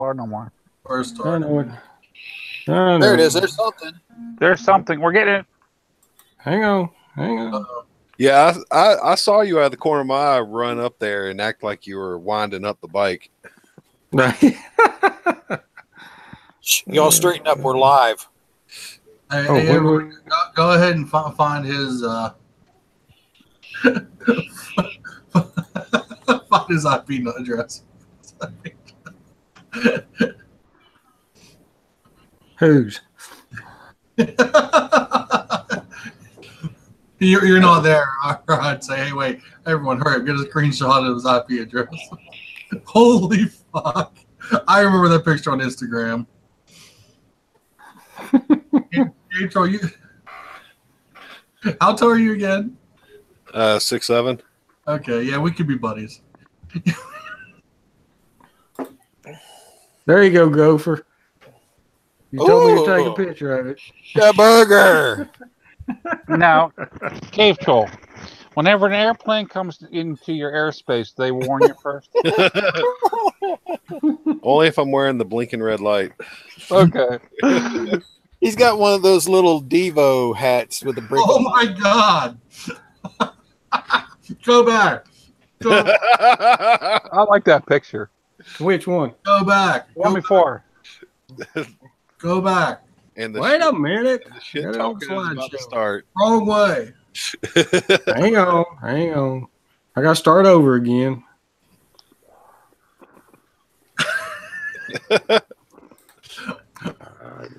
bar no more. First start. There it is. There's something. There's something. We're getting it. Hang on. Yeah, I saw you out of the corner of my eye run up there and act like you were winding up the bike. Y'all straighten up. We're live. Hey, everyone, go ahead and find his find his IP address. Whose? You're not there. I'd say, hey, wait, everyone, hurry up, get a screenshot of his IP address. Holy fuck! I remember that picture on Instagram. Intro, how tall are you again? 6'7". Okay, yeah, we could be buddies. There you go, Gopher. You told me to take a picture of it. The burger. Now, Cave Troll, whenever an airplane comes into your airspace, they warn you first. Only if I'm wearing the blinking red light. Okay. He's got one of those little Devo hats with a brick. Oh my god! Go back. I like that picture. Which one? Go back. One before. Go back. And Wait a minute. The shit talking is about to start. Wrong way. Hang on. I got to start over again.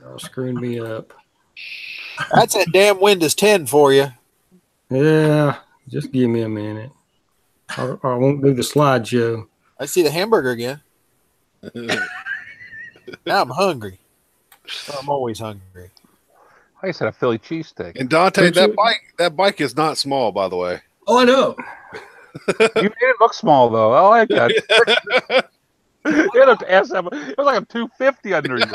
Y'all screwing me up. That's that damn Windows 10 for you. Yeah, just give me a minute. I won't do the slideshow. I see the hamburger again. Now I'm hungry. I'm always hungry. I said a Philly cheesesteak. And Dante, that bike is not small, by the way. Oh, I know. You made it look small though. I like that. It looked SM. It was like a 250 under you.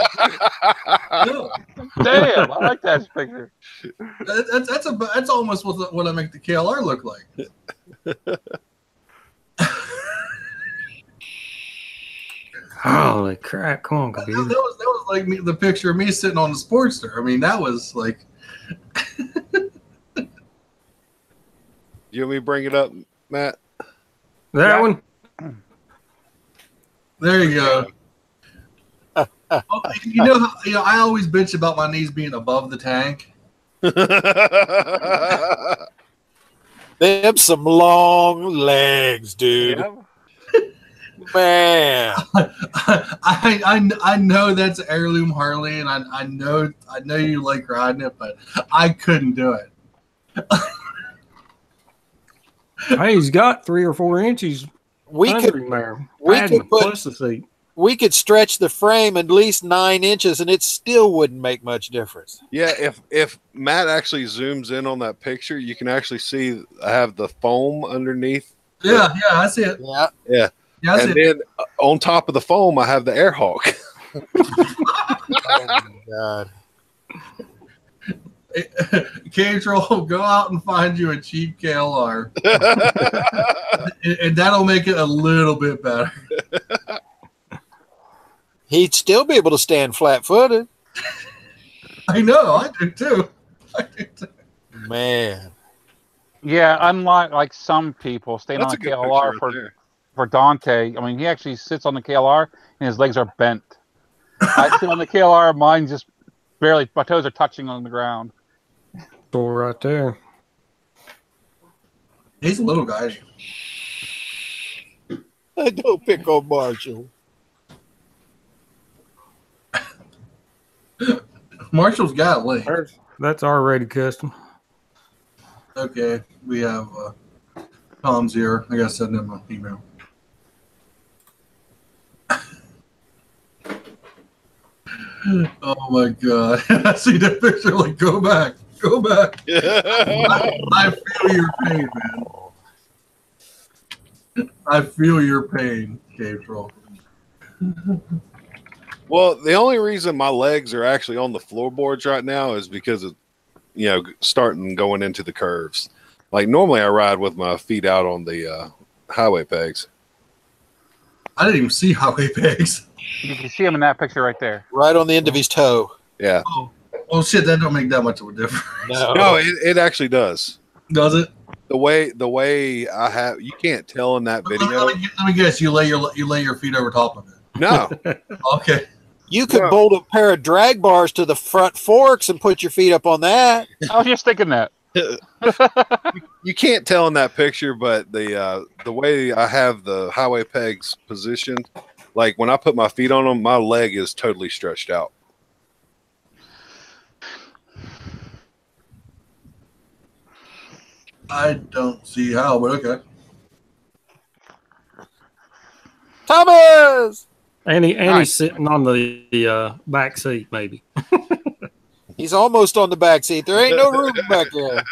Damn, I like that picture. That's almost what I make the KLR look like. Holy crap! Come on, that computer. was like the picture of me sitting on the Sportster. I mean, that was like. You want me to bring it up, Matt? That one. There you go. You know, I always bitch about my knees being above the tank. They have some long legs, dude. Yeah. Man, I know that's heirloom Harley, and I know you like riding it, but I couldn't do it. Hey, he's got 3 or 4 inches. we could stretch the frame at least 9 inches, and it still wouldn't make much difference. Yeah, if Matt actually zooms in on that picture, you can actually see I have the foam underneath. Yeah, I see it. Yeah. Yeah, And then on top of the foam, I have the Air Hawk. Oh my god! K-Troll, go out and find you a cheap KLR, and that'll make it a little bit better. He'd still be able to stand flat-footed. I know, I do too. Man. Yeah, unlike some people staying on a KLR for Dante. I mean, he actually sits on the KLR and his legs are bent. I sit on the KLR, mine just barely, my toes are touching on the ground. Door right there. He's a little guy. Don't pick on Marshall. Marshall's got a link. That's already custom. Okay, we have Tom's here. I gotta send him an email. Oh my god! I see that picture. Like, go back. I feel your pain, man. I feel your pain, Cave Troll. Well, the only reason my legs are actually on the floorboards right now is because of, starting going into the curves. Like normally I ride with my feet out on the highway pegs. I didn't even see highway pegs. You can see him in that picture right there. Right on the end of his toe. Yeah. Oh shit, that don't make that much of a difference. No, it actually does. Does it? The way I have, you can't tell in that video. Let me guess. You lay your feet over top of it. No. Okay. You could bolt a pair of drag bars to the front forks and put your feet up on that. I was just thinking that. You can't tell in that picture, but the way I have the highway pegs positioned, like when I put my feet on them, my leg is totally stretched out. I don't see how, but okay. Thomas! And he's sitting on the back seat, maybe. He's almost on the back seat. There ain't no room back there.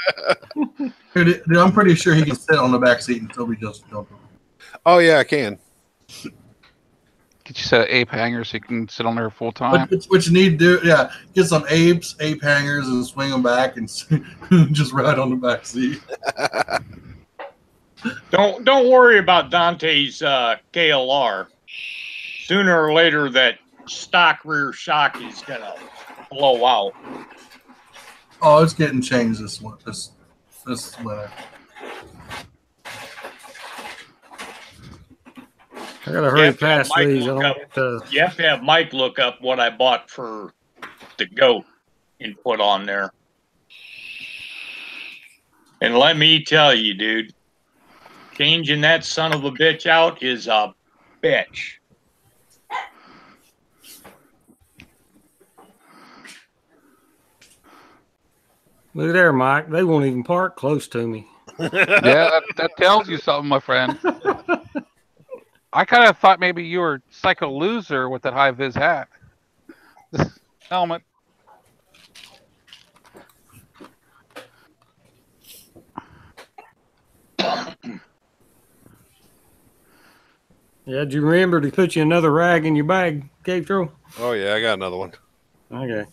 Dude, I'm pretty sure he can sit on the back seat until we just jump him. Oh yeah, I can. Get you a set of ape hangers so you can sit on there full time. What you need to do, yeah, get some ape hangers and swing them back and just ride on the back seat. Don't worry about Dante's KLR. Sooner or later, that stock rear shock is gonna blow out. Oh, it's getting changed this winter. I gotta hurry past these. You have to have Mike look up what I bought for the goat and put on there. And let me tell you, dude, changing that son of a bitch out is a bitch. Look there, Mike. They won't even park close to me. Yeah, that tells you something, my friend. I kind of thought maybe you were Psycho Loser with that high vis hat. This helmet. Yeah, do you remember to put you another rag in your bag, Cave Troll? Oh yeah, I got another one. Okay.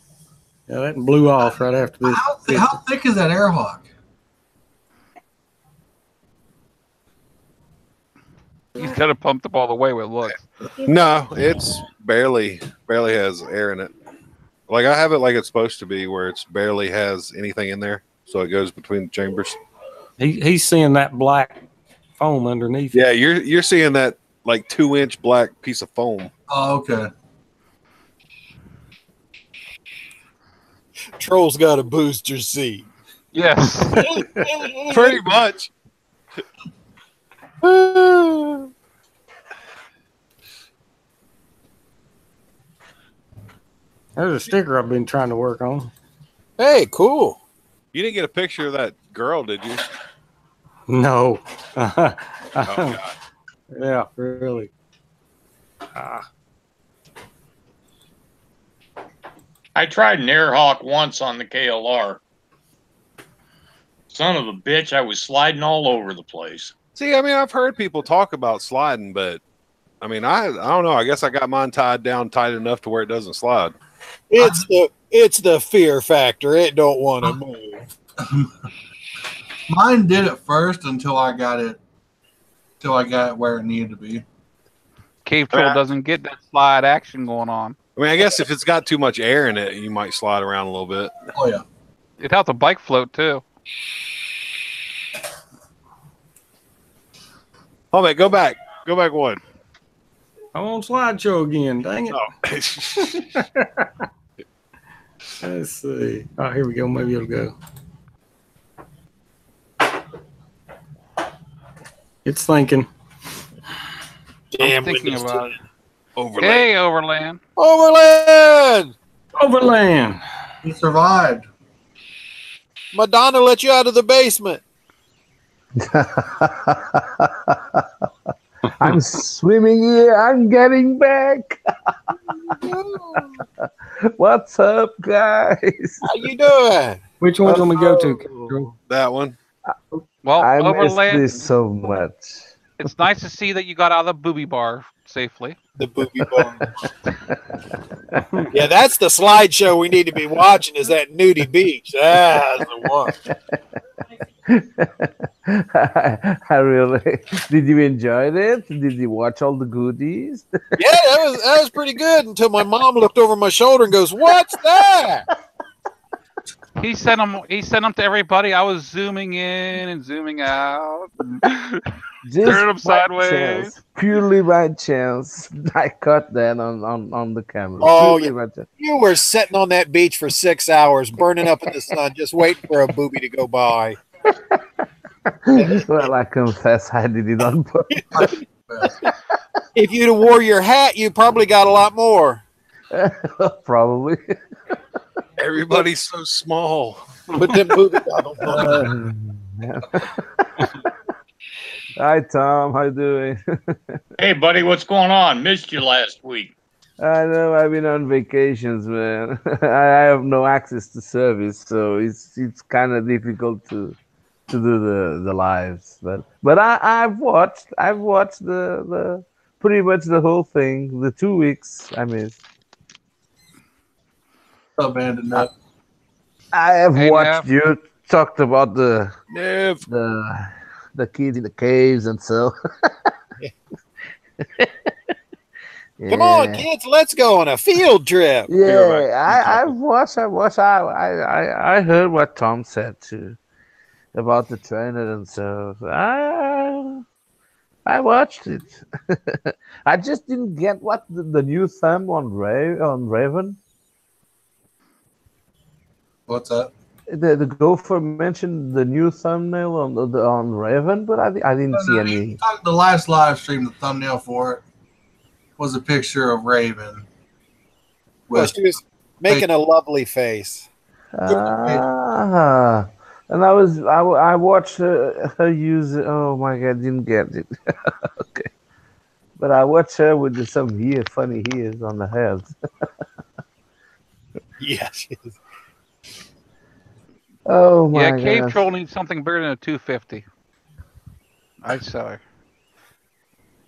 Yeah, that blew off right after this. How thick is that Airhawk? He's got it pumped up all the way with looks. No, it's barely has air in it. Like I have it like it's supposed to be, where it's barely has anything in there, so it goes between the chambers. He's seeing that black foam underneath. Yeah, you're seeing that like 2-inch black piece of foam. Oh, okay. Troll's got a booster seat. Yes. Pretty much. There's a sticker I've been trying to work on. Hey, cool. You didn't get a picture of that girl, did you? No. Oh, God. Yeah, really. I tried an Airhawk once on the KLR. Son of a bitch, I was sliding all over the place. See, I mean, I've heard people talk about sliding, but I mean, I don't know. I guess I got mine tied down tight enough to where it doesn't slide. It's the fear factor. It don't want to move. Mine did it first until I got it where it needed to be. Cave Troll doesn't get that slide action going on. I mean, I guess if it's got too much air in it, you might slide around a little bit. Oh yeah. It helps a bike float too. Oh man, go back one. I'm on slideshow again. Dang it. Oh. Let's see. Oh, here we go. Maybe it'll go. It's thinking. Damn, I'm thinking about it. Overland. Hey, Overland. Overland! Overland. He survived. Madonna let you out of the basement. I'm swimming here. I'm getting back. What's up, guys? How you doing? Which one do we go to? That one. Well, I miss Overland, this so much. it's nice to see that you got out of the booby bar safely. The booby bar. Yeah, that's the slideshow we need to be watching is that nudie beach. That's the one. I really did. You enjoy it? Did you watch all the goodies? Yeah, that was pretty good until my mom looked over my shoulder and goes, "What's that?" He sent them. He sent them to everybody. I was zooming in and zooming out, turning them sideways. Chance, purely by chance, I caught that on the camera. Oh, purely you were sitting on that beach for 6 hours, burning up in the sun, just waiting for a booby to go by. Well, I confess I did it on purpose. If you'd have wore your hat, you probably got a lot more. Probably. Everybody's so small. But them booby goggles. Hi, Tom. How you doing? Hey, buddy, what's going on? Missed you last week. I know I've been on vacations, man. I have no access to service, so it's kind of difficult to do the lives. But I've watched the pretty much the whole thing. The 2 weeks I missed. Abandoned that. I have watched Nev. you talked about the kids in the caves and so. Come on, kids, let's go on a field trip. Yeah, I've watched. I heard what Tom said too about the trainer and so. I watched it. I just didn't get what the new thumb on Raven. What's that? The Gopher mentioned the new thumbnail on Raven, but I didn't see any. The last live stream, the thumbnail for it was a picture of Raven. Well, she was making a lovely face. And I watched her use it. Oh my god, didn't get it. Okay, but I watched her with some funny ears on the head. Yeah, she is. Oh my god. Yeah, Cave Troll needs something bigger than a 250. I saw.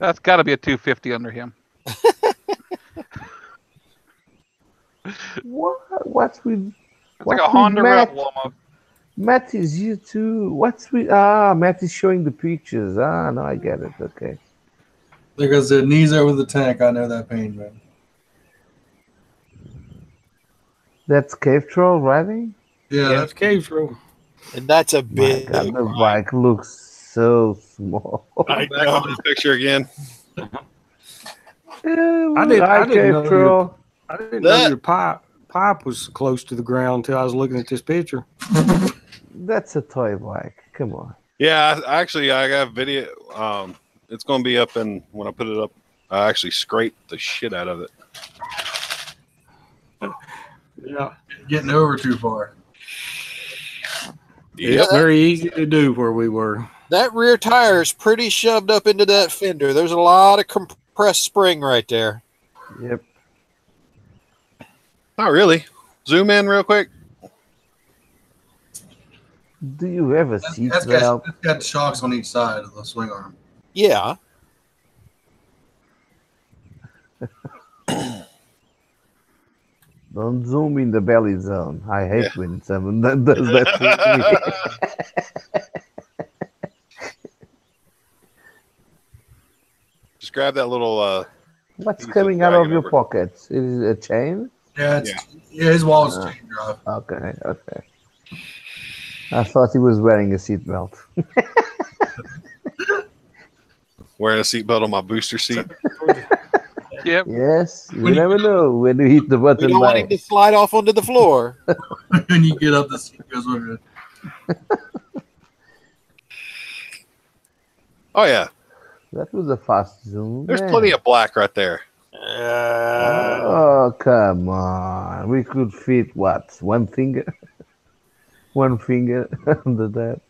That's got to be a 250 under him. What's with? It's like a Honda Matt? Rebel almost. Matt is you too. What's with? Matt is showing the pictures. No, I get it. Okay. There goes the knees over the tank. I know that pain, man. That's Cave Troll riding. Yeah, That's Cave Troll. And that's a big. My God, the bike looks so small. Back on this picture again. I didn't know your pipe was close to the ground until I was looking at this picture. That's a toy bike. Come on. Yeah, I got video. It's going to be up, and when I put it up, I actually scraped the shit out of it. Yeah, getting over too far. it's very easy to do where we were. That rear tire is pretty shoved up into that fender. There's a lot of compressed spring right there. Yep. Not really. Zoom in real quick. Do you ever see That's got shocks on each side of the swing arm. Yeah. Don't zoom in the belly zone. I hate when someone does that to me. Just grab that little. What's coming out of your pockets? Is it a chain? Yeah, his wall is chain drive. Okay. I thought he was wearing a seatbelt. Wearing a seatbelt on my booster seat. Yep. Yes, you never know when you hit the button. You don't want him to slide off onto the floor. When you get up, the seat goes with it. Oh yeah, that was a fast zoom. there's plenty of black right there. Oh come on! We could fit what? One finger, one finger under that.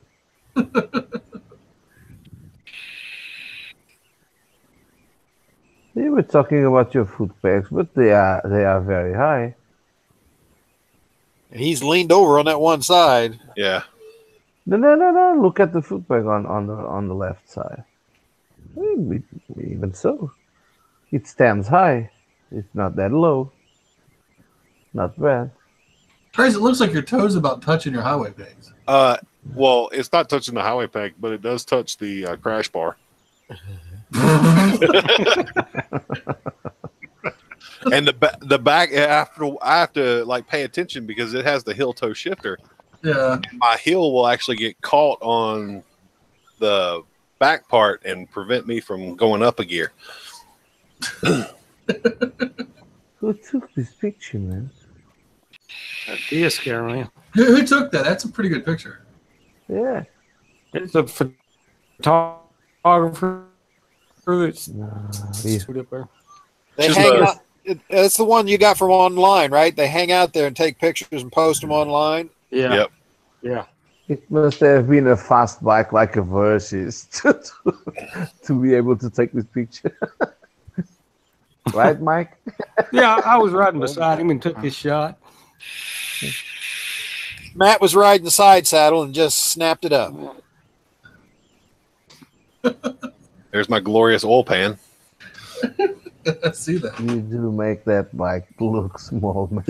You were talking about your foot pegs, but they are very high. He's leaned over on that one side. Yeah. No. Look at the foot peg on the left side. Even so, it stands high. It's not that low. Not bad. Trace, it looks like your toes about touching your highway pegs. Well, it's not touching the highway peg, but it does touch the crash bar. And the back, I have to like pay attention because it has the heel toe shifter. Yeah. My heel will actually get caught on the back part and prevent me from going up a gear. Who took this picture, man? That scare me. Who took that? That's a pretty good picture. Yeah. It's a photographer that's Yeah. up there. They hang out. That's the one you got from online, right? They hang out there and take pictures and post them online. Yeah. Yep. Yeah. It must have been a fast bike like a Versys to be able to take this picture. Right, Mike? Yeah, I was riding beside him and took this shot. Matt was riding the side saddle and just snapped it up. There's my glorious oil pan. I see that. You do make that bike look small, man.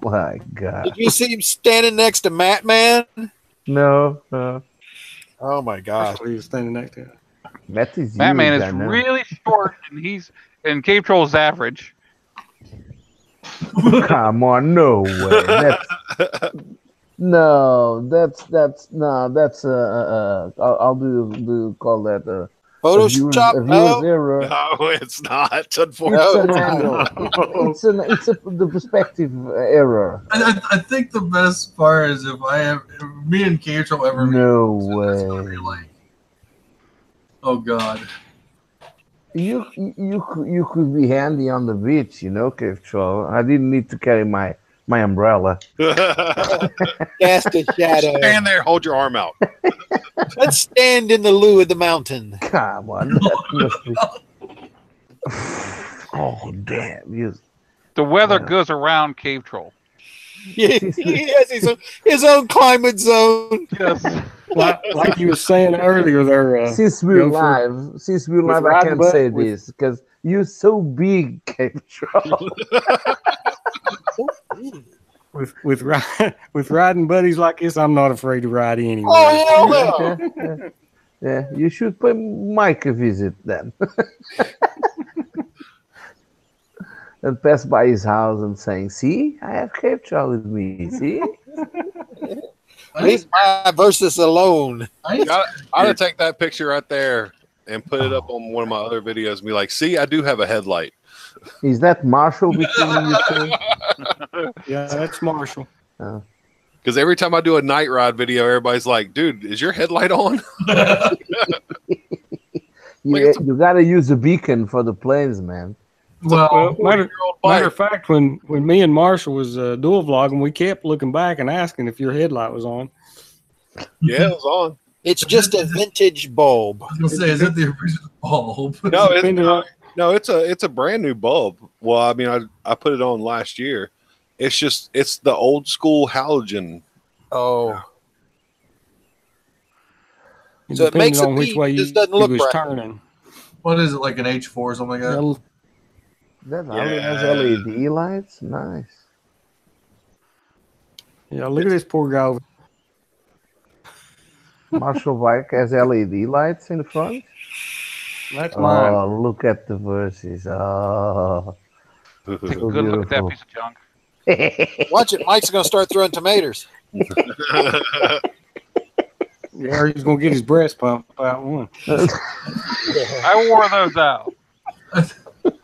My God. Did you see him standing next to Matt, man? No, no. Oh my gosh. He was standing next to him. Matt is Batman huge, is I know. really short, and Cave Troll's average. Come on, no way. That's I'll do call that Photoshop? a viewer's error. No, it's not. Unfortunately. It's the perspective error. I think the best part is if me and Cage will ever meet. No That's gonna be way. like, oh God. You could be handy on the beach, Cave Troll. I didn't need to carry my umbrella. Cast a shadow. Stand there, hold your arm out. Let's stand in the loo of the mountain. Come on. That must be... Oh, damn. The weather goes around Cave Troll. He has his own climate zone. Yes. Like you were saying earlier there. Since we're live, I can say this because you're so big, Cave Troll. With riding buddies like this, I'm not afraid to ride anywhere. Oh, hell no. Yeah, you should pay Mike a visit then. And pass by his house and saying, "See, I have Cave Troll with me. See." Leave my versus alone. I gotta take that picture right there and put it up on one of my other videos and be like, see, I do have a headlight. Is that Marshall between you two? Yeah, that's Marshall. Because every time I do a night ride video, everybody's like, dude, is your headlight on? You got to use a beacon for the planes, man. Well, matter of fact, when me and Marshall was dual vlogging, we kept looking back and asking if your headlight was on. Yeah, it was on. It's just a vintage bulb. I was gonna say, is it the original bulb? No, it's a brand new bulb. Well, I mean, I put it on last year. It's the old school halogen. Oh. So it makes it which way just doesn't look right. Turning. What is it, like an H4 or something like that? That has LED lights? Nice. Yeah, look at this poor guy over. Marshall bike has LED lights in the front? That's mine. Oh, look at the verses. Oh. Take a good look at that piece of junk. Watch it. Mike's going to start throwing tomatoes. Yeah, he's going to get his breast pumped out one. I wore those out.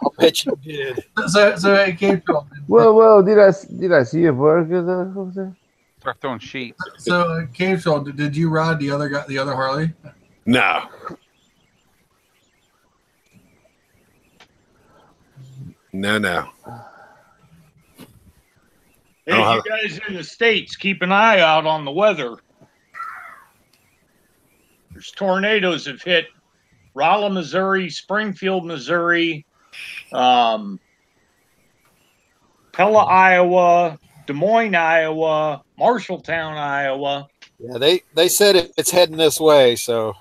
I'll bet you did. So it came from. Well, did I see a burger there? Start throwing sheets. So, Cave Troll, did you ride the other Harley? No. No. Hey, you guys in the States, keep an eye out on the weather. There's tornadoes have hit Rolla, Missouri, Springfield, Missouri, Pella, Iowa, Des Moines, Iowa, Marshalltown, Iowa. Yeah, they said it's heading this way, so.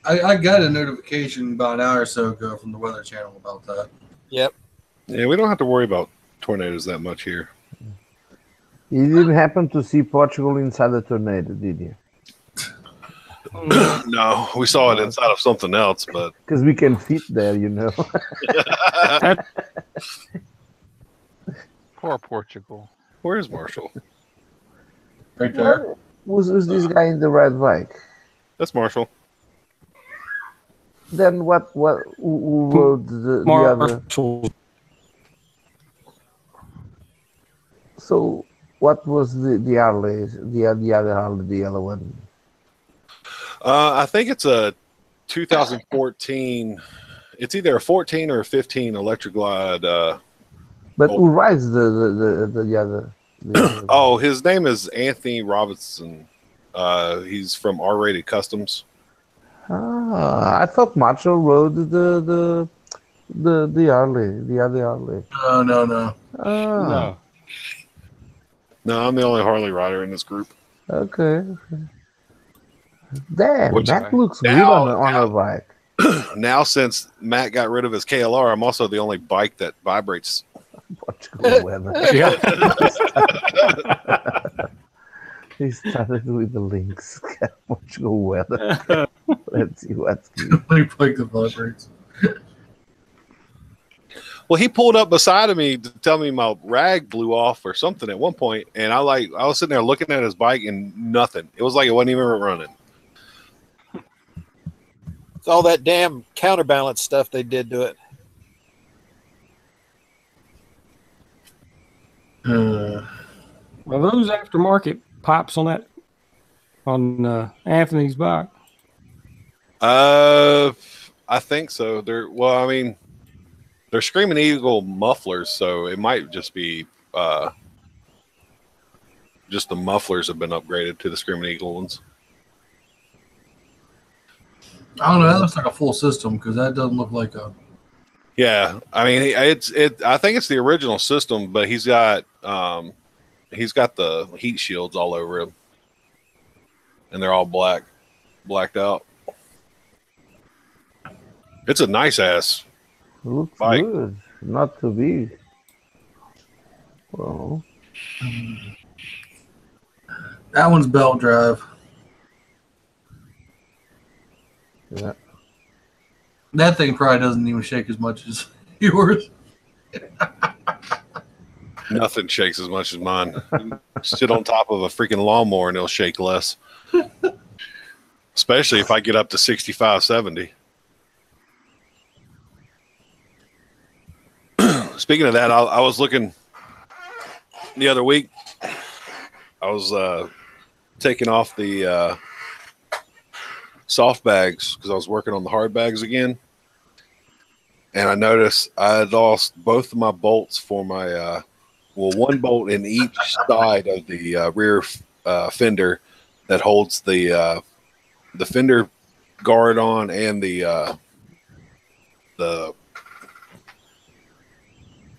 I got a notification about an hour or so ago from the Weather Channel about that. Yep. Yeah, we don't have to worry about tornadoes that much here. You didn't happen to see Portugal inside a tornado, did you? No, we saw it inside of something else, but because we can fit there, you know. Poor Portugal. Where's Marshall? Right there. Who's this guy in the red bike? That's Marshall. Then who rode the other? So what was the Harley? The other Harley, the other one? I think it's a 2014. It's either a 14 or a 15 Electric Glide. But who rides the other? Oh, his name is Anthony Robinson. He's from R-Rated Customs. I thought Marshall rode the Harley, the other Harley. No. No. No, I'm the only Harley rider in this group. Okay. Damn, that looks good on a bike. Now, since Matt got rid of his KLR, I'm also the only bike that vibrates. Portugal weather. Yeah. He started with the links. Portugal weather. Let's see what's good. Like the vibrates. Well, he pulled up beside of me to tell me my rag blew off or something at one point, and I was sitting there looking at his bike and nothing. It was like it wasn't even running. It's all that damn counterbalance stuff they did to it. Well, those aftermarket pipes on Anthony's bike. I think so. They're Screaming Eagle mufflers, so it might just be just the mufflers have been upgraded to the Screaming Eagle ones. I don't know. That looks like a full system because that doesn't look like a. Yeah, I mean, I think it's the original system, but he's got the heat shields all over him, and they're all blacked out. It's a nice ass. Looks bike. Good. Not too big. Well, that one's belt drive. Yeah. That thing probably doesn't even shake as much as yours. Nothing shakes as much as mine. Sit on top of a freaking lawnmower and it'll shake less. Especially if I get up to 65, 70. Speaking of that, I was looking the other week. I was taking off the soft bags because I was working on the hard bags again. And I noticed I had lost both of my bolts for my, one bolt in each side of the rear fender that holds the fender guard on and the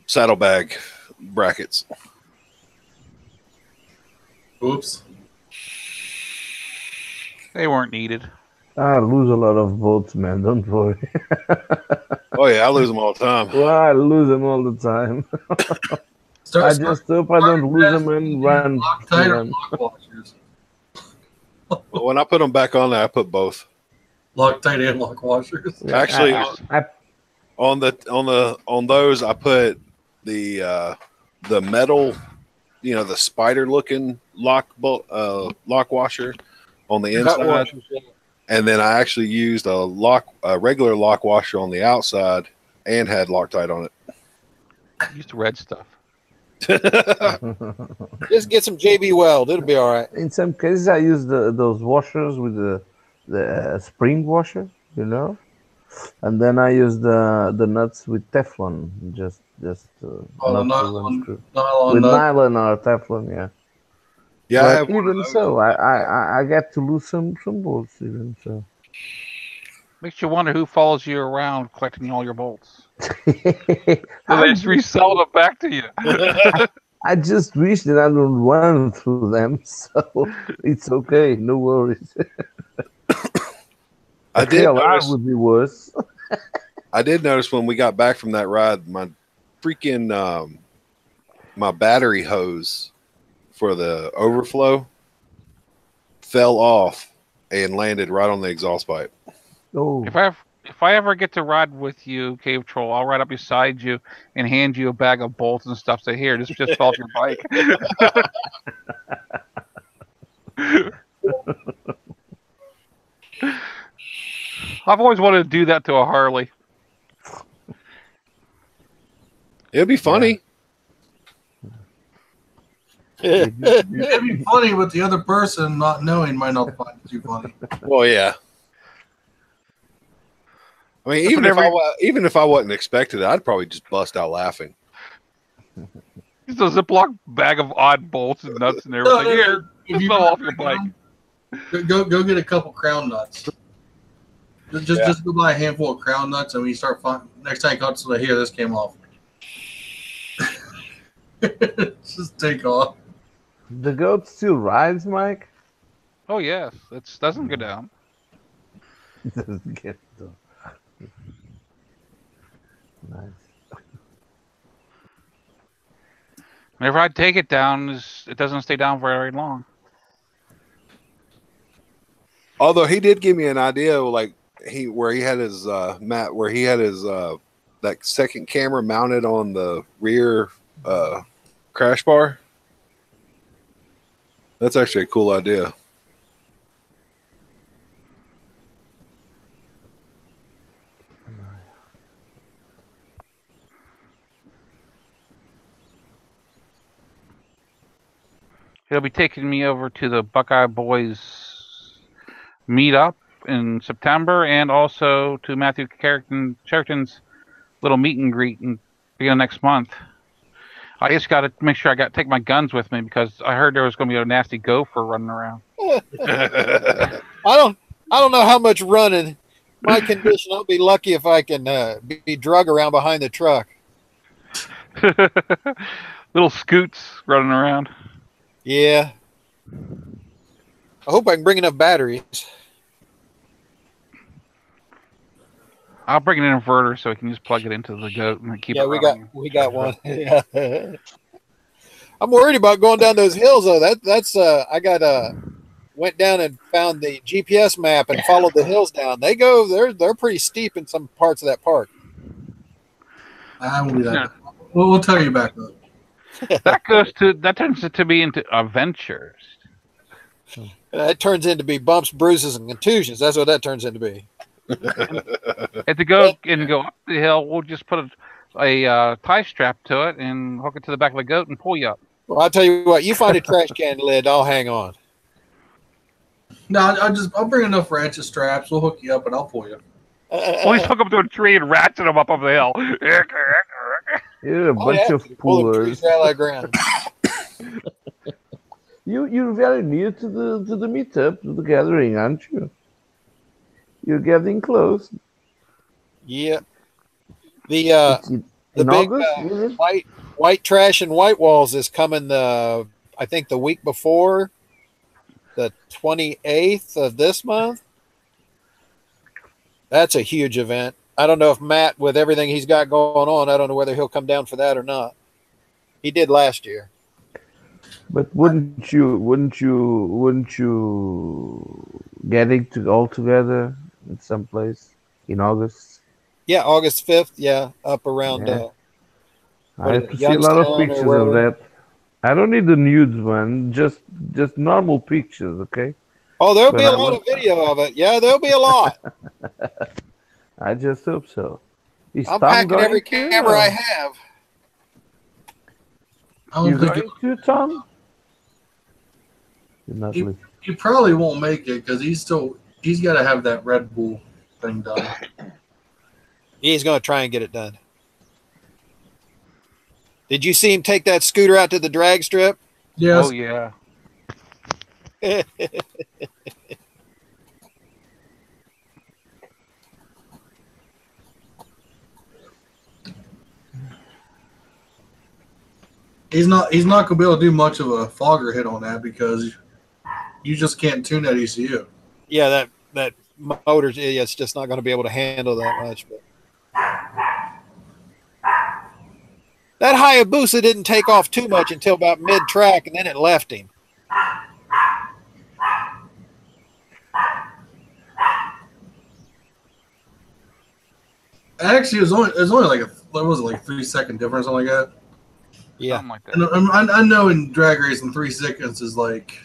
saddlebag brackets. Oops. They weren't needed. I lose a lot of bolts, man. Don't worry. Oh yeah, I lose them all the time. Well, I lose them all the time. I just hope I don't lose them and run. Loctite or lock washers? But when I put them back on there, I put both. Loctite and lock washers. Actually, on those, I put the metal, the spider looking lock washer on the inside. And then I actually used a regular lock washer on the outside and had Loctite on it. Used red stuff. Just get some JB Weld. It'll be all right. In some cases, I use those washers with the spring washer, and then I use the nuts with Teflon, just nylon nylon or Teflon, yeah. Yeah, but even so, I get to lose some bolts. Even so, makes you wonder who follows you around collecting all your bolts. They just resell them back to you. I just wish that I don't run through them, so it's okay. No worries. I did notice, would be worse. I did notice when we got back from that ride, my freaking my battery hose for the overflow fell off and landed right on the exhaust pipe. Oh, If I ever get to ride with you, Cave Troll, I'll ride up beside you and hand you a bag of bolts and stuff. Say, here, just fell off your bike. I've always wanted to do that to a Harley. It'd be funny. It'd be funny, but the other person not knowing might not find it too funny. Well, yeah. I mean, even if I wasn't expecting it, I'd probably just bust out laughing. It's a Ziploc bag of odd bolts and nuts and everything. Here, If just you fell off your bike. go get a couple crown nuts. Just go buy a handful of crown nuts, and when you start next time you come to here, this came off. Just take off. the goat still rides, Mike? Oh yes, it doesn't go down. Doesn't get though. Nice. Whenever I take it down, it doesn't stay down very long. Although he did give me an idea, like where he had his that second camera mounted on the rear crash bar. That's actually a cool idea. He'll be taking me over to the Buckeye Boys meetup in September, and also to Matthew Cheriton's little meet and greet in beginning of next month. I just got to make sure I take my guns with me because I heard there was going to be a nasty gopher running around. I don't know how much running. My condition, I'll be lucky if I can be drug around behind the truck. Little scoots running around. Yeah. I hope I can bring enough batteries. I'll bring an inverter so we can just plug it into the goat and keep it running. we got one. Yeah. I'm worried about going down those hills though. I went down and found the GPS map and followed the hills down. They're pretty steep in some parts of that park. I won't be that. We'll tell you back up. That turns it to be into adventures. That turns into be bumps, bruises, and contusions. That's what that turns into be. If to go up the hill, we'll just put a tie strap to it and hook it to the back of the goat and pull you up. Well, I'll tell you what. You find a trash can lid, I'll hang on. No, I'll bring enough ratchet straps. We'll hook you up and I'll pull you. We'll just hook them to a tree and ratchet them up the hill. You're a bunch of pullers. You're very near to the meetup, to the gathering, aren't you? You're getting close. Yeah. The big August, white trash and white walls is coming I think the week before, the 28th of this month. That's a huge event. I don't know if Matt, with everything he's got going on, I don't know whether he'll come down for that or not. He did last year. But wouldn't you getting to all together in some place in August? Yeah, August 5th. Yeah, up around. Yeah. I have to see a lot of pictures of that. I don't need the nude one, just normal pictures, okay? Oh, there'll be a lot of video of it. Yeah, there'll be a lot. I just hope so. I'm packing every camera I have. You going to, Tom? He probably won't make it because he's got to have that Red Bull thing done. He's going to try and get it done. Did you see him take that scooter out to the drag strip? Yes. Oh yeah. He's not gonna be able to do much of a fogger hit on that because you just can't tune that ECU. Yeah, that motor, it's just not going to be able to handle that much. But That Hayabusa didn't take off too much until about mid-track, and then it left him. Actually, it was only like what was it, like 3-second difference, something like that. Yeah, something like that. And I know in drag racing 3 seconds is like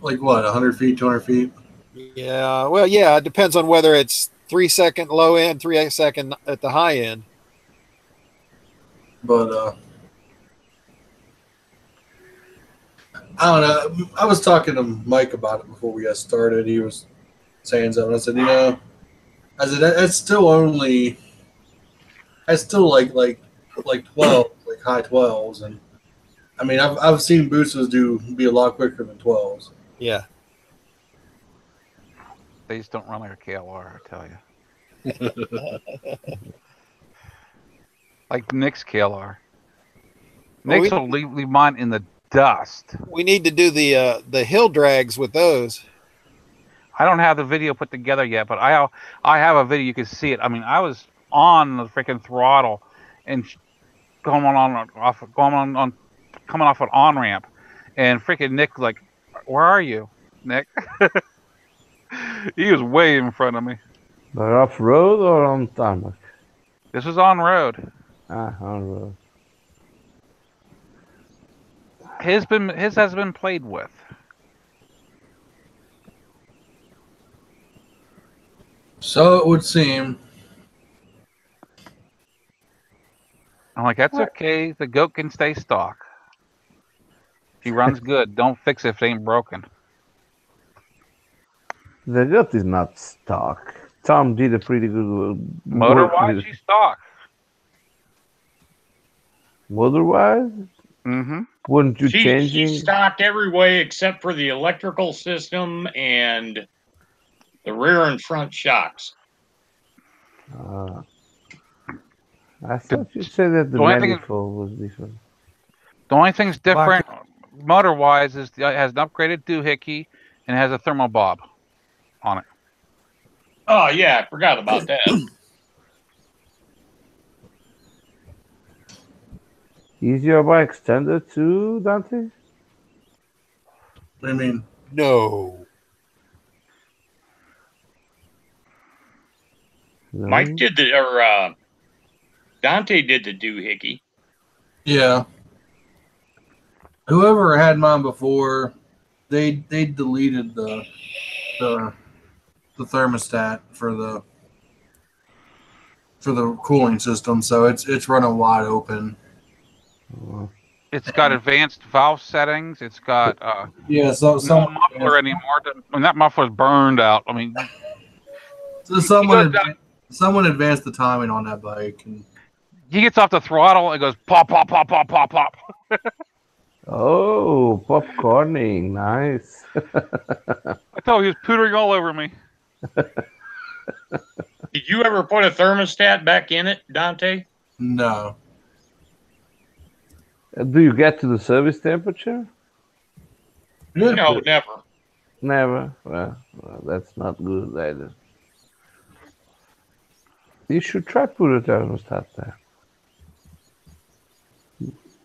what, 100 feet, 200 feet. Yeah, well, yeah, it depends on whether it's 3-second low end, 3-second at the high end. But I don't know. I was talking to Mike about it before we got started. He was saying something. I said, that's still only, that's still like 12, like high 12s, and I mean I've seen boosters be a lot quicker than 12s. Yeah. They just don't run like a KLR, I tell you. Like Nick's KLR. Nick's will leave mine in the dust. We need to do the hill drags with those. I don't have the video put together yet, but I have a video. You can see it. I mean, I was on the freaking throttle and coming off an on ramp, and freaking Nick like, where are you, Nick? He was way in front of me. But off road or on tarmac? This was on road. Ah, on road. His has been played with. So it would seem. I'm like, that's okay. The goat can stay stock. He runs good. Don't fix it if it ain't broken. The goat is not stock. Tom did a pretty good Motor-wise, she's stock. Motor-wise? Mm-hmm. Wouldn't you change She's stocked every way except for the electrical system and the rear and front shocks. I thought you said that the manifold was different. The only thing's different motor-wise is it has an upgraded doohickey and it has a thermal bob on it. Oh, yeah, I forgot about that. Is your bike extended too, Dante? What do you mean? No. Mike did Dante did the doohickey. Yeah. Whoever had mine before, they deleted the thermostat for the cooling system, so it's running wide open. It's got advanced valve settings. It's got so no muffler anymore. And that muffler's burned out. I mean, so someone advanced the timing on that bike, and he gets off the throttle and goes pop, pop, pop, pop, pop, pop. Oh, popcorning, nice. I told you, he was pootering all over me. Did you ever put a thermostat back in it, Dante? No. Do you get to the service temperature? No, never. Never. Well, that's not good either. You should try put a thermostat there.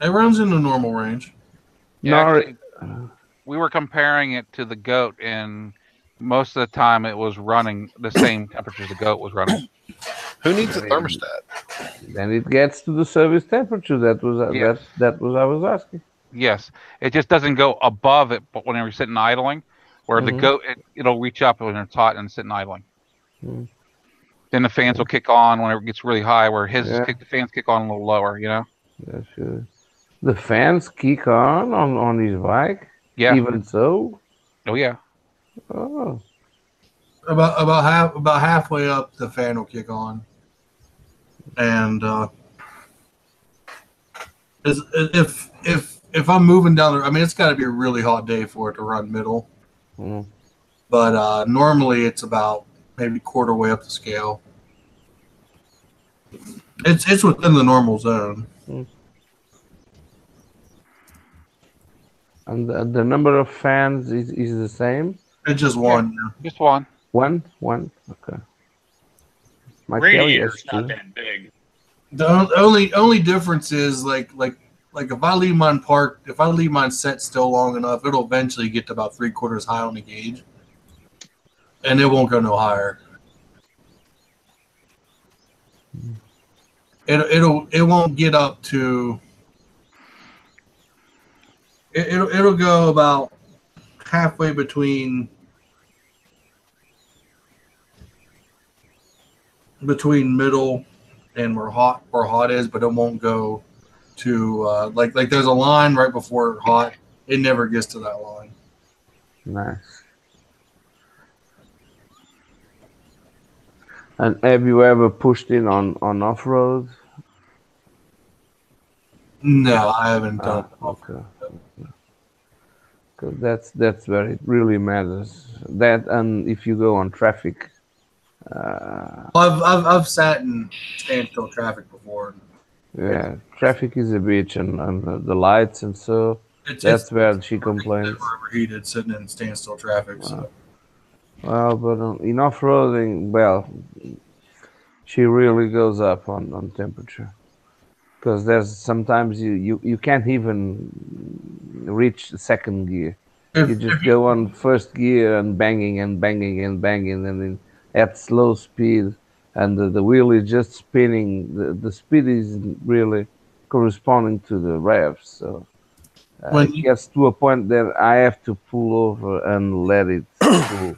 It runs in the normal range. Yeah, actually, we were comparing it to the goat, and most of the time it was running the same temperature the goat was running. Who needs a thermostat? Then it gets to the service temperature. That was that was I was asking. Yes, it just doesn't go above it, but whenever you're sitting idling, where the goat it'll reach up when it's hot and sitting idling. Then the fans will kick on whenever it gets really high, where the fans kick on a little lower. You know. Yeah, sure. The fans kick on his bike. Yeah. Even so. Oh yeah. Oh. About halfway up, the fan will kick on, and if I'm moving down the, I mean, it's got to be a really hot day for it to run middle, but normally it's about maybe quarter way up the scale. It's within the normal zone. And the number of fans is the same? It's just one. Yeah. Just one. One? Okay. Radiator's not that big. The only difference is like if I leave mine parked, if I leave mine set still long enough, it'll eventually get to about 3/4 high on the gauge, and it won't go no higher. It won't get up to. It'll go about halfway between middle and where hot is, but it won't go to like there's a line right before hot. It never gets to that line. Nice. And have you ever pushed in on off-road? No, I haven't done it. Okay. Because that's where it really matters. That, and if you go on traffic. I've sat in standstill traffic before. Yeah, traffic is a bitch, and the lights and so. That's where she complains. Overheated sitting in standstill traffic. So. Well, but in off-roading, well, she really goes up on temperature. Because there's sometimes you can't even reach the second gear. You just go on first gear and banging and banging and banging, and then at slow speed, and the wheel is just spinning. The speed isn't really corresponding to the revs. So it gets to a point that I have to pull over and let it cool.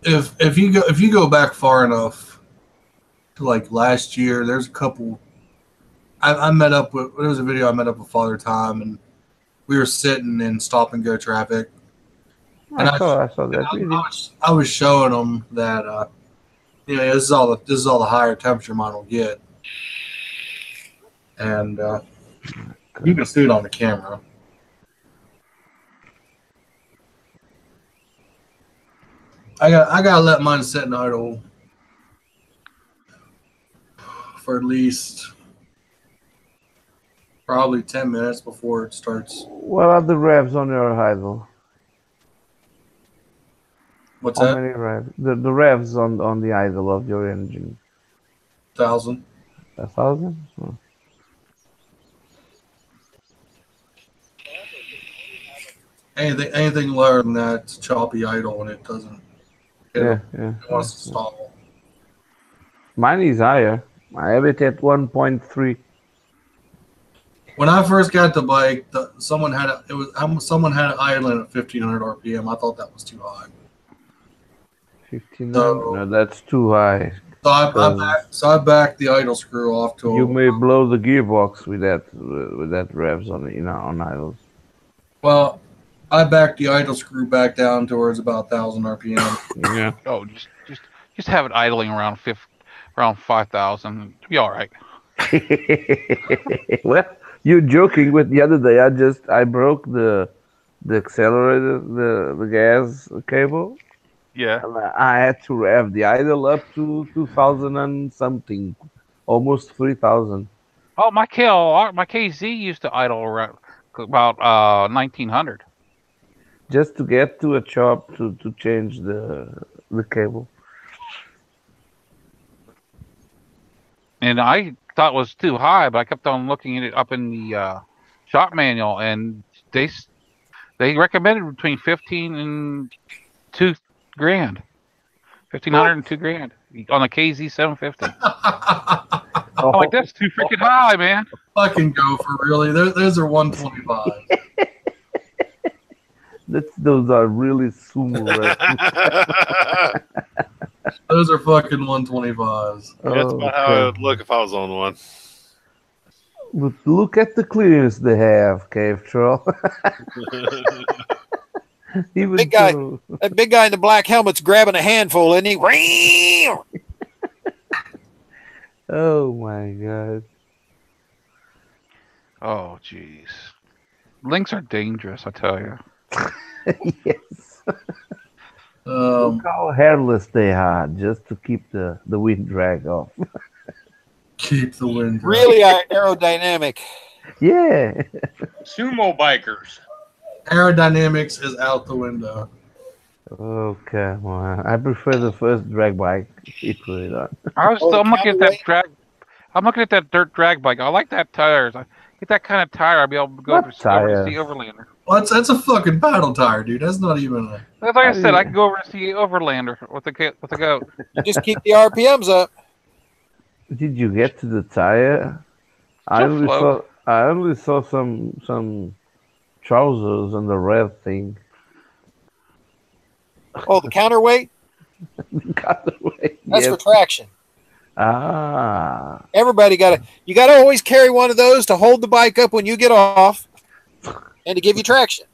If you go back far enough. Like last year, there's a couple. I met up with. There was a video I met up with Father Time, and we were sitting in stop and go traffic. And I saw that video. I was showing them that, this is all the higher temperature mine will get, and you can see it on the camera. I gotta let mine sit in idle for at least probably 10 minutes before it starts. What are the revs on your idle? What's How that? many revs? The revs on the idle of your engine. 1,000. 1,000? Oh. Anything Anything lower than that, it's choppy idle, and it doesn't. It wants to stall. Mine is higher. I have it at 1.3. When I first got the bike, someone had it idling at 1,500 RPM. I thought that was too high. 1,500? No, that's too high. So I backed the idle screw off to. You may blow the gearbox with that revs on idle. Well, I backed the idle screw back down towards about 1,000 RPM. Yeah. Oh, just have it idling around 5,000. Be all right. Well, you're joking with the other day. I broke the accelerator, the gas cable. Yeah. And I had to rev the idle up to 2,000 and something, almost 3,000. Oh, my KZ used to idle around about 1,900. Just to get to a shop to change the cable. And I thought it was too high, but I kept on looking at it up in the shop manual, and they recommended between 15 and $2,000, 1,500 and $2,000 on a KZ 750. I'm like, that's too freaking high, man. Fucking go for really. Those are 125. Those are really sumo. Those are fucking 125s. That's about how it would look if I was on one. But look at the clearance they have, Cave Troll. That big guy in the black helmet's grabbing a handful, isn't he? Oh my god. Oh, jeez. Links are dangerous, I tell you. Yes. Look how hairless they are, just to keep the wind drag off. Keep the wind drag. Really aerodynamic. Yeah. Sumo bikers. Aerodynamics is out the window. Okay, well, I prefer the first drag bike equally. I'm looking at that I'm looking at that dirt drag bike. I like that tires. I get that kind of tire. I'll be able to go over to see Overlander. Well, that's a fucking paddle tire, dude. That's not even a... Like I said, I can go over and see Overlander with the goat. You just keep the RPMs up. Did you get to the tire? I only saw some trousers on the red thing. Oh, the counterweight? Counterweight. That's for traction. Ah. Everybody you gotta always carry one of those to hold the bike up when you get off and to give you traction.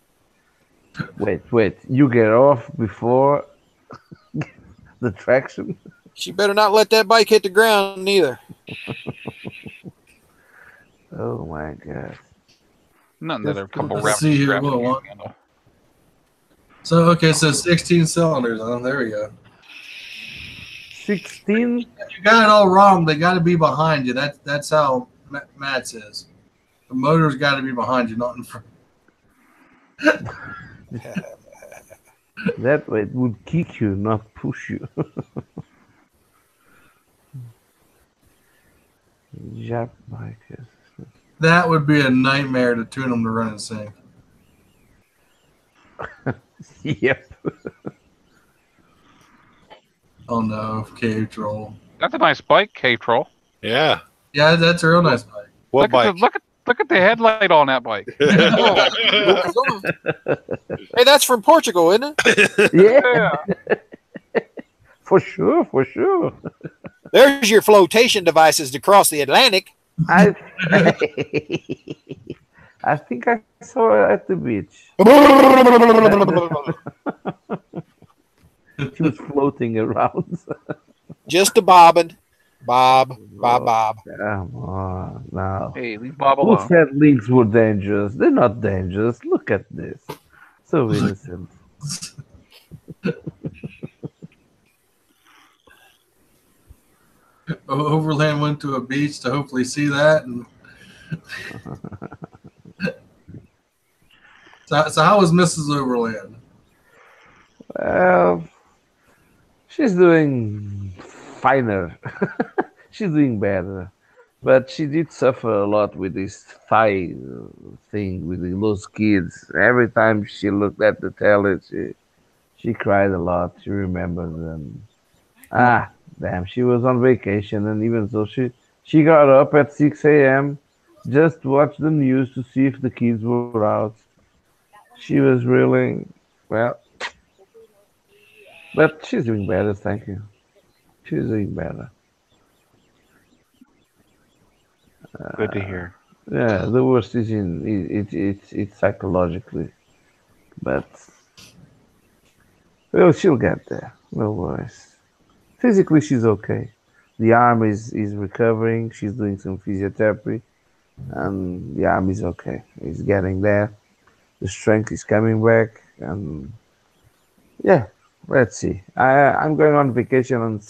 Wait. You get off before the traction? You better not let that bike hit the ground neither. Oh my god. Nothing that a couple Let's see here. So, okay, so 16 cylinders. Oh, there we go. 16? You got it all wrong. They got to be behind you. That's how Matt says. The motor's got to be behind you, not in front. That way it would kick you, not push you. Jap bikers. That would be a nightmare to tune them to run in sync. Yep. Oh no, Cave Troll. That's a nice bike, K-Troll. Yeah. Yeah, that's a real nice bike. What bike? Look at the headlight on that bike. Hey, that's from Portugal, isn't it? Yeah. For sure. There's your flotation devices to cross the Atlantic. I think I saw her at the beach. She was floating around. Just a bobbing. Bob. Come on, now. Hey, leave Bob Who alone. said links were dangerous? They're not dangerous. Look at this. So innocent. Overland went to a beach to hopefully see that. And so how was Mrs. Overland? Well, she's doing finer. She's doing better. But she did suffer a lot with this thigh thing with those kids. Every time she looked at the telly, she cried a lot. She remembered them. Damn, she was on vacation, and even so, she got up at 6 a.m. just to watch the news to see if the kids were out. She was really, well, but she's doing better, thank you. She's doing better. Good to hear. Yeah, the worst is it's psychologically, but well, she'll get there. No worries. Physically, she's okay. The arm is recovering. She's doing some physiotherapy, and the arm is okay. It's getting there. The strength is coming back, and yeah, let's see. I'm going on vacation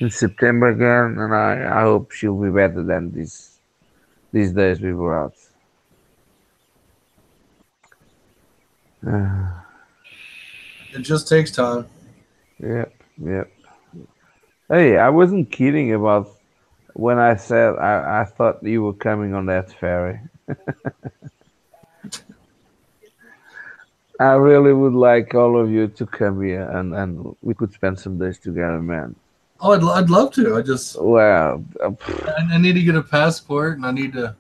in September again, and I hope she'll be better than these days we were out. It just takes time. Yep. Hey, I wasn't kidding about when I said I thought you were coming on that ferry. I really would like all of you to come here and we could spend some days together, man. Oh, I'd love to. Well, I need to get a passport, and I need to.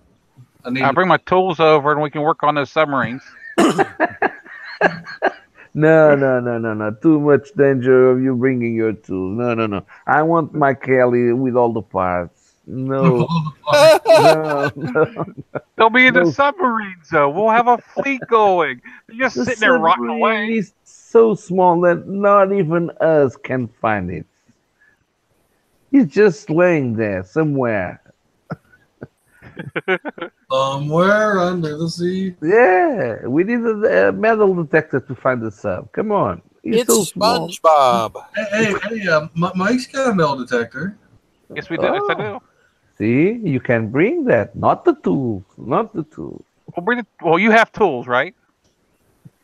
I'll bring my tools over, and we can work on those submarines. No. Too much danger of you bringing your tools. No. I want my Kelly with all the parts. No. No. They'll be in the submarines, though. We'll have a fleet going. They're just sitting there rotting away. It's so small that not even us can find it. It's just laying there somewhere. Somewhere under the sea. Yeah, we need a metal detector to find the sub. Come on. It's so small. SpongeBob. Hey, Mike's got a metal detector. Yes, we do. Yes, I do. See, you can bring that. Not the tools. Well, you have tools, right?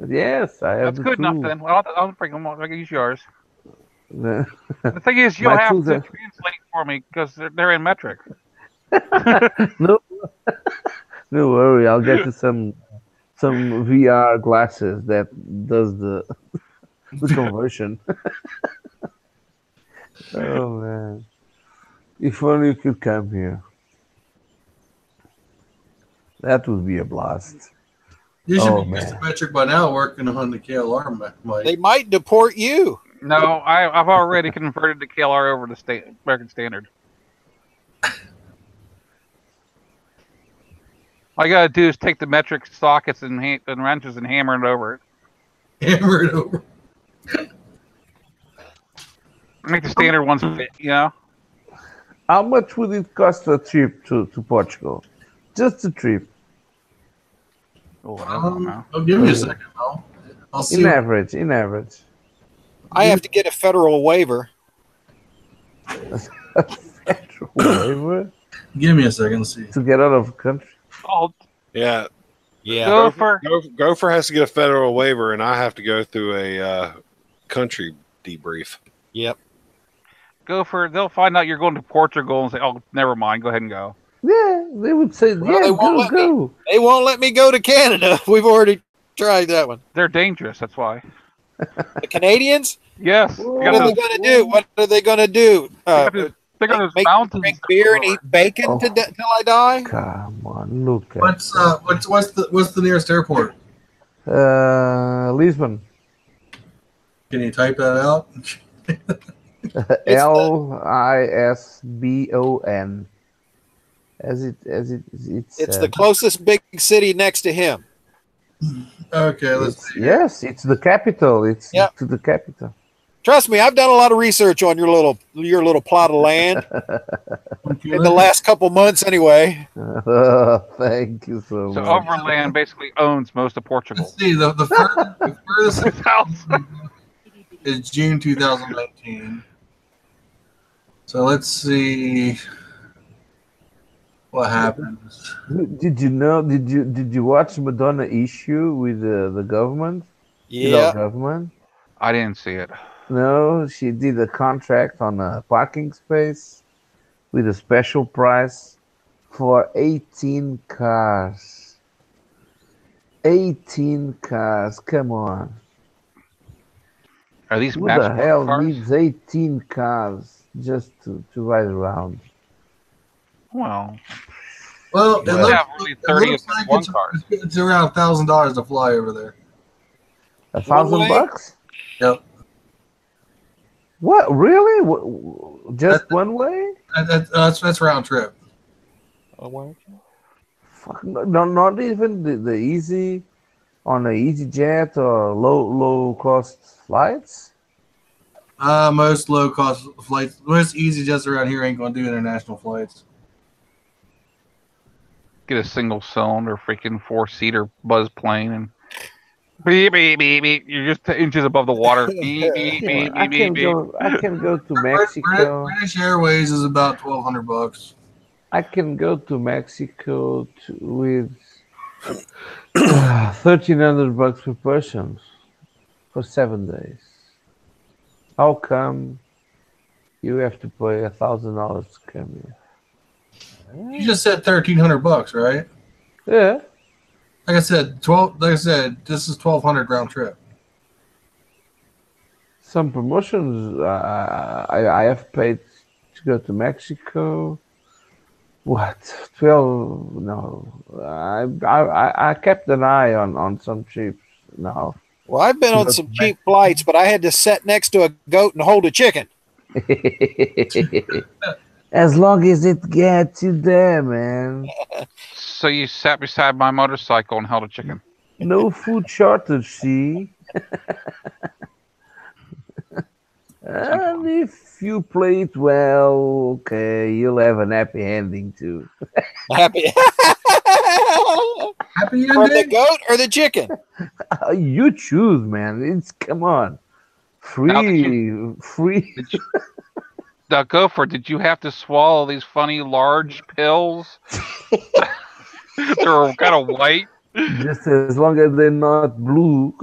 Yes, I have. That's good enough then. Well, I'll bring them. I can use yours. The thing is, you'll have to translate for me because they're in metric. No, no worry. I'll get you some VR glasses that does the conversion. Oh man, if only you could come here. That would be a blast. You should be used to metric by now, working on the KLR, Mike. They might deport you. No, I've already converted the KLR over to American Standard. All you gotta do is take the metric sockets and wrenches and hammer it over it. Hammer it over. Make the standard ones fit, you know? How much would it cost a trip to Portugal? Just a trip. Oh, I don't know. I'll give you a second. I'll see. In average. I have to get a federal waiver. A federal waiver? Give me a second. Let's see. To get out of the country? Oh, yeah. Gopher has to get a federal waiver, and I have to go through a country debrief. Yep. Gopher, they'll find out you're going to Portugal and say, "Oh, never mind, go ahead and go." Yeah, they would say, go. They won't let me go to Canada. We've already tried that one. They're dangerous. That's why. The Canadians? Yes. What are they going to do? What are they going to do? They're going to mountains. Drink beer and eat bacon till I die? Come on, look at what's the nearest airport? Lisbon. Can you type that out? Lisbon. It's the closest big city next to him. Okay, let's see. Yes, it's the capital. It's to the capital. Trust me, I've done a lot of research on your little plot of land in the last couple months, anyway. Thank you so much. So Overland basically owns most of Portugal. Let's see, the furthest house is June 2019. So let's see what happens. Did you know? Did you watch Madonna issue with the government? Yeah. Government. I didn't see it. No, she did a contract on a parking space with a special price for 18 cars. 18 cars. Come on. Are these Who the hell cars? needs 18 cars just to ride around? Well, it looks like it's around $1,000 to fly over there. $1,000? Yep. What? Really? Just one way? That's round trip. Fuck, not even the easy on an easy jet or low cost flights. Most low cost flights, most easy jets around here ain't gonna do international flights. Get a single cylinder freaking 4-seater buzz plane and beep beep beep beep. You're just inches above the water. Beep beep beep I beep beep. can go to Mexico. British Airways is about $1,200. I can go to Mexico with $1,300 per person for 7 days. How come you have to pay $1,000 to come here? You just said $1,300, right? Yeah. Like I said, this is $1,200 round trip. Some promotions I have paid to go to Mexico. What? 12? No. I kept an eye on some trips now. Well, I've been on some cheap flights, but I had to sit next to a goat and hold a chicken. As long as it gets you there, man. So you sat beside my motorcycle and held a chicken. No food shortage, see? And if you play it well, okay, you'll have an happy ending too. Happy ending? For the goat or the chicken? You choose, man. Come on. Free. Now, Gopher, did you have to swallow these funny large pills? They're kind of white. Just as long as they're not blue.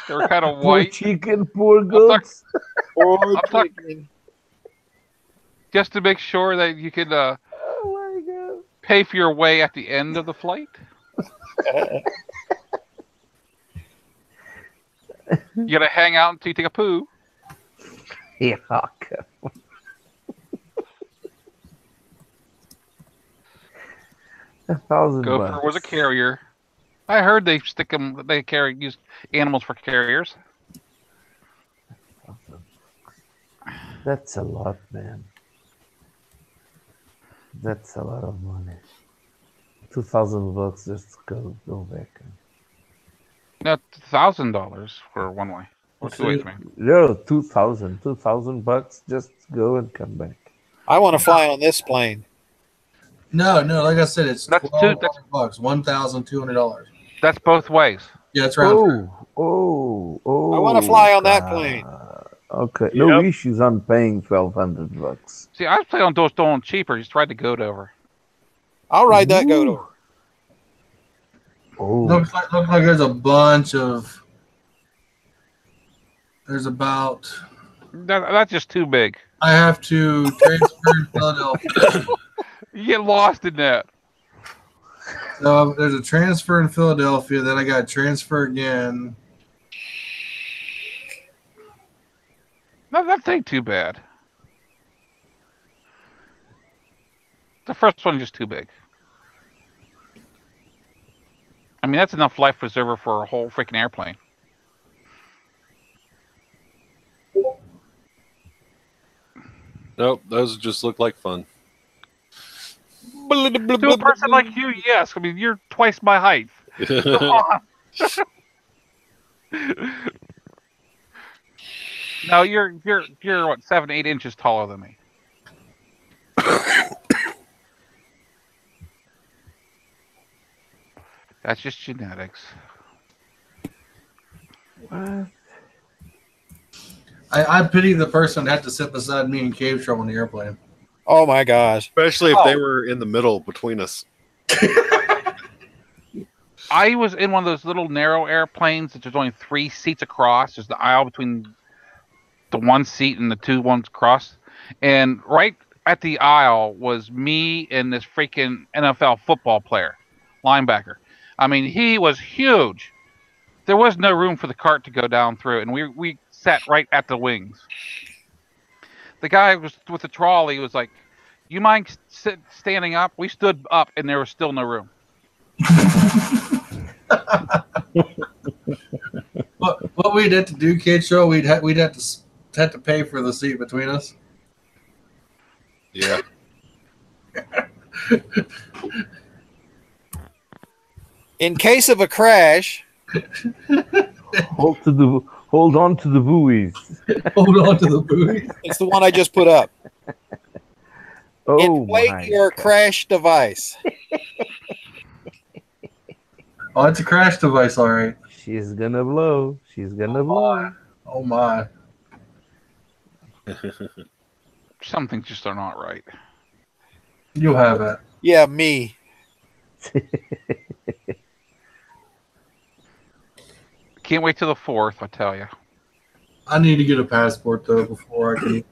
They're kind of white. Poor chicken, poor goats. Just to make sure that you could pay for your way at the end of the flight? You gotta hang out until you take a poo. Yeah. $1,000. Gopher was a carrier. I heard they use animals for carriers. That's a lot, man. That's a lot of money. $2,000 just to go back. No, $1,000 for one way. Or two ways, man. No, $2,000 just go and come back. I want to fly on this plane. No, like I said, it's That's $1,200, $1,200. That's both ways. Yeah, it's round. Oh! I want to fly on that plane. Okay, no issues on paying $1,200. See, I play on those stolen cheaper. Just ride the goat over. I'll ride that goat over. Oh, Looks like there's a bunch of. There's about. That's just too big. I have to transfer in Philadelphia. You get lost in that. So there's a transfer in Philadelphia. Then I got to transfer again. No, that ain't too bad. The first one is just too big. I mean, that's enough life preserver for a whole freaking airplane. Nope, those just look like fun. To a person like you, yes. I mean, you're twice my height. Come on. No, you're what, 7, 8 inches taller than me. That's just genetics. what? I pity the person that had to sit beside me in Cave Trouble on the airplane. Oh my gosh. Especially if they were in the middle between us. I was in one of those little narrow airplanes that there's only 3 seats across. There's the aisle between the one seat and the two ones across. And right at the aisle was me and this freaking NFL football player, linebacker. I mean, he was huge. There was no room for the cart to go down through, and we sat right at the wings. The guy was with the trolley was like, "You mind standing up?" We stood up, and there was still no room. What we'd have to do, Kid Show, we'd have to pay for the seat between us. Yeah. In case of a crash, Hold on to the buoys. Hold on to the buoy. it's the one I just put up. Oh, Inflate my your crash device. Oh, it's a crash device, all right. She's gonna blow. She's gonna blow. Oh my. Some things just are not right. You'll have it. Yeah, me. Can't wait till the 4th, I tell you. I need to get a passport though before I can.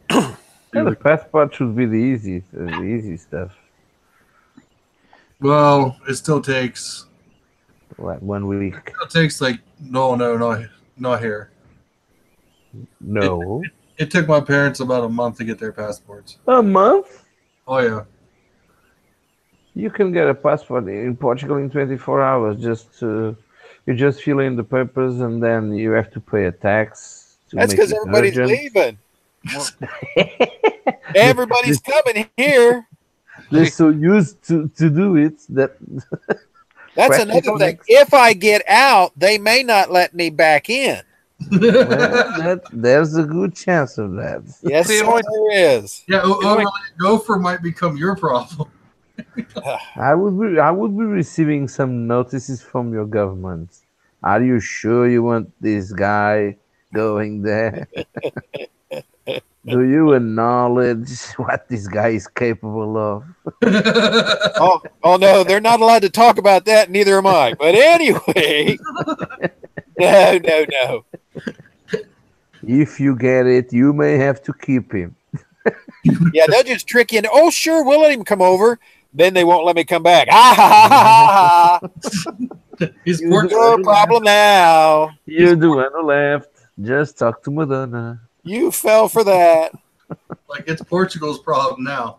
Yeah, the passport should be the easy stuff. Well, it still takes. Like 1 week. It takes like not here. No. It took my parents about a month to get their passports. A month? Oh yeah. You can get a passport in Portugal in 24 hours. You just fill in the papers and then you have to pay a tax. That's because everybody's leaving. Everybody's coming here. They're so used to do it that. That's another thing. If I get out, they may not let me back in. Well, there's a good chance of that. Yes, there is. Yeah, overland gopher might become your problem. I would be receiving some notices from your government. Are you sure you want this guy going there? Do you acknowledge what this guy is capable of? Oh no, they're not allowed to talk about that. Neither am I. But anyway, no. If you get it, you may have to keep him. Yeah, they'll just trick you into, oh, sure, we'll let him come over. Then they won't let me come back. Ah, ha, ha, ha, ha. He's No problem now. You're the one who left. Just talk to Madonna. You fell for that. Like it's Portugal's problem now.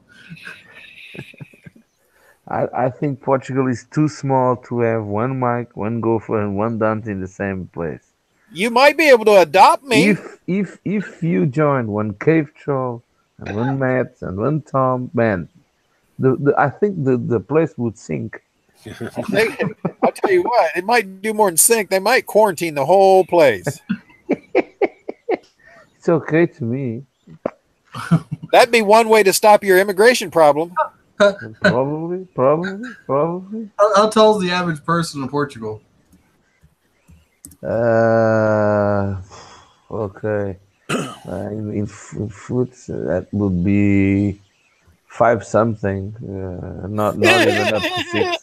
I think Portugal is too small to have one Mike, one Gopher, and one Dante in the same place. You might be able to adopt me. If you join one Cave Troll and one Matt and one Tom, man, I think the place would sink. I'll tell you what, it might do more than sink. They might quarantine the whole place. It's okay to me. That'd be one way to stop your immigration problem. Probably. How tall is the average person in Portugal? Okay. In foot, that would be 5 something. Not even up to 6.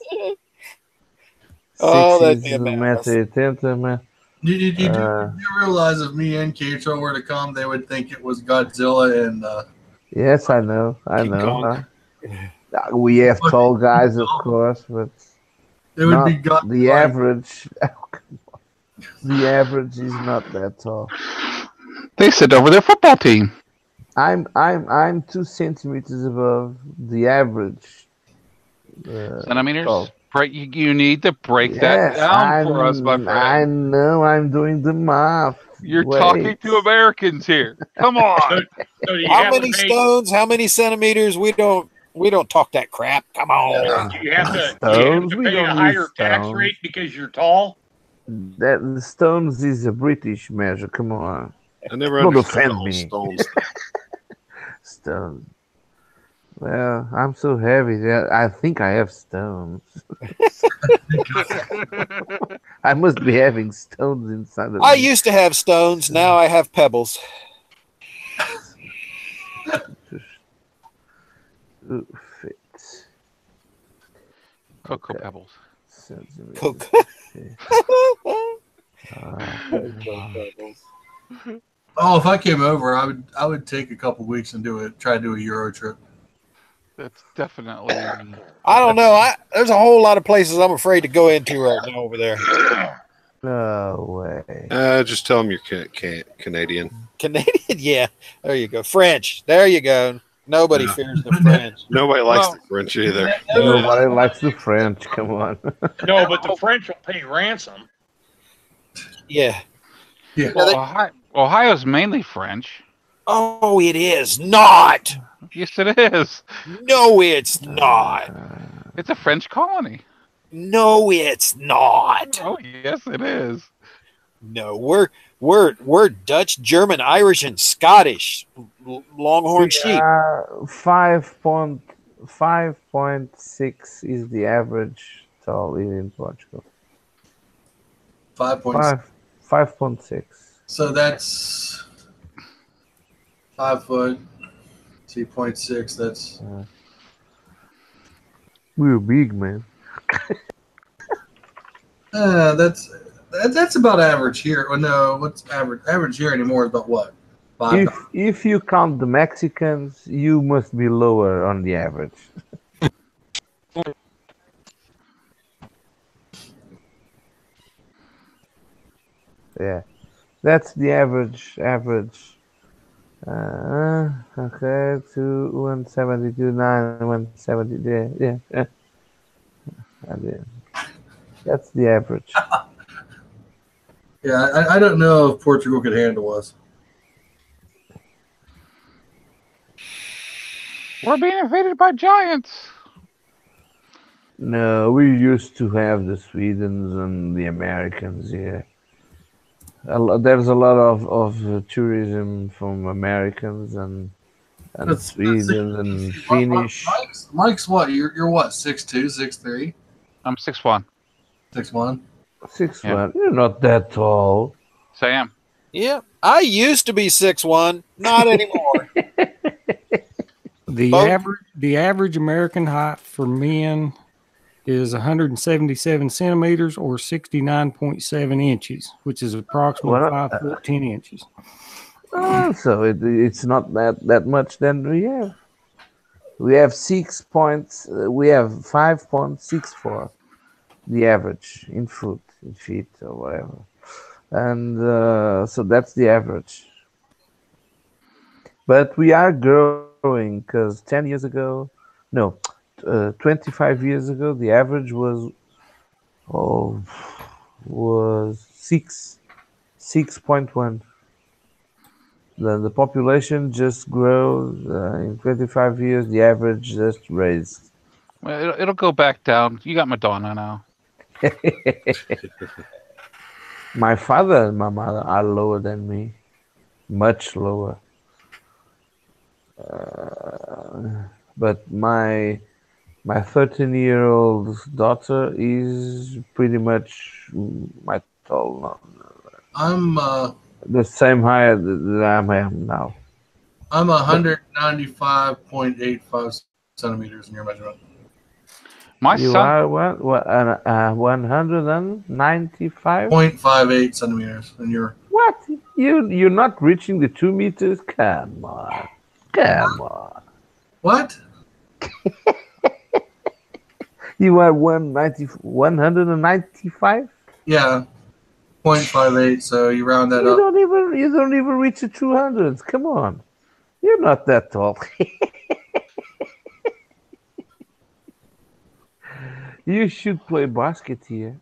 Oh, Six that'd be is embarrassing. 1.80 man. Did you realize if me and Keitro were to come, they would think it was Godzilla and Yes, I know. We have tall guys, of course, but it would be Godzilla. the average. The average is not that tall. They sit over their football team. I'm 2 centimeters above the average. Centimeters? Tall. You need to break that down for us, my friend. I know. I'm doing the math. You're talking to Americans here. Come on. So How many stones? How many centimeters? We don't talk that crap. Come on. Do you have to Stones? We pay a don't higher use tax stones. rate because you're tall? That the stones is a British measure. Come on, I never don't understood offend the whole me. stones. Stones. Well, I'm so heavy that I think I have stones. I must be having stones inside of me. I used to have stones. Now I have pebbles. Fit. Cocoa Pebbles. Coke. Oh, if I came over, I would take a couple weeks and try to do a Euro trip. That's definitely. I don't know. There's a whole lot of places I'm afraid to go into right now over there. No way. Just tell them you're Canadian. Canadian? Yeah. There you go. French. There you go. Nobody fears the French. Nobody likes the French either. Nobody likes the French. Come on. No, but the French will pay ransom. Yeah. Yeah. Well, Ohio's mainly French. Oh, it is not. Yes, it is. No, it's not. It's a French colony. No, it's not. Oh, yes, it is. No, we're Dutch, German, Irish, and Scottish. Longhorn sheep. 5.6 is the average tall in Portugal. 5.6. 5.6. So that's 5 foot. See, 0.6. That's We're big, man. that's about average here. Well, no, what's average? Average here anymore is about what? 5. If you count the Mexicans, you must be lower on the average. Yeah, that's the average. Okay, 172, 170. Yeah. That's the average. Yeah, I don't know if Portugal could handle us. We're being invaded by giants. No, we used to have the Swedes and the Americans here. There's a lot of tourism from Americans and Swedes and Finnish. Mike's what? You're what? 6'2", 6'3"? I'm 6'1". 6'1". 6'1". You're not that tall. Sam. Yeah, I used to be 6'1", not anymore. The average American height for men is 177 centimeters or 69.7 inches, which is approximately 5 foot 10 inches. So it's not that much then, yeah. We have 6 points. We have 5.64, the average in foot, in feet, or whatever. And so that's the average. But we are growing because 10 years ago, no, 25 years ago, the average was 6.1. The population just grows in 25 years. The average just raised. Well, it'll go back down. You got Madonna now. My father and my mother are lower than me, much lower. But my 13-year-old daughter is pretty much my tall. I'm the same height that I am now. I'm 195.85 centimeters in your measurement. My You son, are what? 195. 0.58 centimeters, and you're What? You're not reaching the 2 meters? Come on. Come on. what? You are 195? Yeah, 0.58. So you round that You up. don't even reach the 200s. Come on. You're not that tall. You should play basket here.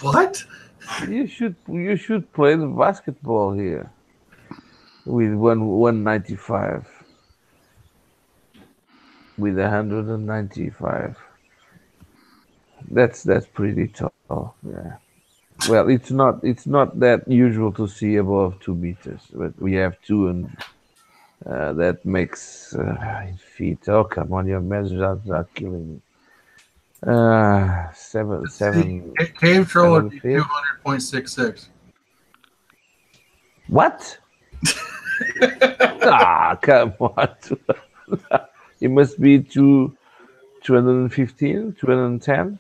What? You should play the basketball here with 195. With 195. That's pretty tall. Yeah. Well, it's not that usual to see above 2 meters, but we have 2, and that makes feet. Oh, come on, your measures are killing me. 7. Cave troll would be 200.66. What? Come on. It must be 215, 210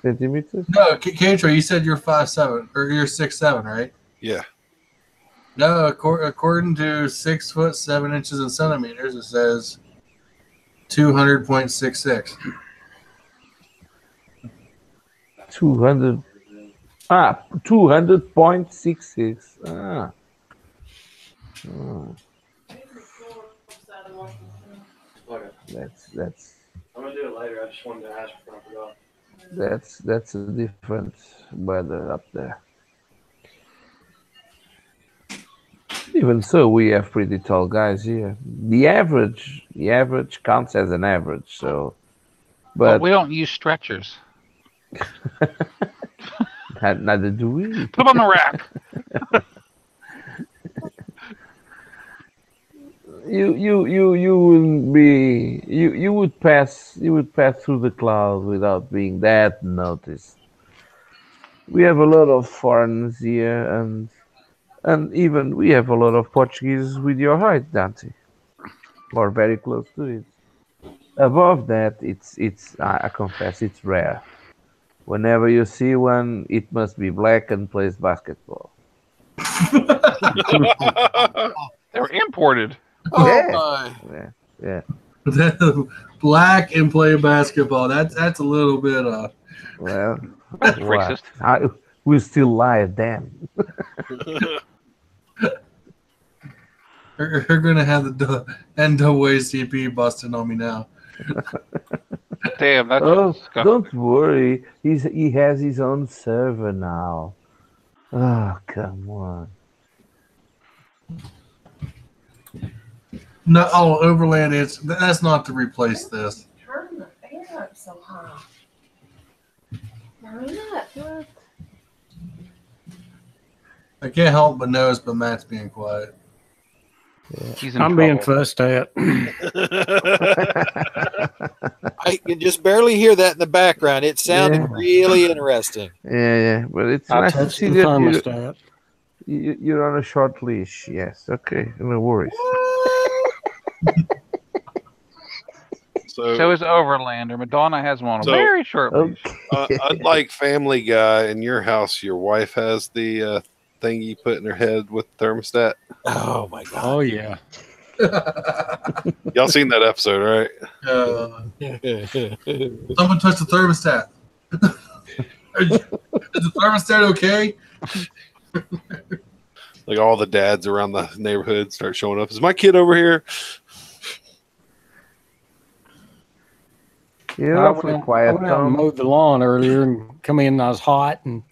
centimeters. No, Cave troll, you said you're 5'7" or you're 6'7", right? Yeah. No, according to 6 foot 7 inches in centimeters, it says 200.66. 200.66. That's. I'm gonna do it later. I just wanted to ask before I forgot. That's a different weather up there. Even so, we have pretty tall guys here. The average counts as an average. So, but we don't use stretchers. Neither do we. Put them on the rack. You wouldn't be. You would pass through the clouds without being that noticed. We have a lot of foreigners here, and even we have a lot of Portuguese with your height, Dante, or very close to it. Above that, it's I confess it's rare. Whenever you see one, it must be black and plays basketball. They were imported. Oh Yeah. my! Yeah. Black and play basketball. That's a little bit Well, That's racist. We still lie, damn. You're gonna have the NAACP busting on me now. Damn, that's disgusting. Don't worry. He has his own server now. Oh, come on. No, Overland is. That's not to replace this. Turn the fan up so high. Hurry up. What? I can't help but notice, but Matt's being quiet. Yeah. I'm being fussed at. I can just barely hear that in the background. It sounded really interesting. Yeah, but it's I nice to touched see the that thermostat. you're on a short leash. Yes, okay, no worries. So is Overlander. Madonna has one on a very short leash. Unlike Family Guy, in your house, your wife has the thing you put in her head with the thermostat. Oh my god! Oh yeah. Y'all seen that episode, right? Someone touched the thermostat. Is the thermostat okay? Like all the dads around the neighborhood start showing up. Is my kid over here? You're I awfully went quiet, out and Tom. mowed the lawn earlier and come in and I was hot and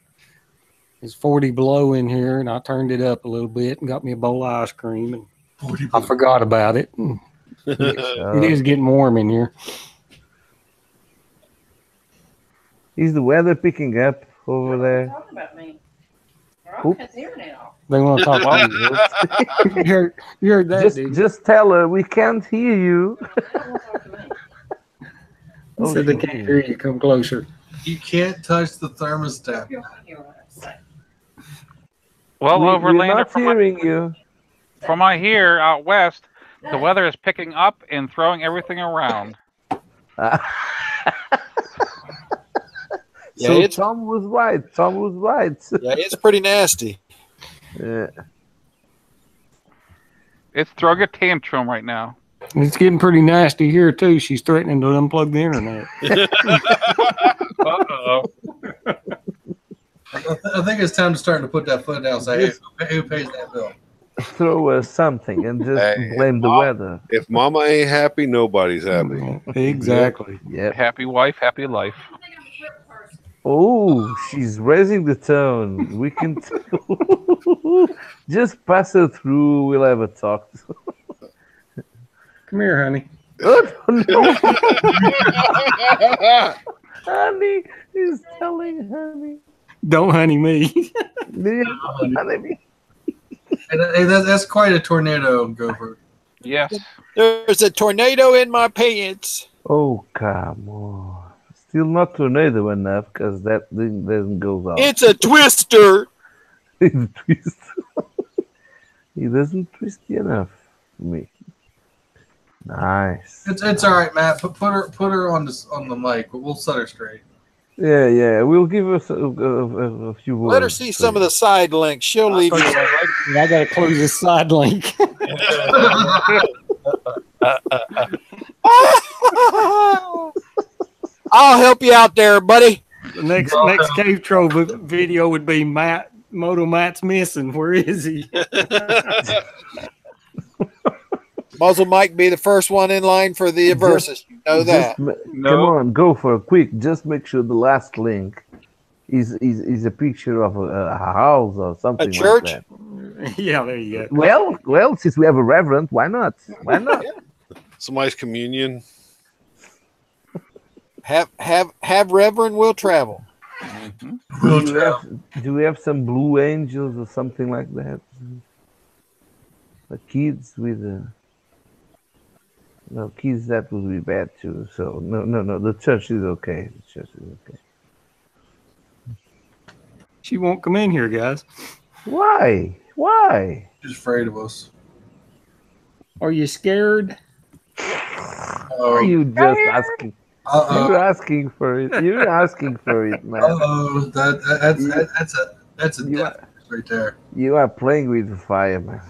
it's 40 below in here and I turned it up a little bit and got me a bowl of ice cream and I forgot about it. It is getting warm in here. Is the weather picking up over there? Talking about me. Veronica's here now. They want to talk about you. You heard that, dude. Just tell her we can't hear you. They don't want to talk to me. He said they can't hear you. Come closer. You can't touch the thermostat. You don't hear what I'm saying. Well, We're Overlander, not hearing you. from my here out west, the weather is picking up and throwing everything around. Yeah, So it's- Tom was right. Tom was right. Yeah, it's pretty nasty. Yeah. It's throwing a tantrum right now. It's getting pretty nasty here, too. She's threatening to unplug the internet. Uh-oh. I think it's time to start to put that foot down and say, hey, who pays that bill? Throw us something and just Hey, blame the weather. If mama ain't happy, nobody's happy. Exactly. Yep. Happy wife, happy life. Oh, she's raising the tone. We can just pass her through. We'll have a talk. Come here, honey. Oh, no. Honey, he's telling honey. Don't honey me. Honey me. Hey, that's quite a tornado, Gopher. Yes. There's a tornado in my pants. Oh, come on. Still not tornado enough because that thing doesn't go off. It's a twister. He doesn't twist enough for me. Nice. It's all right, Matt. Put her on the mic. We'll set her straight. Yeah. We'll give us a few words. Let her see some of the side links. She'll leave you. I got to close this side link. I'll help you out there, buddy. The next Cave Troll video would be Moto Matt's missing. Where is he? Muzzle Mike be the first one in line for the versus. You know that. Come on, go for a quick. Just make sure the last link is a picture of a house or something. A church? Like that. Yeah, there you go. Well, since we have a reverend, why not? Why not? Somebody's communion. Have Reverend will travel. Do we have some blue angels or something like that? The kids with no kids, that would be bad too. So no. The church is okay. The church is okay. She won't come in here, guys. Why? Why? She's afraid of us. Are you scared? Are you just asking? You're asking for it. You're asking for it, man. That's a death right there. You are playing with the fire, man.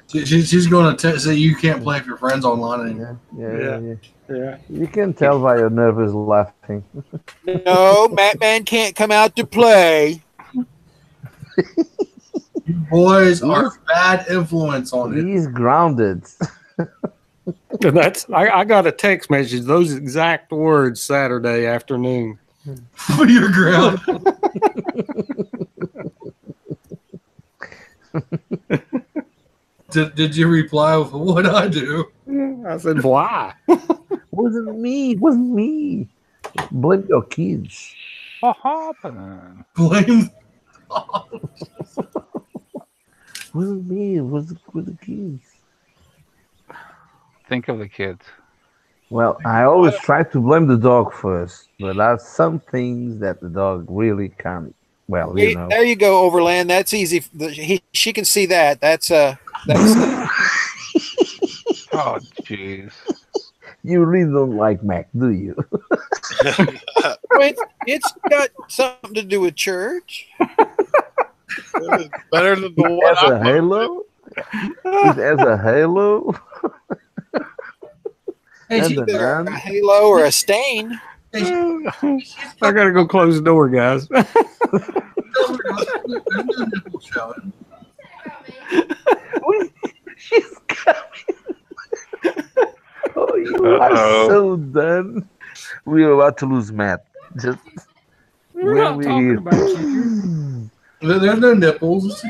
She's going to say you can't play with your friends online anymore. Yeah. You can tell by your nervous laughing. No, Matman can't come out to play. You boys are bad influence on it. He's grounded. I got a text message, those exact words, Saturday afternoon. You're grounded. Did you reply with what I do? I said, why? Wasn't me. Blame your kids. What happened? Blame. Wasn't me. It was the kids. Think of the kids. Well, I always try to blame the dog first, but there are some things that the dog really can't. Well, you know. There you go, Overland. That's easy. She can see that. That's Oh, jeez. You really don't like Mac, do you? It's got something to do with church. Better than the one. As a halo? It has a halo? Hey, And she- the Either a nun? halo or a stain. hey, she- I gotta go close the door, guys. tell her there's no nipple showing. She's coming. Oh, you are so done. We are about to lose Matt. Just We're when not we talking hear- about you. There's no nipples.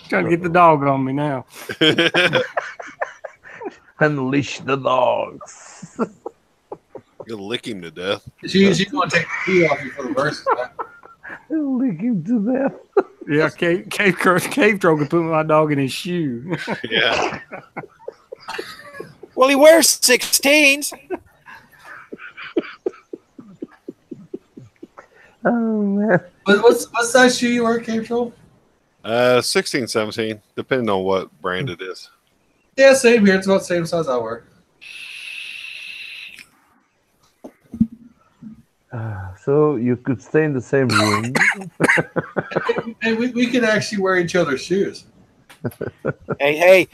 Trying to get the dog on me now. Unleash the dogs. You'll lick him to death. She's going to take the key off you for the verse. Lick him to death. Yeah, Cave Troll could put my dog in his shoe. Yeah. Well, he wears 16s. Oh man. What size shoe you wear, Cave Troll? 16, 17, depending on what brand it is. Yeah, same here. It's about the same size I wear. So you could stay in the same room. Hey, we can actually wear each other's shoes. Hey.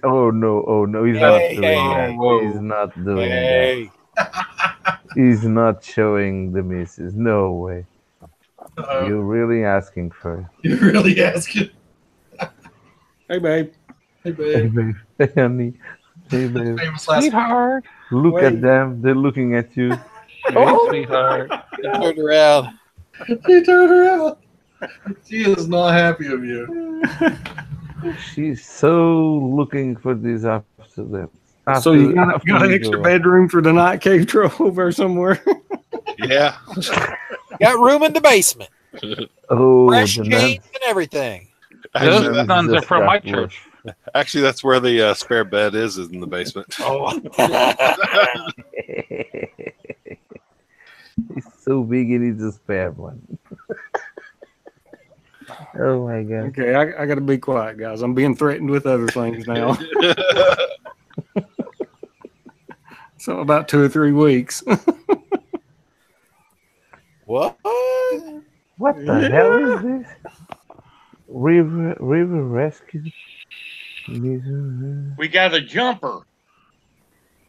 Oh no, he's not doing that. He's not doing that. He's not showing the misses. No way. You're really asking for it. You're really asking. Hey, babe. Hey, Hey, babe. babe. Hey, honey. Hey, babe. Famous last Sweetheart. Look Wait. at them. They're looking at you. Hey, sweetheart. He turned around. He turned around. She is not happy of you. She's so looking for these after them. So you got after an you extra go. bedroom for the night, Cave Troll, over somewhere? Yeah. Got room in the basement. Oh, Fresh the jeans nuns. and everything. Those nuns nuns are just from my got church. Actually, that's where the spare bed is in the basement. Oh. He's so big he needs a spare one. Oh my god. Okay, I got to be quiet, guys. I'm being threatened with other things now. So about 2 or 3 weeks. What? What the hell is this? River rescue. We got a jumper,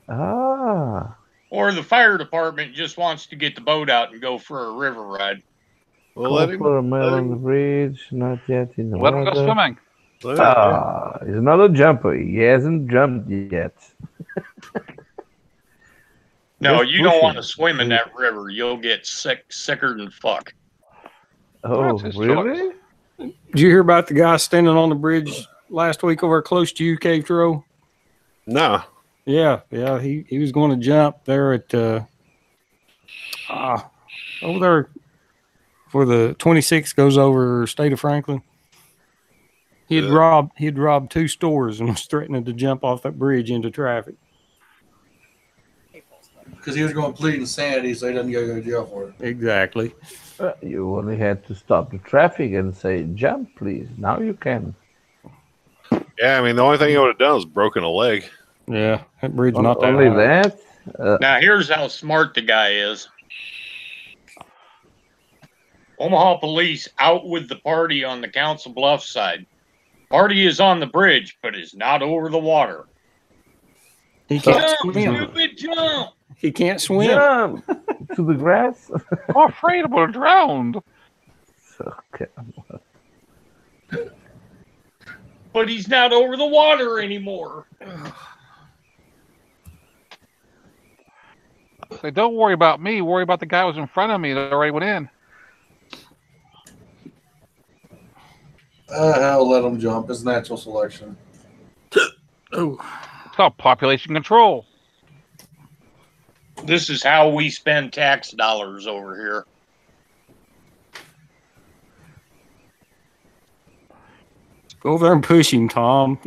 Ah. or the fire department just wants to get the boat out and go for a river ride. Well, let Call him. for a man let on him- the bridge, not yet in the Let them go water. swimming. let him- Ah, he's another jumper. He hasn't jumped yet. No, Just you don't pushing. want to swim in that river. You'll get sicker than fuck. Oh, That's his really? Did you hear about the guy standing on the bridge last week over close to you, Cave Troll? No. Yeah. He was going to jump there at over there for the 26th goes over state of Franklin. He had robbed 2 stores and was threatening to jump off that bridge into traffic. Because he was going to plead insanity, so he doesn't go to jail for it. Exactly. You only had to stop the traffic and say, jump, please. Now you can. Yeah, I mean, the only thing he would have done was broken a leg. Yeah, that bridge not that Only high. that? Now, here's how smart the guy is. Omaha police out with the party on the Council Bluffs side. Party is on the bridge, but is not over the water. He can't Jump, swim. stupid, jump! He can't swim. Jump to the grass. I'm afraid I'm going to drown. Okay. But he's not over the water anymore. Say, don't worry about me. Worry about the guy who was in front of me that already went in. Hell, let him jump. It's natural selection. Oh, It's called population control. This is how we spend tax dollars over here. go over there and push him, Tom.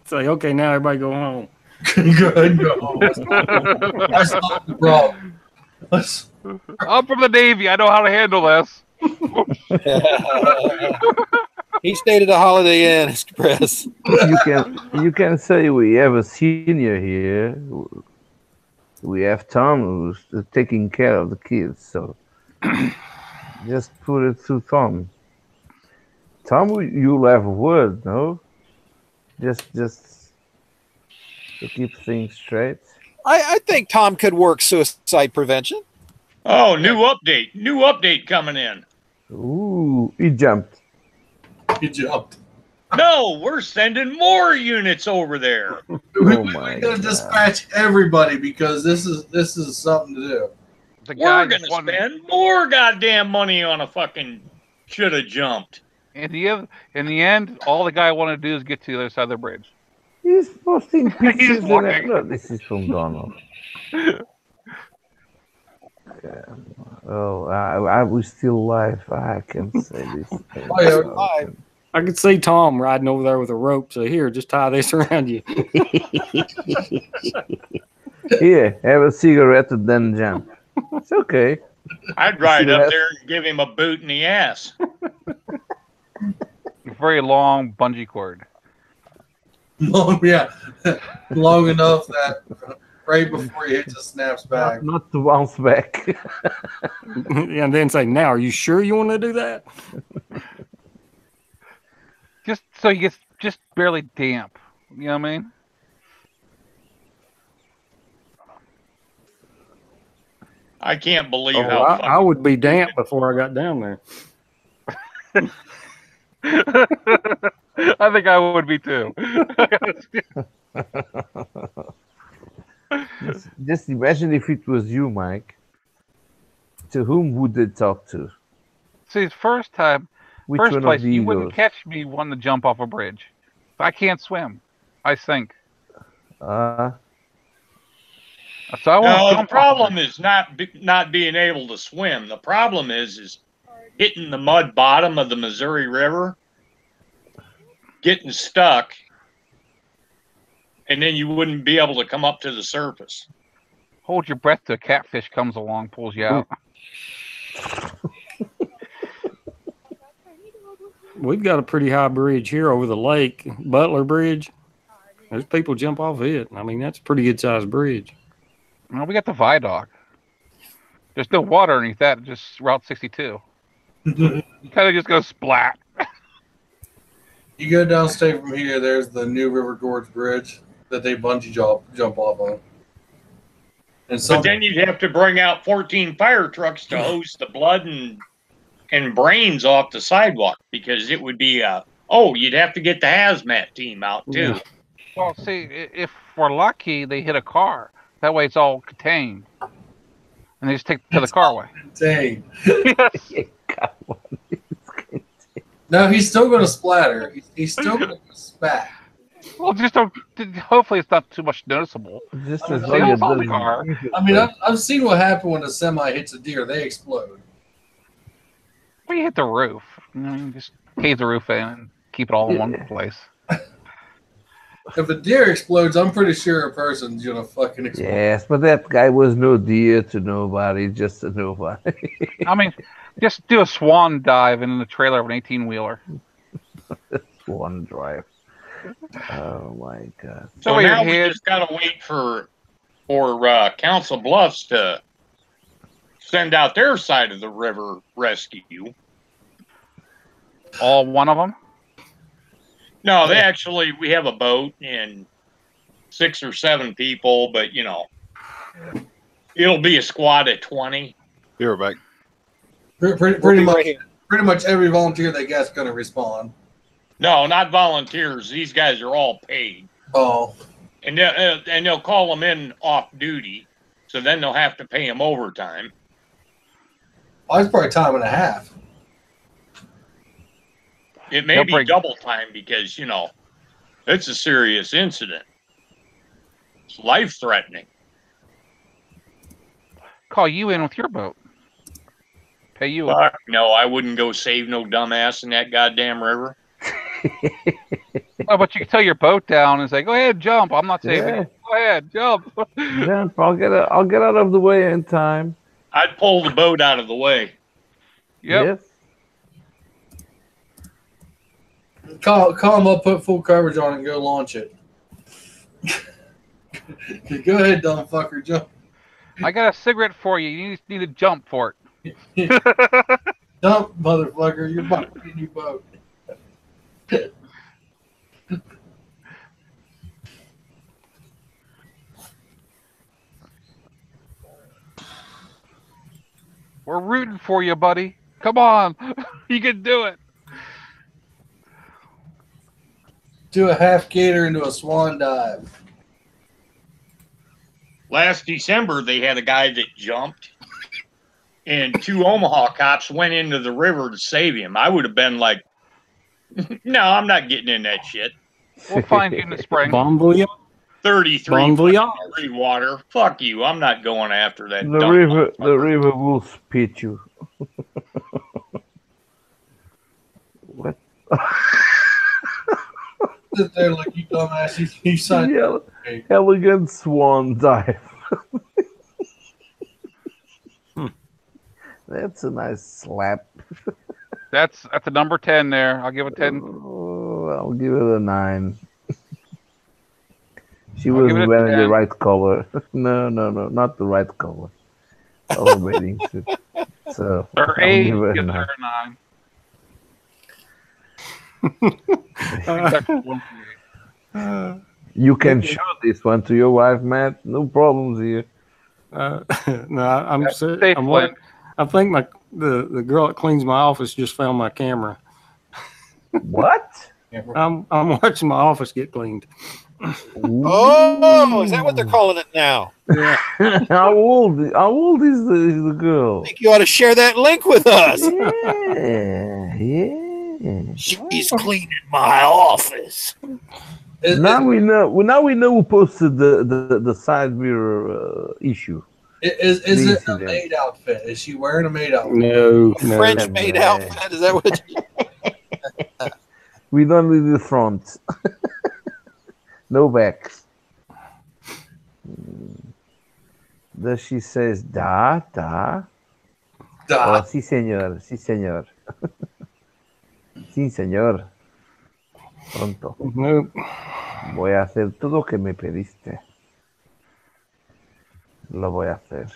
Say, okay, now everybody go home. Go ahead and go home. That's not the problem. I'm from the Navy. I know how to handle this. He stayed at a Holiday Inn Express. You can say we have a senior here. We have Tom who's taking care of the kids, so just put it to Tom. Tom, you'll have a word, no? Just to keep things straight. I think Tom could work suicide prevention. Oh, new update coming in. Ooh, he jumped. He jumped. No, we're sending more units over there. Oh my We're gonna God. dispatch everybody because this is something to do. We're gonna spend more goddamn money on a fucking should have jumped. In the end, all the guy wanted to do is get to the other side of the bridge. He's posting He's pictures. walking. No, this is from Donald. Oh, I was still live. I can say this. Oh, yeah. I could see Tom riding over there with a rope. So here, just tie this around you. Here, have a cigarette and then jump. It's okay. I'd ride up there and give him a boot in the ass. Very long bungee cord. Long, yeah, long enough that right before he hits it, snaps back. Not to bounce back. And then say, now, are you sure you want to do that? Just so he gets just barely damp. You know what I mean? I can't believe Oh, how I would be damp before I got down there. I think I would be too. Just imagine if it was you, Mike. To whom would they talk to? See, first time, Which first one place, of the you egos? wouldn't catch me wanting to jump off a bridge. I can't swim. I sink. So I won't No, the jump problem is not being able to swim. The problem is hitting the mud bottom of the Missouri River, getting stuck, and then you wouldn't be able to come up to the surface. Hold your breath till a catfish comes along, pulls you out. We've got a pretty high bridge here over the lake, Butler Bridge. There's people jump off it. I mean, that's a pretty good sized bridge. Well, we got the viaduct. There's no water underneath that, just Route 62. You kind of just go splat. You go downstate from here, there's the New River Gorge Bridge that they bungee jump off on. And But then you'd have to bring out 14 fire trucks to hose the blood and brains off the sidewalk because it would be you'd have to get the hazmat team out too. Yeah. Well, see, if we're lucky, they hit a car. That way it's all contained. And they just take the car away. Dang. No, he's still going to splatter. He's still going to spat. Well, just don't. Hopefully, it's not too much noticeable. Just They as don't long as follow it the car. I mean, I've seen what happened when a semi hits a deer. They explode. Well, you hit the roof. You know, you just cave the roof in and keep it all in one place. If a deer explodes, I'm pretty sure a person's going to fucking explode. Yes, but that guy was no deer to nobody, just a nobody. I mean, just do a swan dive in the trailer of an 18-wheeler. Swan drive. Oh my God. So now we just got to wait for Council Bluffs to send out their side of the river rescue. All one of them? No, we have a boat and 6 or 7 people, but it'll be a squad of 20. Here, back. Pretty much every volunteer they get's going to respond. No, not volunteers. These guys are all paid. Oh. And they'll call them in off duty, so then they'll have to pay them overtime. Oh, it's probably time and a half. It may be double time because, it's a serious incident. It's life-threatening. Call you in with your boat. Pay you. No, I wouldn't go save no dumbass in that goddamn river. Oh, but you can tell your boat down and say, "Go ahead, jump. I'm not saving you. Go ahead, jump." Jump. I'll get out of the way in time. I'd pull the boat out of the way. Yep. Yes. Call them up, put full coverage on it, and go launch it. Go ahead, dumb fucker, jump. I got a cigarette for you. You need to jump for it. Dump, motherfucker. You're about to be a new boat. We're rooting for you, buddy. Come on. You can do it. Do a half gator into a swan dive. Last December, they had a guy that jumped, and 2 Omaha cops went into the river to save him. I would have been like, no, I'm not getting in that shit. We'll find you in the spring. Bon voyage. 33 Bon voyage. degree water. Fuck you. I'm not going after that. The river will spit you. What? Sit there like you dumbass. You signed. Yeah, elegant swan dive. That's a nice slap. That's a number 10 there. I'll give it 10. Oh, I'll give it a 9. She was wearing the right color. No, not the right color. Of a bathing suit. So Her I'll age give it a gives 9. her a 9. You can show this one to your wife, Matt. No problems here. No, I'm Safe, I think the girl that cleans my office just found my camera. What? I'm watching my office get cleaned. Oh, is that what they're calling it now? Yeah. How old is the girl? I think you ought to share that link with us. Yeah. She's cleaning my office. Now we know who posted the side mirror issue. Is it a maid outfit? Is she wearing a maid outfit? No, French maid outfit? Is that what? We don't need the front. No back. Does she says da? Oh, sí señor. Sí señor. Pronto. No. Voy a hacer todo lo que me pediste. Lo voy a hacer.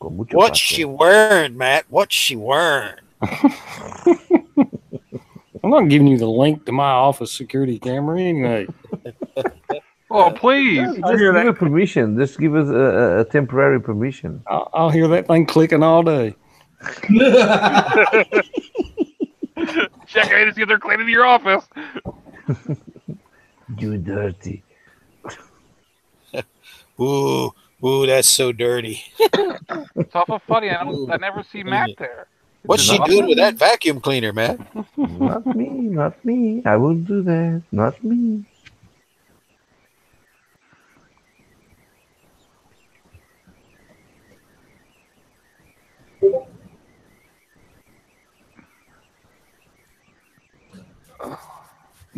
Con mucho What's placer. she wearing, Matt? What's she wearing? I'm not giving you the link to my office security camera anyway. Oh, please. Just give her permission. Just give us a temporary permission. I'll hear that thing clicking all day. Check out to see if they're cleaning your office. You dirty. Ooh, that's so dirty. It's awful funny. I never see Matt there. What's she doing with that vacuum cleaner, Matt? Not me. I won't do that. Not me.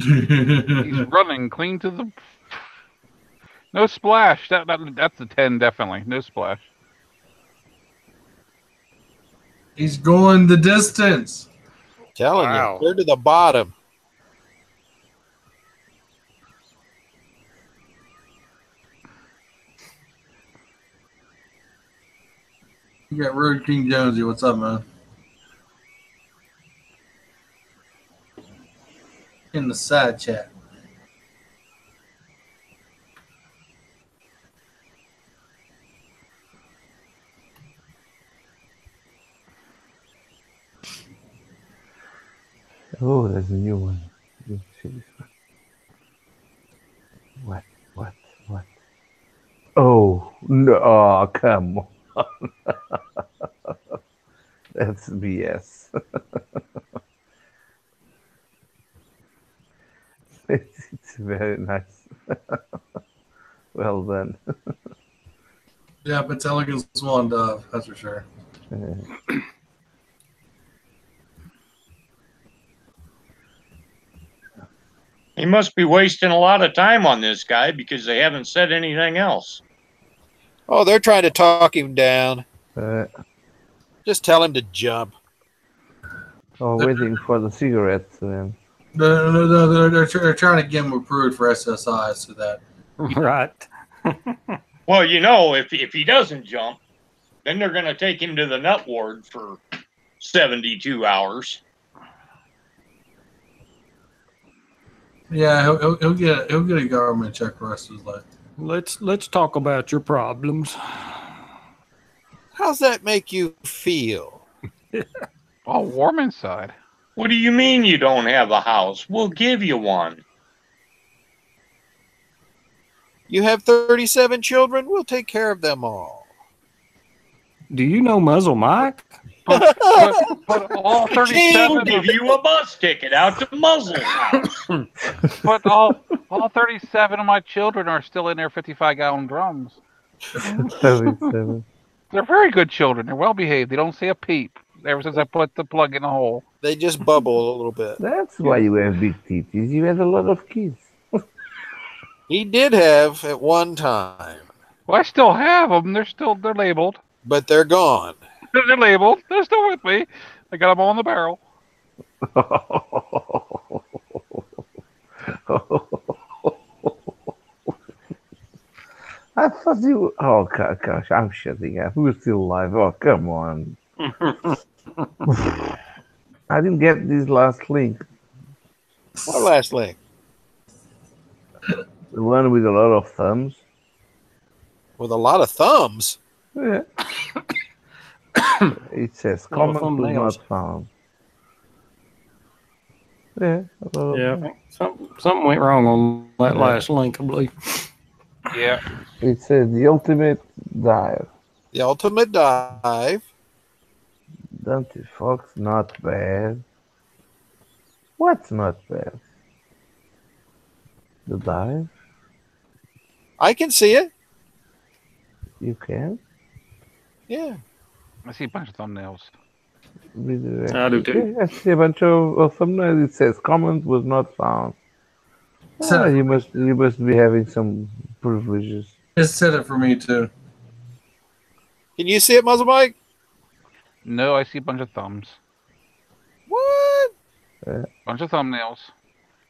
He's running clean to the. No splash. That's a 10 definitely. No splash. He's going the distance. Telling you, clear to the bottom. You got Road King Jonesy. What's up, man? In the side chat. Oh, there's a new one. What? Oh, no. Oh, come on. That's BS. It's very nice. Well done. Yeah, but elegant swan dive. That's for sure. He must be wasting a lot of time on this guy because they haven't said anything else. Oh, they're trying to talk him down. Just tell him to jump. Oh, waiting for the cigarettes then. No, they're trying to get him approved for SSI so that. Right. Well, you know, if he doesn't jump, then they're going to take him to the nut ward for 72 hours. Yeah, he'll get a government check for the rest of his life. Let's talk about your problems. How's that make you feel? All warm inside. What do you mean you don't have a house? We'll give you one. You have 37 children? We'll take care of them all. Do you know Muzzle Mike? But all 37 We'll give you a bus ticket out to Muzzle's house. But all 37 of my children are still in their 55-gallon drums. 37. They're very good children. They're well behaved. They don't say a peep ever since I put the plug in the hole. They just bubble a little bit. That's why you have big teeth. You had a lot of kids. He did have at one time. Well, I still have them. They're labeled. But they're gone. They're labeled. They're still with me. I got them all in the barrel. I thought you. Oh gosh, I'm shutting up. We're still alive. Oh, come on. I didn't get this last link. What last link? The one with a lot of thumbs. With a lot of thumbs? Yeah. It says comment was not found. Yeah. Yeah. Something went wrong on that last link, I believe. Yeah. It says the ultimate dive. The ultimate dive. Dante Fox, not bad. What's not bad? The dive? I can see it. You can? Yeah. I see a bunch of thumbnails. I do too. Yeah, I see a bunch of thumbnails. It says comment was not found. So, You must be having some privileges. it said it for me too. Can you see it, Muzzle Mike? No, I see a bunch of thumbs. What? Yeah. Bunch of thumbnails.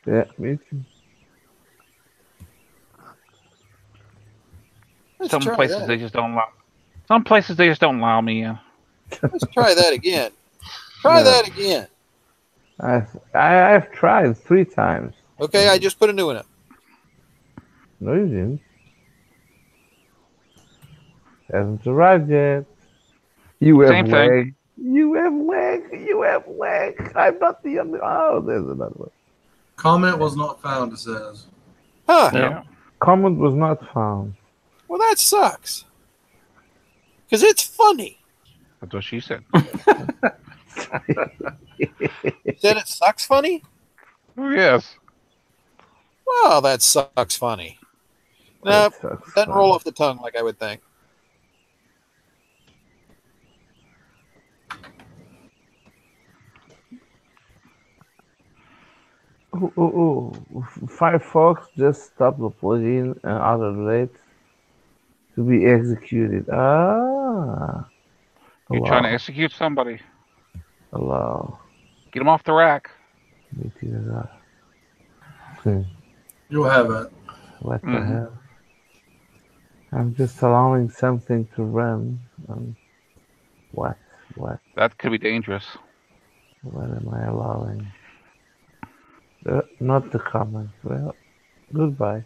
Yeah, me too. Some places they just don't allow. Some places they just don't allow me in. Let's try that again. Try that again. I've tried 3 times. Okay, I just put a new one up. No, you didn't. Hasn't arrived yet. You have Same lag. thing. You have lag. You have lag. I'm not the only. Oh, there's another one. Comment was not found, it says. Huh. Yeah. Comment was not found. Well, that sucks. Because it's funny. That's what she said. Said it sucks funny? Oh, yes. Well, that sucks funny. No, doesn't roll off the tongue like I would think. Firefox just stopped the plugin and other dates to be executed. Ah. You're trying to execute somebody. Hello. Get them off the rack. You'll have it. What the hell? I'm just allowing something to run. What? That could be dangerous. What am I allowing? Not the comment. Well, goodbye.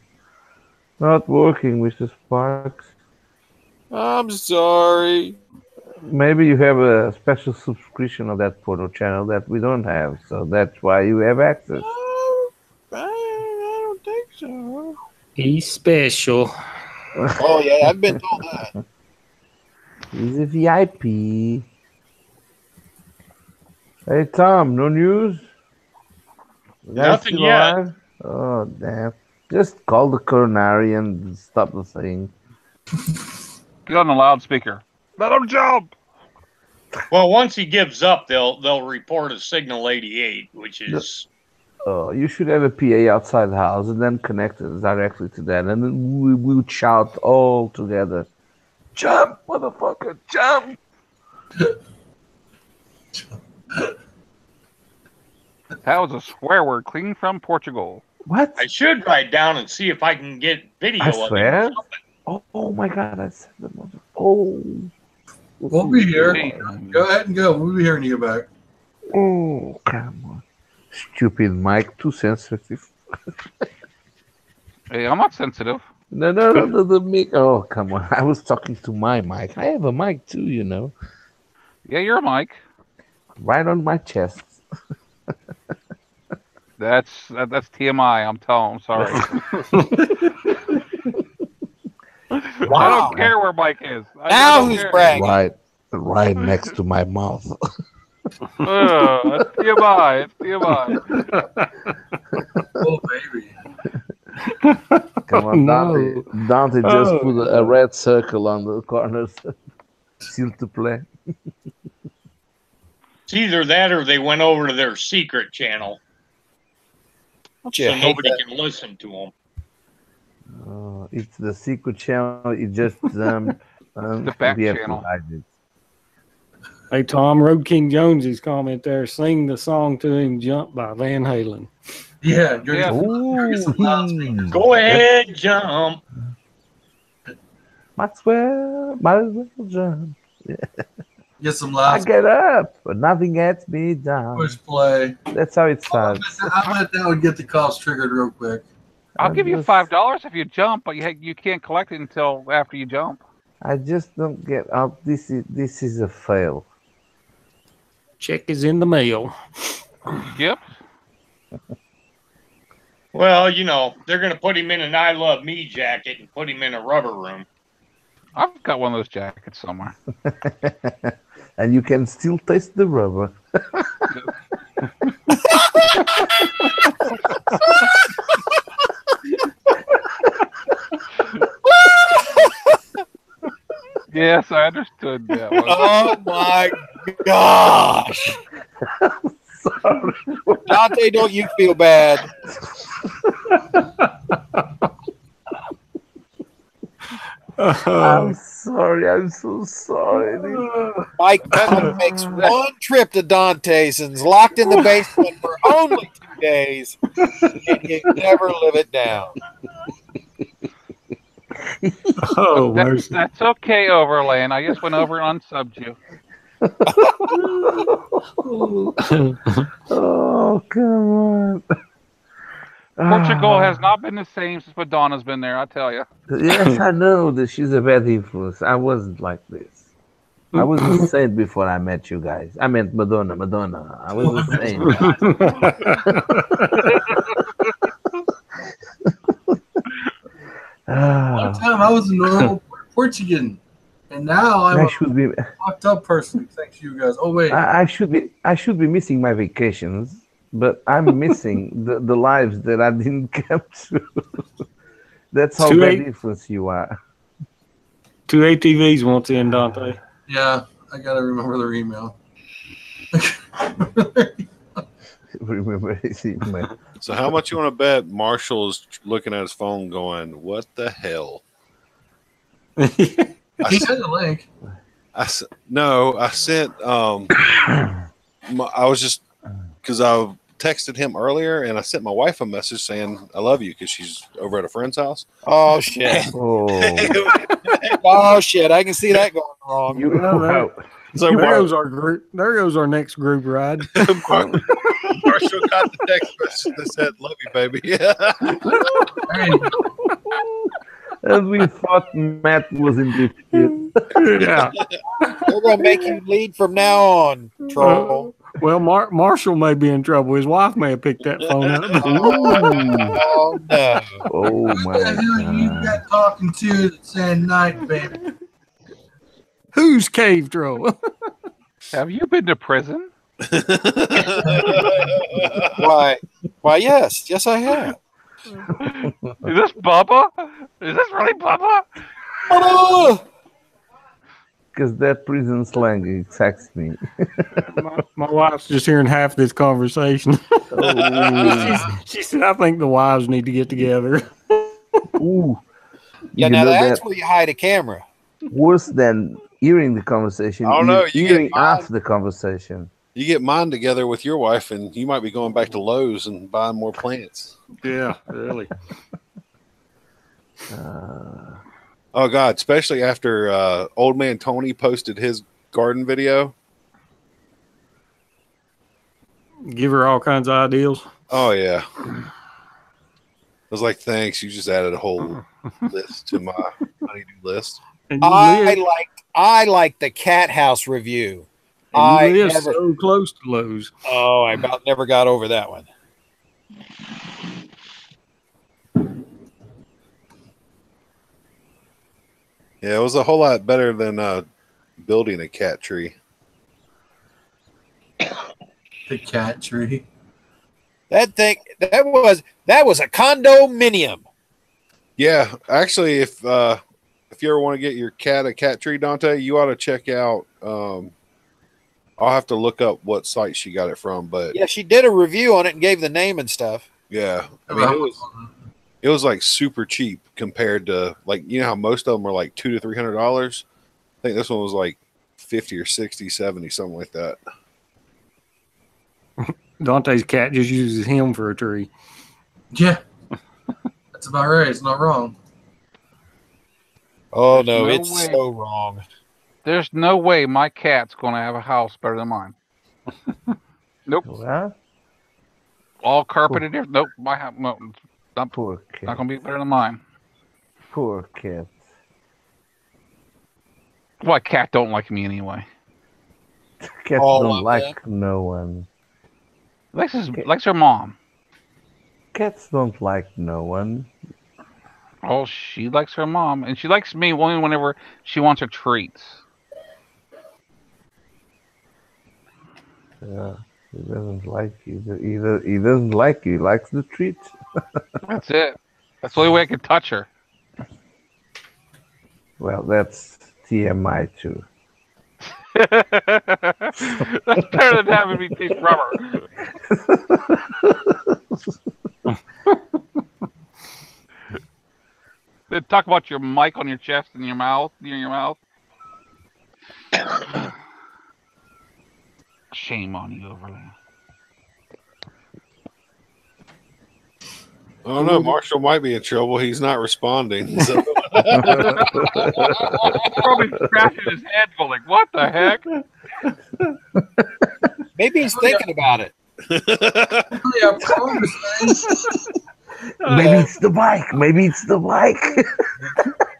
Not working, Mr. Sparks. I'm sorry. Maybe you have a special subscription of that porno channel that we don't have, so that's why you have access. Oh, I don't think so. He's special. Oh, yeah, I've been told that. He's a VIP. Hey, Tom, no news? Nothing yet. Oh, damn. Just call the coronary and stop the thing. Get on the loudspeaker. Let him jump. Well, once he gives up, they'll report a signal 88, which is. You should have a PA outside the house and then connect it directly to that, and then we will shout all together, "Jump, motherfucker, jump!" That was a swear word, clean from Portugal. What? I should write down and see if I can get video I of swear? him. Oh my God! I said the mother. Oh. We'll be here. Go ahead and go. We'll be here when you get back. Oh, come on. Stupid Mike, too sensitive. Hey, I'm not sensitive. No, the mic. Oh, come on. I was talking to my mic. I have a mic too, you know. Yeah, you're a Mike. Right on my chest. That's TMI. I'm sorry. Wow. I don't care where Mike is. Now who's bragging? Right next to my mouth. It's TMI. It's TMI. Oh, baby. Come on, Dante just put a red circle on the corners. Still to play. It's either that or they went over to their secret channel. So nobody can listen to them. It's the secret channel. It just the back channel. Hey, Tom, Road King Jonesy's comment there. Sing the song to him, Jump by Van Halen. Yeah. Go ahead, jump. Maxwell, might as well jump. Yeah. Get some laughs. I get up, but nothing gets me down. Push play. That's how it starts. I bet that would get the cops triggered real quick. I'll give you $5 if you jump, but you can't collect it until after you jump. I just don't get out. This is a fail. Check is in the mail. Yep. Well, you know, they're going to put him in an I Love Me jacket and put him in a rubber room. I've got one of those jackets somewhere. And you can still taste the rubber. Yes, I understood that one. Oh my gosh. Sorry. Dante, don't you feel bad? I'm sorry. I'm so sorry. Mike Putnam makes one trip to Dante's and's locked in the basement for only 2 days, and you never live it down. Oh, that's okay, Overland. I just went over and unsubbed you. Oh, come on. Portugal has not been the same since Madonna's been there, I tell you. Yes, I know that she's a bad influence. I wasn't like this. I was a saint before I met you guys. I meant Madonna. I was a saint. One time I was a normal Portuguese, and now I'm a fucked up person thanks to you guys. Oh wait, I should be missing my vacations, but I'm missing the lives that I didn't capture. That's how bad influence you are. 2 ATVs wants in, Dante. Yeah, I gotta remember their email. Remember his email. So how much you want to bet Marshall is looking at his phone going, what the hell? He sent a link. I sent I was just because I texted him earlier and I sent my wife a message saying I love you because she's over at a friend's house. Oh shit. Oh shit, I can see that going wrong. So there goes our next group ride. Marshall got the text message that said love you, baby. And we thought Matt was in this shit. Yeah. We're gonna make you lead from now on, troll. Well, Marshall may be in trouble. His wife may have picked that phone up. Oh no. Oh my God. Who you got talking to that saying night, baby? Who's cave troll? Have you been to prison? Why, yes, I have. Is this Bubba? Is this really Bubba? Because that prison slang excites me. my wife's just hearing half this conversation. She said, I think the wives need to get together. Ooh. Yeah, now that's where you hide a camera. Worse than hearing the conversation. I don't know. Hearing after the conversation. You get mine together with your wife, and you might be going back to Lowe's and buying more plants. Yeah, really. Oh God, especially after Old Man Tony posted his garden video. Give her all kinds of ideas. Oh yeah. I was like, thanks. You just added a whole list to my honeydew list. And I like the cat house review. And you live so close to Lowe's. Oh, I about never got over that one. Yeah, it was a whole lot better than building a cat tree. The cat tree. That was a condominium. Yeah, actually, if you ever want to get your cat a cat tree, Dante, you ought to check out. I'll have to look up what site she got it from, but yeah, she did a review on it and gave the name and stuff. Yeah, I mean it was like super cheap compared to, like, you know how most of them are like $200 to $300. I think this one was like 50 or 60, 70, something like that. Dante's cat just uses him for a tree. Yeah, that's about right. It's not wrong. Oh no, it's so wrong. There's no way my cat's going to have a house better than mine. Nope. What? All carpeted. Nope. My house. No, Poor cat. not going to be better than mine. Poor cat. Well, cat don't like me anyway. Cats don't like no one. Likes her mom. Cats don't like no one. Oh, she likes her mom, and she likes me only whenever she wants her treats. Yeah, he doesn't like you. He doesn't like you. He likes the treats. That's it. That's the only way I can touch her. Well, that's TMI too. That's better than having me taste rubber. They talk about your mic on your chest and your mouth, near your mouth. Shame on you, Overland. I don't know. Marshall might be in trouble. He's not responding. So. Probably scratching his head, going like, "What the heck?" Maybe he's thinking about it. Maybe it's the bike. Maybe it's the bike.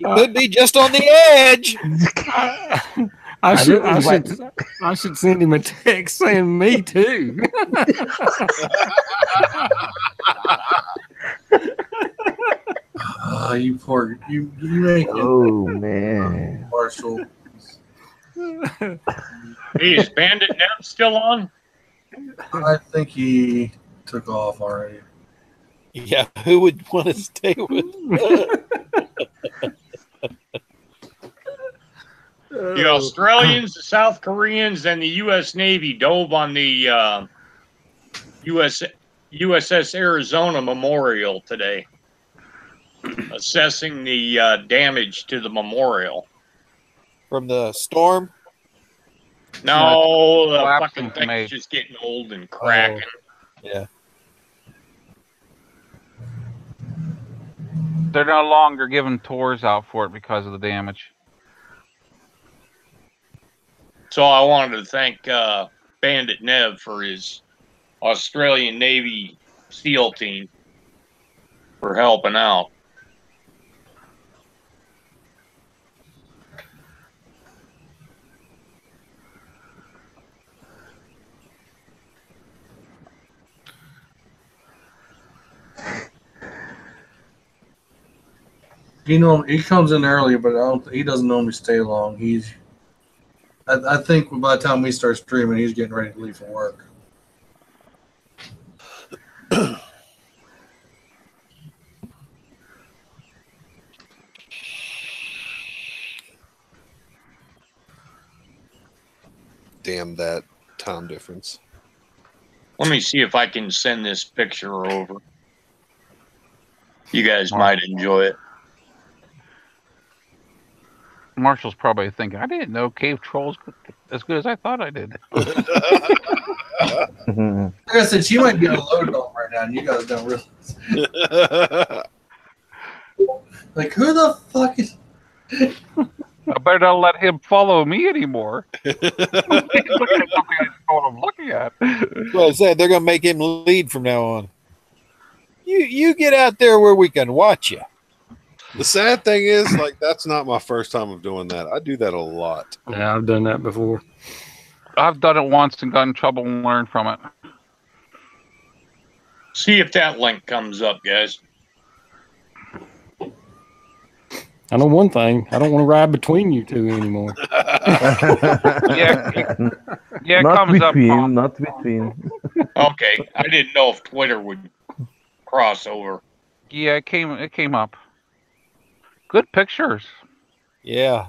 It could be just on the edge. I should send him a text saying me too. You poor you make it. Oh man, Marshall. Hey, is Bandit Neb still on? I think he took off already. Yeah, who would want to stay with? The Australians, the South Koreans, and the U.S. Navy dove on the USS Arizona Memorial today, assessing the damage to the memorial. From the storm? No, the fucking thing's just getting old and cracking. Yeah. They're no longer giving tours out for it because of the damage. So I wanted to thank Bandit Neb for his Australian Navy SEAL team for helping out. He comes in early, but he doesn't normally stay long. I think by the time we start streaming, he's getting ready to leave for work. Damn that time difference. Let me see if I can send this picture over. You guys might enjoy it. Marshall's probably thinking, I didn't know cave trolls as good as I thought I did. Like I said, she might be on a load dome right now, and you guys don't realize. Like, who the fuck is... I better not let him follow me anymore. He's looking at something I just told him looking at. Well, I said they're going to make him lead from now on. You get out there where we can watch you. The sad thing is, like, that's not my first time of doing that. I do that a lot. Yeah, I've done that before. I've done it once and got in trouble and learned from it. See if that link comes up, guys. I know one thing. I don't want to ride between you two anymore. Yeah, it not comes between, up. not between. Okay, I didn't know if Twitter would cross over. Yeah, it came up. Good pictures. Yeah.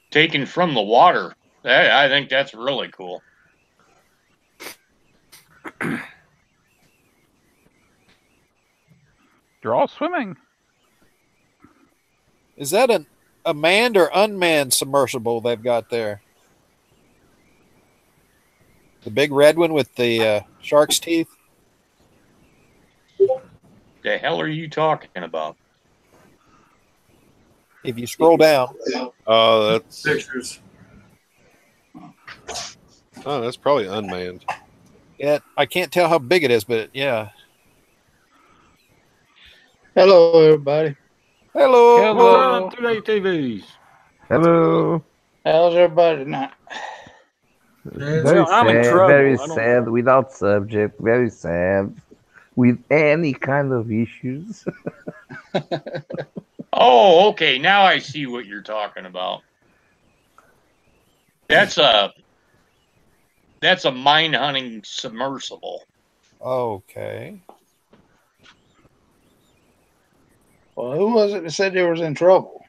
Taken from the water. I think that's really cool. They're all swimming. Is that a manned or unmanned submersible they've got there? The big red one with the shark's teeth? The hell are you talking about? If you scroll down. Oh, that's Pictures. Oh, that's probably unmanned. Yeah, I can't tell how big it is, but yeah. Hello, everybody. Hello. Hello. What's up, 2 TVs? Hello. How's everybody tonight? Very Well, I'm in sad. trouble. Very I don't- sad. Without subject. Very sad. With any kind of issues. Oh, okay. Now I see what you're talking about. That's a mine hunting submersible. Okay. Well, who was it that said they was in trouble?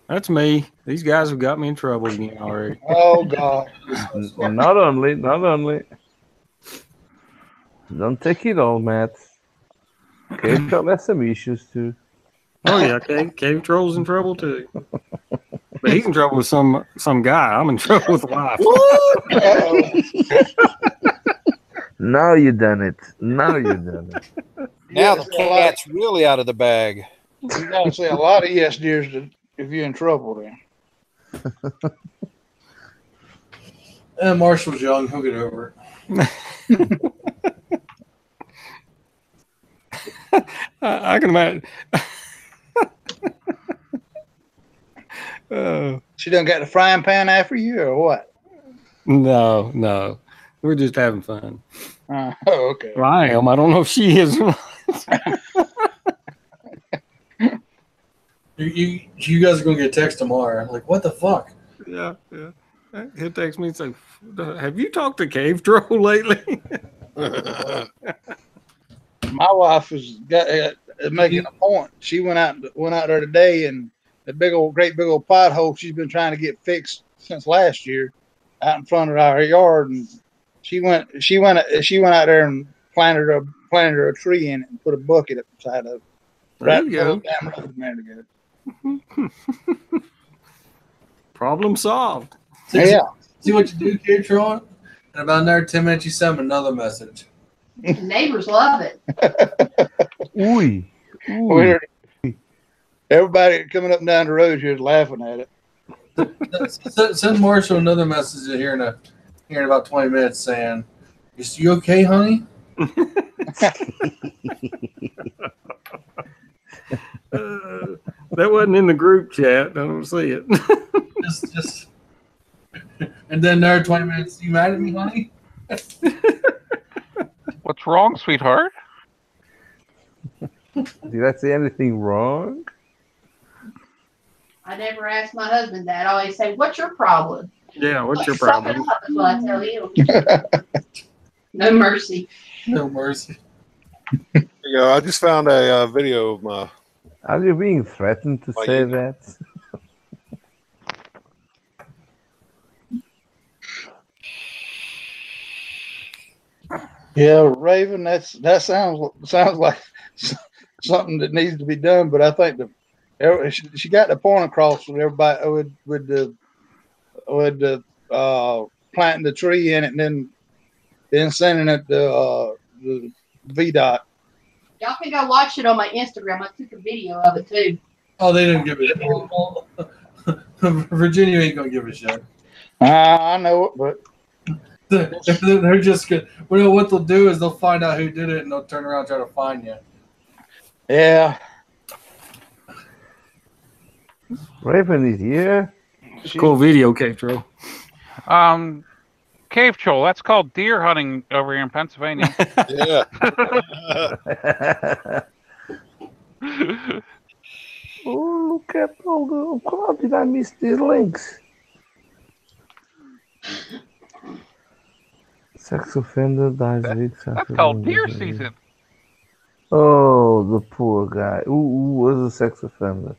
That's me. These guys have got me in trouble again already. Oh, God. Not only. Don't take it all, Matt. Cave Troll has some issues too. Oh yeah, Cave Troll's in trouble too. But he's in trouble with some guy. I'm in trouble with the wife. Now you done it. Now you done it. Now the cat's really out of the bag. You got to say a lot of yes dears if you're in trouble then. And Marshall's young. He'll get over it. I can imagine. She done got the frying pan after you or what? No. We're just having fun. Oh, okay. Well, I am. I don't know if she is. You guys are gonna get a text tomorrow. I'm like, what the fuck? Yeah. He'll text me and say, "Have you talked to Cave Troll lately?" My wife was making a point. She went out there today, and the great big old pothole she's been trying to get fixed since last year, out in front of our yard. And she went out there and planted her a tree in it and put a bucket up the side of it. There you go. Damn road man together. Problem solved. Yeah. See what you do, Cave Troll? And about another 10 minutes, you send them another message. Neighbors love it. Ooh. Everybody coming up and down the road here is laughing at it. Send Marshall another message here in about 20 minutes saying, "Is you okay, honey?" That wasn't in the group chat. I don't see it. just and then another 20 minutes. You mad at me, honey? What's wrong, sweetheart? Did I say anything wrong? I never ask my husband that. I always say, "What's your problem?" Yeah, what's your problem? Something up is what I tell you. No mercy. No mercy. There you go. I just found a video of my. Are you being threatened to say you- that? Yeah, Raven. That sounds like something that needs to be done. But I think she got the point across with everybody with planting the tree in it and then sending it to the VDOT. Y'all can go watch it on my Instagram. I took a video of it too. Oh, they didn't give it. Virginia ain't gonna give a shit. I know it, but they're just good. Well, what they'll do is they'll find out who did it, and they'll turn around and try to find you. Yeah. Raven is here. Cool video, Cave Troll. Cave troll. That's called deer hunting over here in Pennsylvania. Yeah. Oh, look at all the. How did I miss these links? Sex offender dies weeks after. That's called deer season. Oh, the poor guy. Who was a sex offender?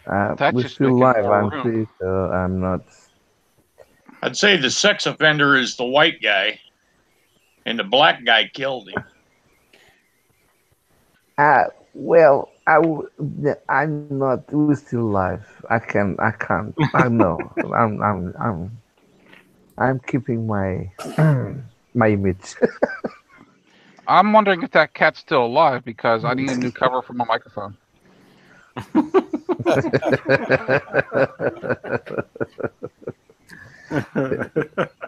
We're still live. I'm pretty sure I'm not. I'd say the sex offender is the white guy, and the black guy killed him. Well, I'm not. We're still live. I can't. I know. I'm keeping my my image. I'm wondering if that cat's still alive because I need a new cover for my microphone.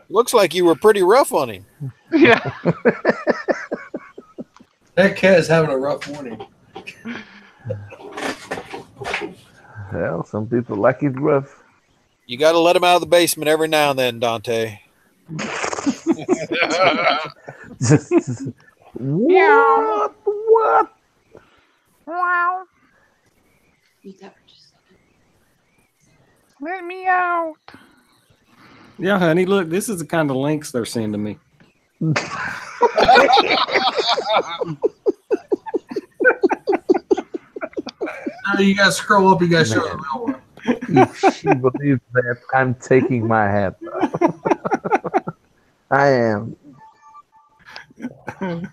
Looks like you were pretty rough on him. Yeah. That cat is having a rough morning. Well, some people like it rough. You got to let him out of the basement every now and then, Dante. What? What? Wow. Let me out. Yeah, honey, look, this is the kind of links they're sending me. You gotta scroll up. You gotta show the real one. If she believes that, I'm taking my hat off. I am. I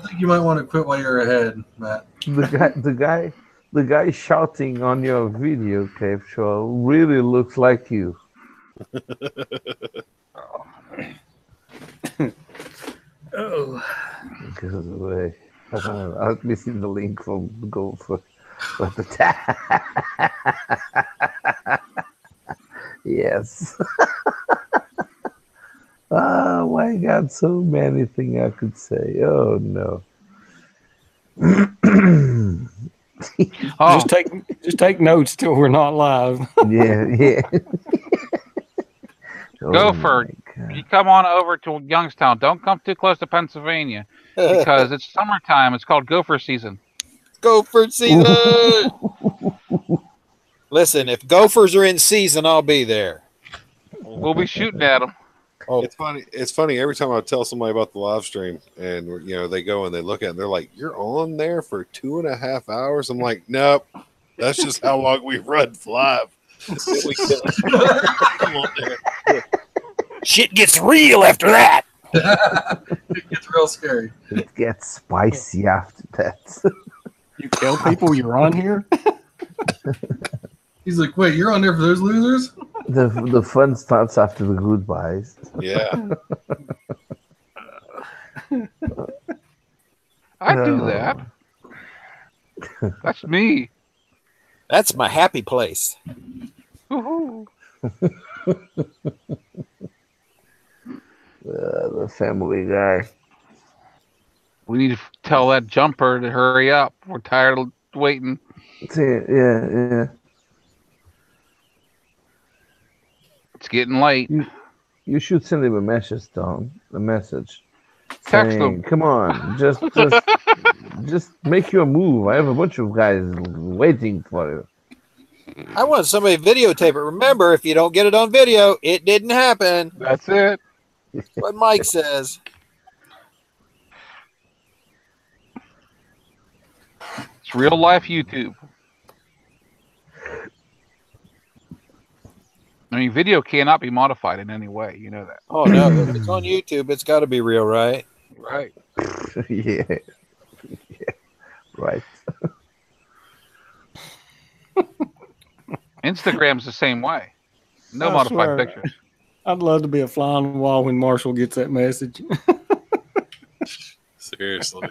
think you might want to quit while you're ahead, Matt. The guy shouting on your video, Cave Show, really looks like you. Oh. Goes away. Let me see the link from Go for the tag. Yes. Oh my God, so many things I could say. Oh no. Just take notes till we're not live. Yeah. Gopher, you come on over to Youngstown. Don't come too close to Pennsylvania because it's summertime. It's called gopher season. Gopher season. Listen, if gophers are in season, I'll be there. We'll be shooting at them. Oh, it's funny. It's funny every time I tell somebody about the live stream, and they go and they look at it, and they're like, "You're on there for 2.5 hours." I'm like, "Nope, that's just how long we run live." Shit gets real after that. It gets real scary. It gets spicy after that. You tell people you're on here? He's like, wait, you're on there for those losers? The fun starts after the goodbyes. Yeah. I do that. That's me. That's my happy place. The family guy. We need to tell that jumper to hurry up. We're tired of waiting. Yeah. It's getting late. You should send him a message, Tom. A message. Text saying, him. Come on, just make your move. I have a bunch of guys waiting for you. I want somebody to videotape it. Remember, if you don't get it on video, it didn't happen. That's it. That's what Mike says. It's real life YouTube. I mean, video cannot be modified in any way. You know that. Oh, no. If it's on YouTube, it's got to be real, right? Right. Yeah. Right. Instagram's the same way. No I modified swear. pictures. I'd love to be a fly on the wall when Marshall gets that message. Seriously.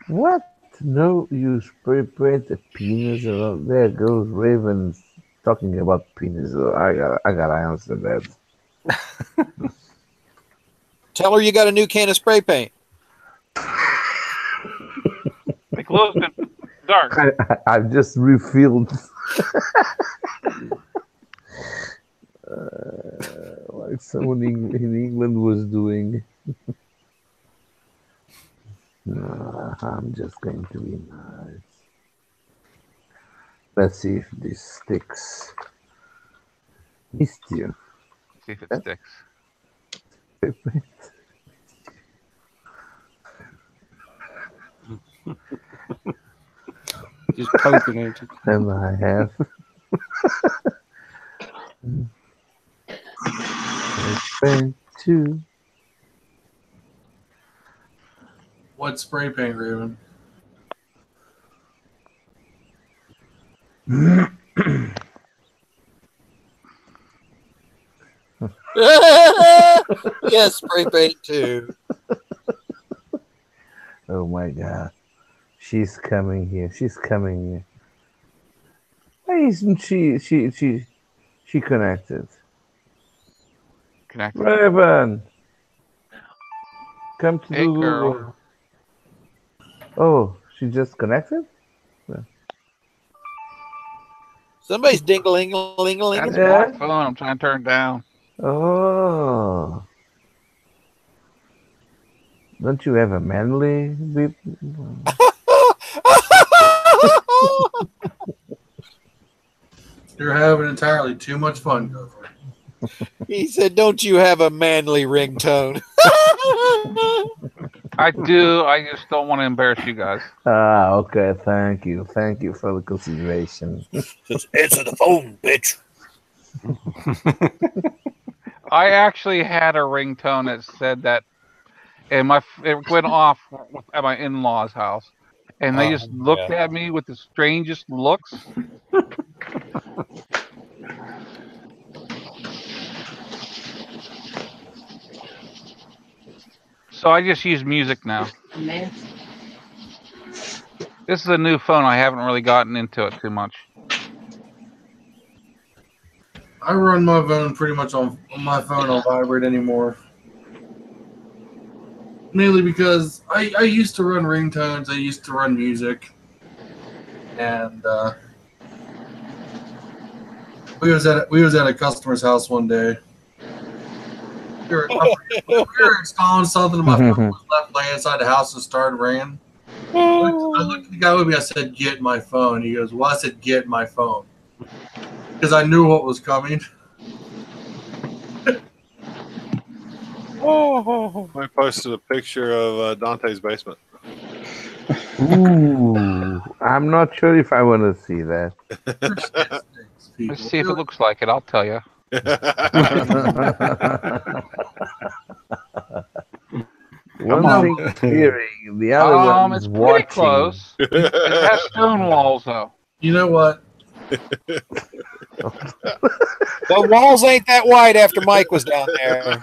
What? No, you spray paint a penis around. There goes Raven talking about penis. I gotta answer that. Tell her you got a new can of spray paint. They closed it dark. I've just refilled. Like someone in England was doing. No, I'm just going to be nice. Let's see if this sticks. Missed you. See if it sticks. Just poking at you. And I have. Paint too. What spray paint, Raven? Yes, spray paint too. Oh my God. She's coming here. She's coming here. Why isn't she connected? Connected. Raven! Come to Hey, the girl. Google. Oh, she just connected? Somebody's ding-a-ling-a-ling-a-ling. That's Yeah. my phone. I'm trying to turn it down. Oh. Don't you have a manly beep? You're having entirely too much fun, Gopher. He said, "Don't you have a manly ringtone?" I do. I just don't want to embarrass you guys. Ah, okay. Thank you. Thank you for the consideration. Just answer the phone, bitch. I actually had a ringtone that said that, and it went off at my in-laws' house, and they just looked at me with the strangest looks. So I just use music now. This is a new phone. I haven't really gotten into it too much. I run my phone pretty much on my phone on vibrate anymore. Mainly because I used to run ringtones. I used to run music. And we was at a customer's house one day. We were installing something, and my phone was left laying inside the house and started ringing. I looked at the guy with me. I said, "Get my phone." He goes, "Well," I said, "Get my phone," because I knew what was coming. I posted a picture of Dante's basement. Ooh, I'm not sure if I want to see that. Let's see if it looks like it. I'll tell you. One thing hearing, the other one is it's watching. pretty close. It has stone walls, though. You know what? The walls ain't that wide after Mike was down there.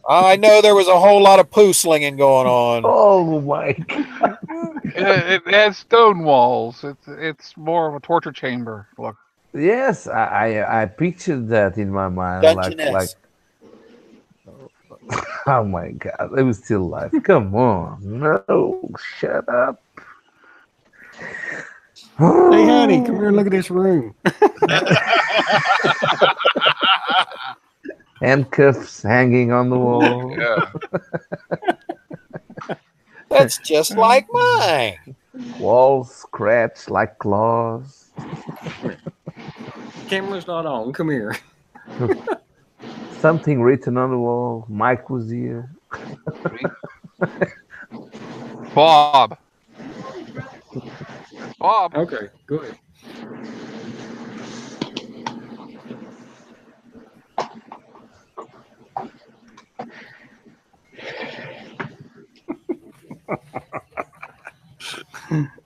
I know there was a whole lot of poo slinging going on. Oh my God. It has stone walls. It's more of a torture chamber. Look. Yes, I pictured that in my mind. Like, oh my God, it was still alive. Come on, no, shut up. Hey, honey, come here and look at this room. Handcuffs hanging on the wall. Yeah. That's just like mine. Walls scratched like claws. Camera's not on. Come here. Something written on the wall. Mike was here. Bob. Okay, go ahead.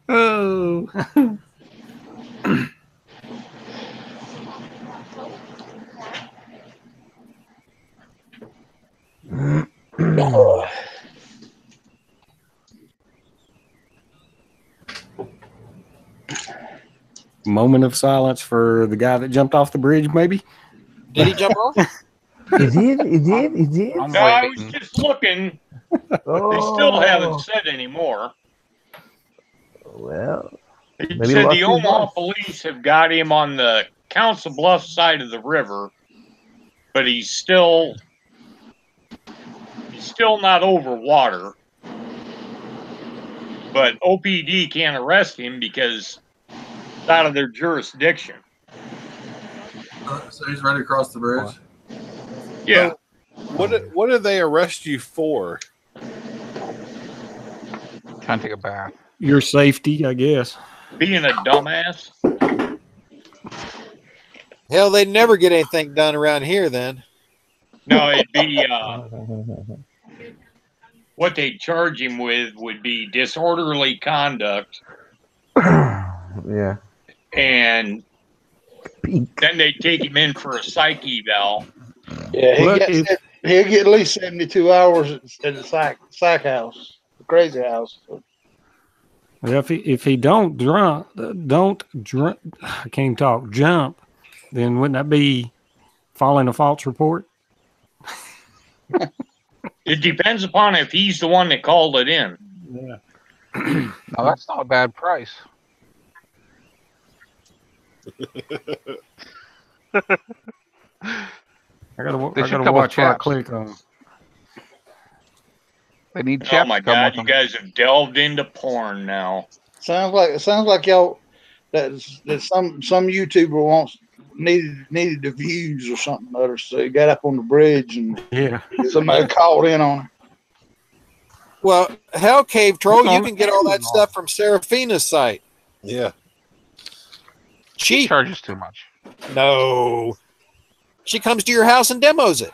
Oh. moment of silence for the guy that jumped off the bridge, maybe? Did he jump off? He did. No, I was just looking. Oh. They still haven't said any more. Well, He maybe said lost the his Omaha voice. police have got him on the Council Bluffs side of the river, but he's still not over water. But OPD can't arrest him because it's out of their jurisdiction. So he's right across the bridge. Yeah. What did they arrest you for? Trying to take a bath. Your safety, I guess. Being a dumbass. Hell, they'd never get anything done around here then. No, it'd be what they charge him with would be disorderly conduct. Yeah. And then they take him in for a psych eval. Yeah, he'll get at least 72 hours in the psych house, the crazy house. Well, if he don't jump, I can't even talk, jump, then wouldn't that be filing a false report? It depends upon if he's the one that called it in. Yeah. No, that's not a bad price. I gotta They should watch come with what I chaps. click on. They need Oh chaps my to come God, with you them. guys have delved into porn now. Sounds like y'all that some YouTuber needed the views or something other, so he got up on the bridge and somebody called in on him. Well, hell, Cave Troll, you can get all that stuff from Sarafyna's site. Yeah. She Cheap. charges too much. No. She comes to your house and demos it.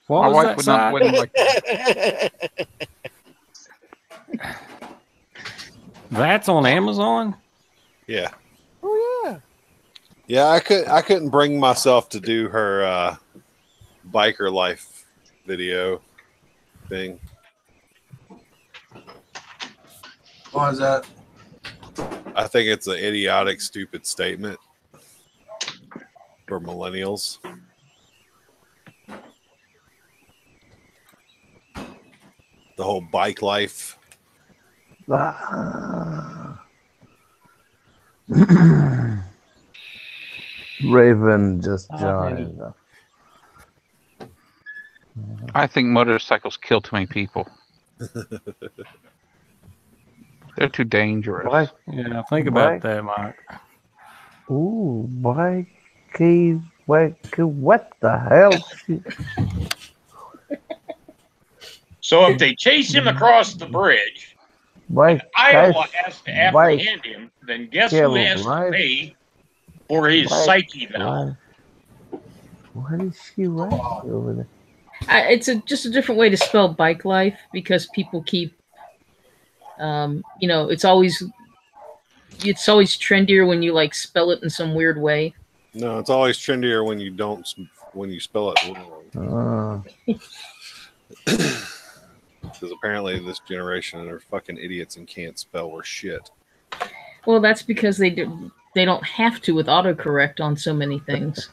What My was wife that would not site? wouldn't like that. That's on Amazon? Yeah. Oh yeah. Yeah, I couldn't bring myself to do her biker life video thing. Why is that? I think it's an idiotic, stupid statement for millennials. The whole bike life. Raven just joined. I think motorcycles kill too many people. They're too dangerous. Bike. Yeah, think about that, Mike. Ooh, bike. What the hell? So if they chase him across the bridge, Bike. Iowa has to apprehend him, then guess who has to pay for his psych eval? What is she writing over there? It's just a different way to spell bike life because people keep, it's always trendier when you like spell it in some weird way. No, it's always trendier when you spell it wrong. Because apparently this generation are fucking idiots and can't spell worth shit. Well, that's because they don't have to with autocorrect on so many things.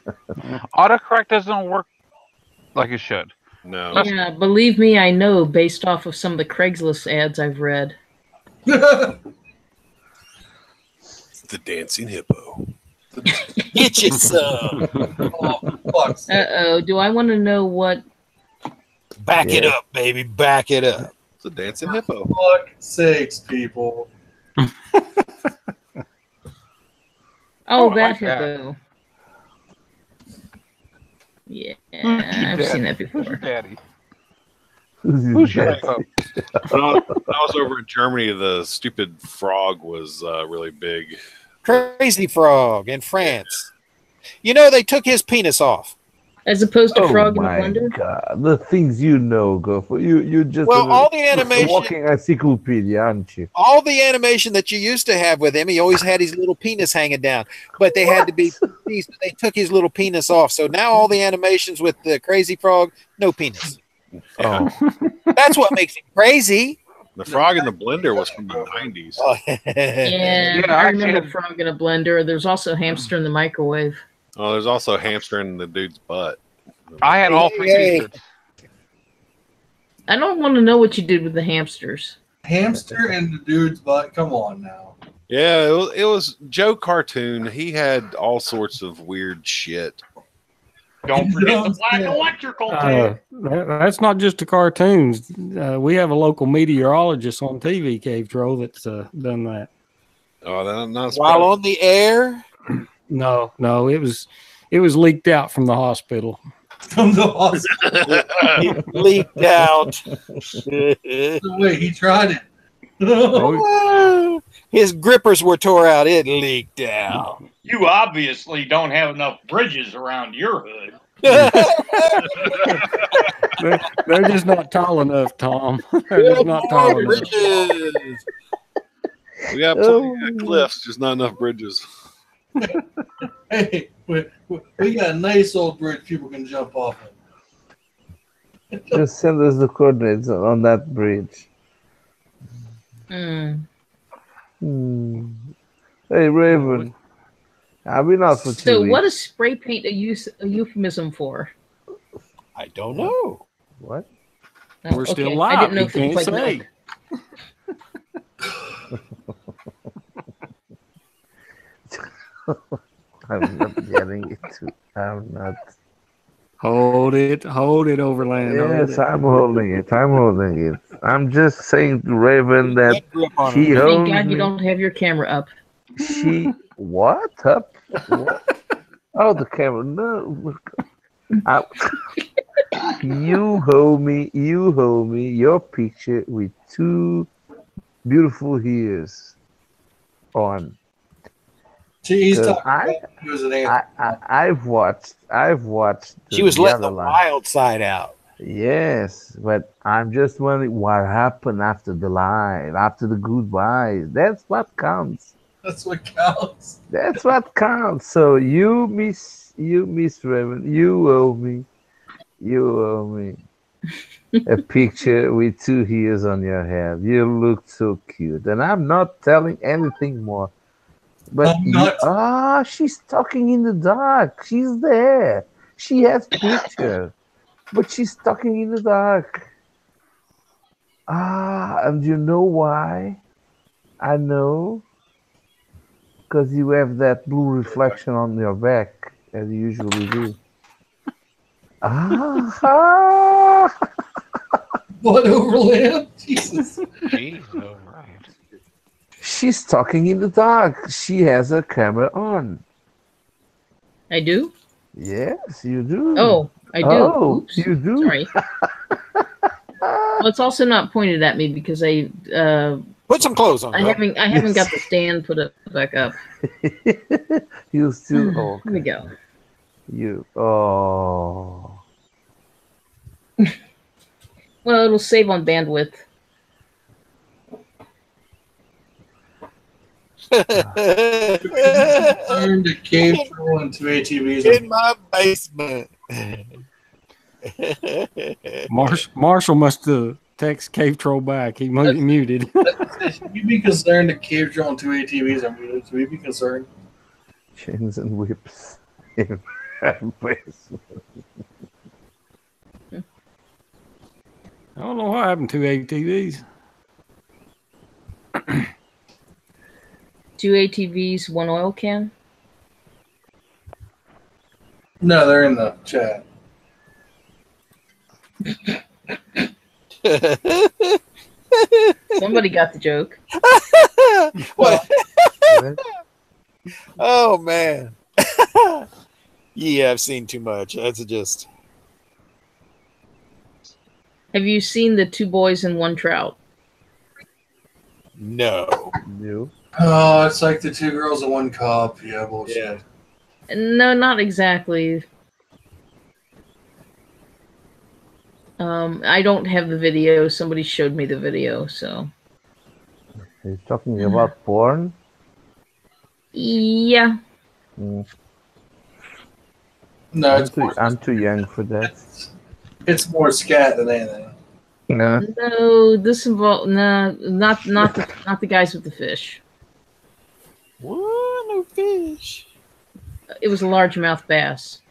Autocorrect doesn't work like it should. No. Yeah, believe me, I know based off of some of the Craigslist ads I've read. The dancing hippo. Get you some. Uh-oh, do I want to know what? Back it up, baby. Back it up. It's a dancing hippo. Fuck sakes, people. Oh, that hippo. Yeah, I've seen that before. Daddy. Who's your hippo? When I was over in Germany, the stupid frog was really big. Crazy Frog in France. You know, they took his penis off. As opposed to frog in a my blender? God, the things you know, go for you just All the animation, a walking encyclopedia, aren't you? all the animation that you used to have with him, he always had his little penis hanging down, but they had to be. They took his little penis off, so now all the animations with the Crazy Frog, no penis. Oh, That's what makes him crazy. The Frog in the Blender was from the 90s. Oh, Yeah, I remember Frog in a Blender. There's also Hamster in the Microwave. Oh, there's also Hamster in the dude's butt. I had all three t-shirts. I don't want to know what you did with the hamsters. Hamster in the dude's butt. Come on now. Yeah, it was Joe Cartoon. He had all sorts of weird shit. Don't forget the black electrical tape. That's not just the cartoons. We have a local meteorologist on TV, Cave Troll, that's done that. Oh, that's while on the air? No, it was leaked out from the hospital. From the hospital. Leaked out. Wait, he tried it. His grippers were tore out. It leaked out. You obviously don't have enough bridges around your hood. They're just not tall enough, Tom. They're just not tall enough. We got plenty of cliffs, just not enough bridges. Hey, we got a nice old bridge people can jump off of. Just send us the coordinates on that bridge. Mm. Hey, Raven. I've been out for 2 So, weeks. what is spray paint a euphemism for? I don't know. What? Oh, We're still okay. live. I didn't know You if it was can't like say. milk. I'm not getting it. I'm not. Hold it, Overland. Yes, hold it. I'm holding it. I'm just saying to Raven that she Thank owns God you me. don't have your camera up. She what up? What? Oh, the camera. No. You hold me your picture with 2 beautiful ears on. He's 'Cause talking. He was an I've watched. She was the letting other the line. wild side out. Yes, but I'm just wondering what happened after the live, after the goodbyes. That's what counts. That's what counts. That's what counts. So you miss Raven. You owe me a picture with 2 ears on your head. You look so cute, and I'm not telling anything more. But she's talking in the dark. She's there. She has picture, but she's talking in the dark. And you know why? I know. Because you have that blue reflection on your back, as you usually do. What, Overland? Jesus. She's talking in the dark. She has her camera on. I do? Yes, you do. Oh, I do. Oh, Oops. you do. Sorry. Well, it's also not pointed at me because I put some clothes on. I haven't got the stand put up back up. You still okay. Here we go. Well, it'll save on bandwidth. Learn to cave troll into ATVs in my basement. Marshall must have text Cave Troll back. He muted. Should we be concerned that cave troll into ATVs are muted? Should we be concerned? Chains and whips in my basement. I don't know what happened to ATVs. 2 ATVs, 1 oil can. No, they're in the chat. Somebody got the joke. What? Oh man. Yeah, I've seen too much. That's just. Have you seen the 2 boys and 1 trout? No. Oh, it's like the 2 girls and 1 cup. Yeah, bullshit. Yeah. No, not exactly. I don't have the video. Somebody showed me the video, so. He's talking about porn? Yeah. No, I'm too young for that. It's more scat than anything. No. No, this involved not the guys with the fish. What? No fish. It was a largemouth bass.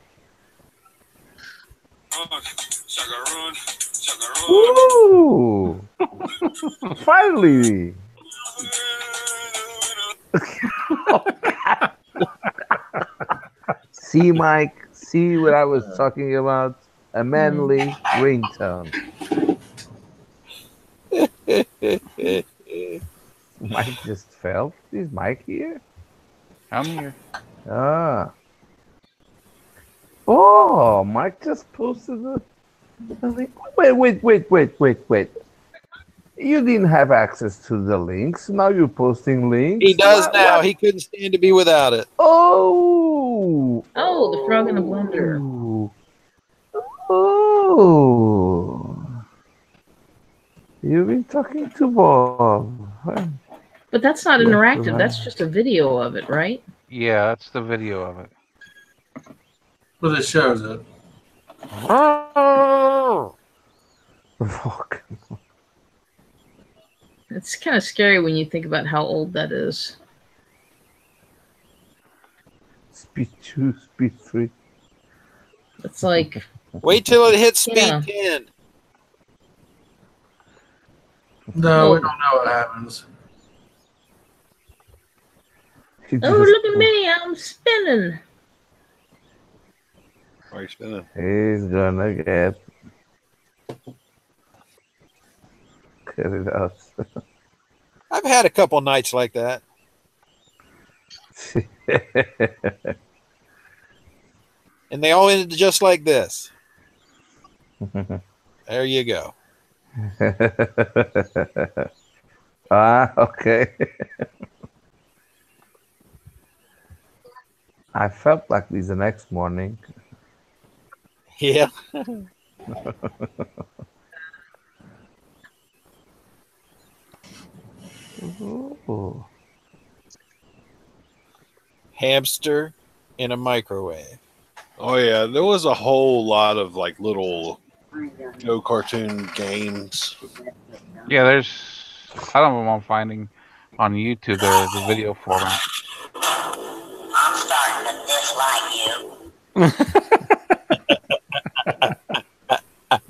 Ooh! Finally! See, Mike? See what I was talking about? A manly ringtone. Mike just fell. Is Mike here? I'm here. Ah. Oh, Mike just posted the link. Wait. You didn't have access to the links. Now you're posting links. He does now. He couldn't stand to be without it. Oh. Oh, the frog in the blender. Oh. You've been talking to Bob. But that's not interactive. That's just a video of it, right? Yeah, that's the video of it. Well, it shows it. Fuck. It's kind of scary when you think about how old that is. Speed 2, speed 3. It's like... Wait till it hits speed Yeah. 10. No, we don't know what happens. Oh, look at me. I'm spinning. Why are you spinning? He's gonna get it out. I've had a couple nights like that. And they all ended just like this. There you go. Okay. I felt like this the next morning. Yeah. Ooh. Hamster in a microwave. Oh yeah, there was a whole lot of like little Go cartoon games. Yeah, there's. I don't know what I'm finding on YouTube. There's the video for them. I'm starting to dislike you.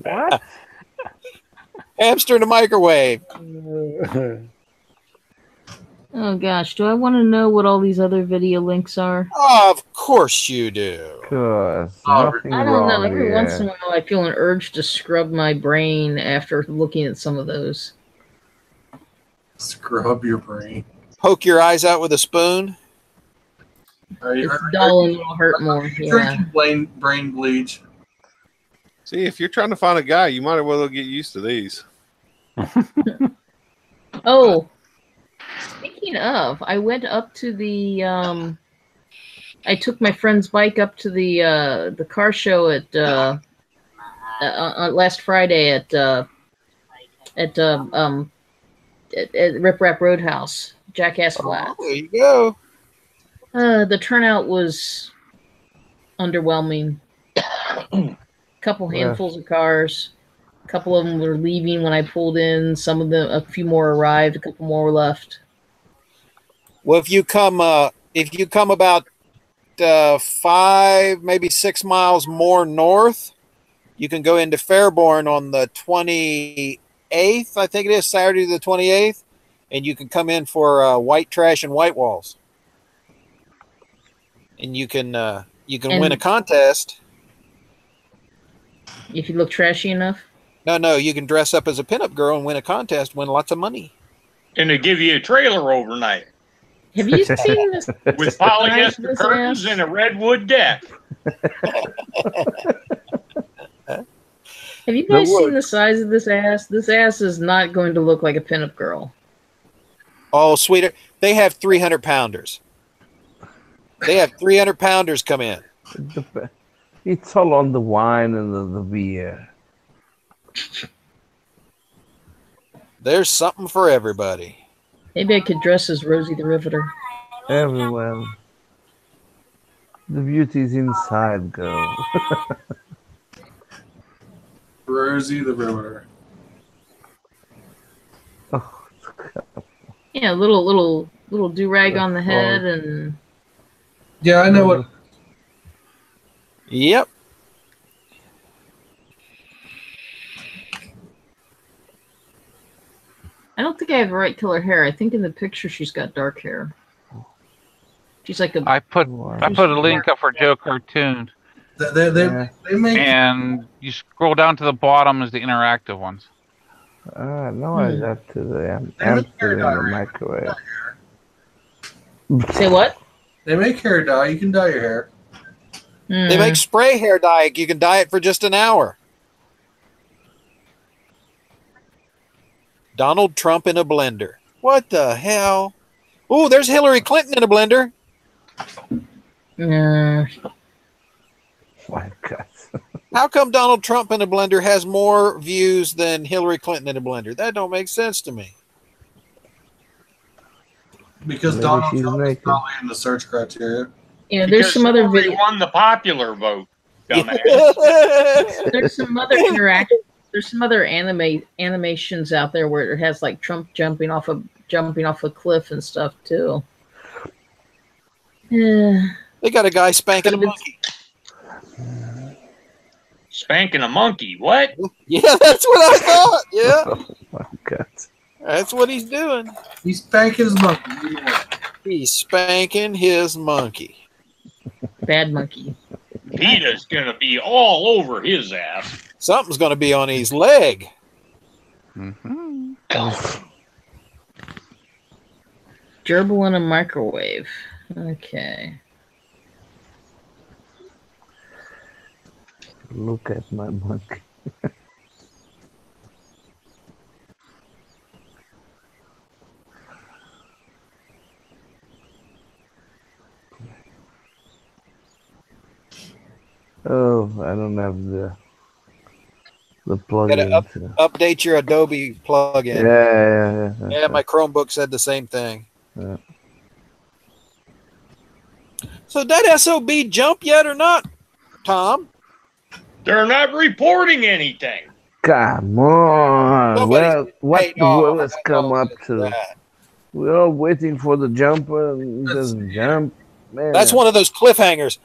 What? Hamster in a microwave. Oh gosh, do I want to know what all these other video links are? Of course you do. Cause nothing I don't know. wrong Every here. once in a while, I feel an urge to scrub my brain after looking at some of those. Scrub your brain. Poke your eyes out with a spoon. It's dull and it'll hurt more. Yeah. Drinking brain bleach. See, if you're trying to find a guy, you might as well get used to these. Oh, speaking of, I went up to the. I took my friend's bike up to the car show at last Friday at Rip Rap Roadhouse, Jackass Flats. There you go. The turnout was underwhelming. Couple handfuls of cars. A couple of them were leaving when I pulled in. Some of them, a few more arrived. A couple more were left. Well, if you come about 5, maybe 6 miles more north, you can go into Fairborn on the 28th. I think it is Saturday the 28th, and you can come in for white trash and white walls, and you can win a contest. If you look trashy enough. No, you can dress up as a pinup girl and win a contest, win lots of money. And they give you a trailer overnight. Have you seen this? With polyester curtains and a redwood deck. Have you guys seen the size of this ass? This ass is not going to look like a pinup girl. Oh, sweeter. They have 300 pounders. They have 300 pounders come in. It's all on the wine and the beer. There's something for everybody. Maybe I could dress as Rosie the Riveter. Everyone. The beauty's inside, girl. Rosie the Riveter. Yeah, little do rag on the head and. Yeah, I know what. Yep. I don't think I have the right color hair. I think in the picture she's got dark hair. She's like a. I put a link up for Joe Cartoon. They make. And you scroll down to the bottom is the interactive ones. No, I got to the answer in the microwave. Say what? They make hair dye. You can dye your hair. They make spray hair dye. You can dye it for just an hour. Donald Trump in a blender. What the hell? Oh, there's Hillary Clinton in a blender. My God. How come Donald Trump in a blender has more views than Hillary Clinton in a blender? That don't make sense to me. Because Maybe Donald she's Trump is naked. probably in the search criteria. Yeah, there's some other Hillary video. won the popular vote. Dumbass. There's some other interaction. There's some other animations out there where it has like Trump jumping off a cliff and stuff too. Yeah. They got a guy spanking a monkey. Spanking a monkey. What? Yeah, that's what I thought. Yeah. Oh my God. That's what he's doing. He's spanking his monkey. He's spanking his monkey. Bad monkey. PETA's gonna be all over his ass. Something's going to be on his leg. Mm-hmm. Gerbil in a microwave. Okay. Look at my monkey. Oh, I don't have the plugin. Gotta update your Adobe plugin. Yeah. Yeah, my Chromebook said the same thing. Yeah. So did that SOB jump yet or not, Tom? They're not reporting anything. Come on. Nobody- What Hey, no, will has come up it's to? that. We're all waiting for the jumper. And he doesn't jump. Man. That's one of those cliffhangers.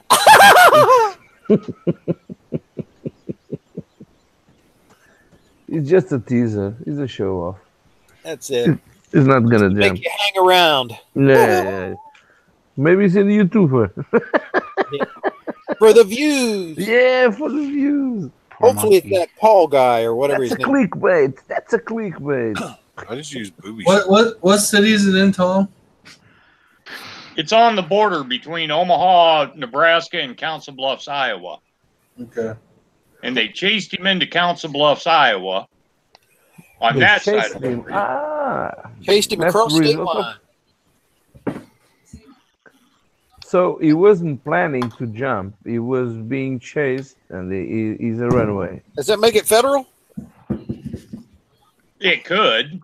He's just a teaser. He's a show off. That's it. He's not gonna jump. Make you hang around. Yeah. Maybe he's a YouTuber. For the views. Yeah, for the views. Hopefully it's that Paul guy or whatever That's a his name is. clickbait. That's a clickbait. I just use booby. What city is it in, Tom? It's on the border between Omaha, Nebraska, and Council Bluffs, Iowa. Okay. And they chased him into Council Bluffs, Iowa. On They that side chased of the him. border. Chased him That's across state result of- line. So he wasn't planning to jump. He was being chased, and he's a runaway. Does that make it federal? It could.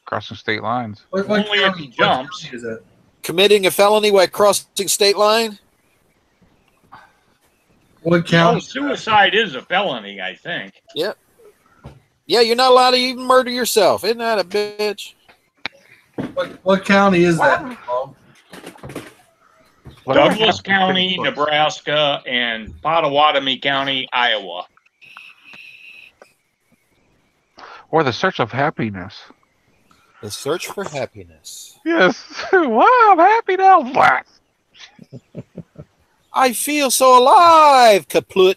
Crossing state lines. Only if he jumps. Is it? Committing a felony while crossing state line? What No, county? suicide is a felony, I think. Yep. Yeah, you're not allowed to even murder yourself. Isn't that a bitch? What county is that, Tom? Douglas County, Nebraska, and Pottawatomie County, Iowa. Or the search of happiness. The search for happiness. Yes. Wow, I'm happy now. What? I feel so alive, kaplut.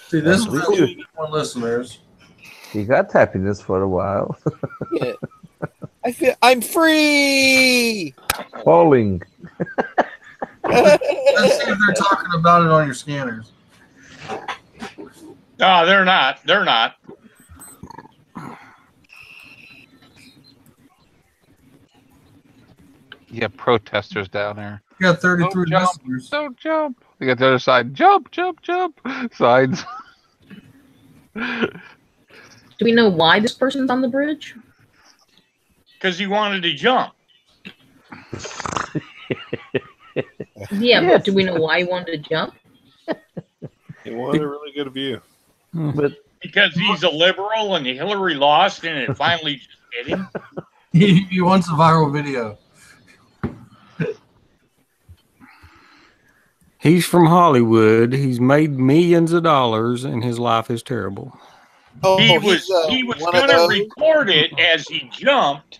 See, this is really more listeners. He got happiness for a while. Yeah. I'm free. Falling. Let's see if they're talking about it on your scanners. No, they're not. They're not. You have protesters down there. You got 33 Don't jump. listeners. Don't jump. You got the other side. Jump, jump, jump. Signs. Do we know why this person's on the bridge? Because he wanted to jump. Yeah, but do we know why he wanted to jump? He wanted a really good view. But Because he's a liberal and Hillary lost and it finally just hit him. He wants a viral video. He's from Hollywood. He's made millions of dollars, and his life is terrible. Oh, he was going to record it as he jumped.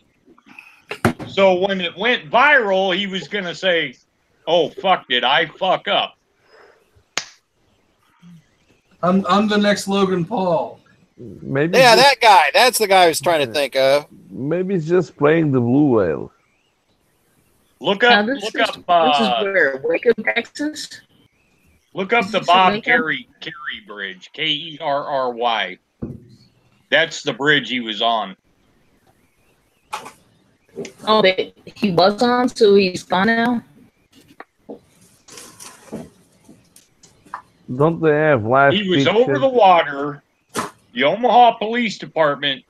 So when it went viral, he was going to say, "Oh fuck! Did I fuck up?" I'm the next Logan Paul. Maybe that guy. That's the guy I was trying to think of. Maybe he's just playing the blue whale. Look up. This is where Waco, Texas. Look up the Bob Kerry Bridge. Kerry. That's the bridge he was on. Oh, he was on, so he's gone now. Don't they have live? He was over the water. The Omaha Police Department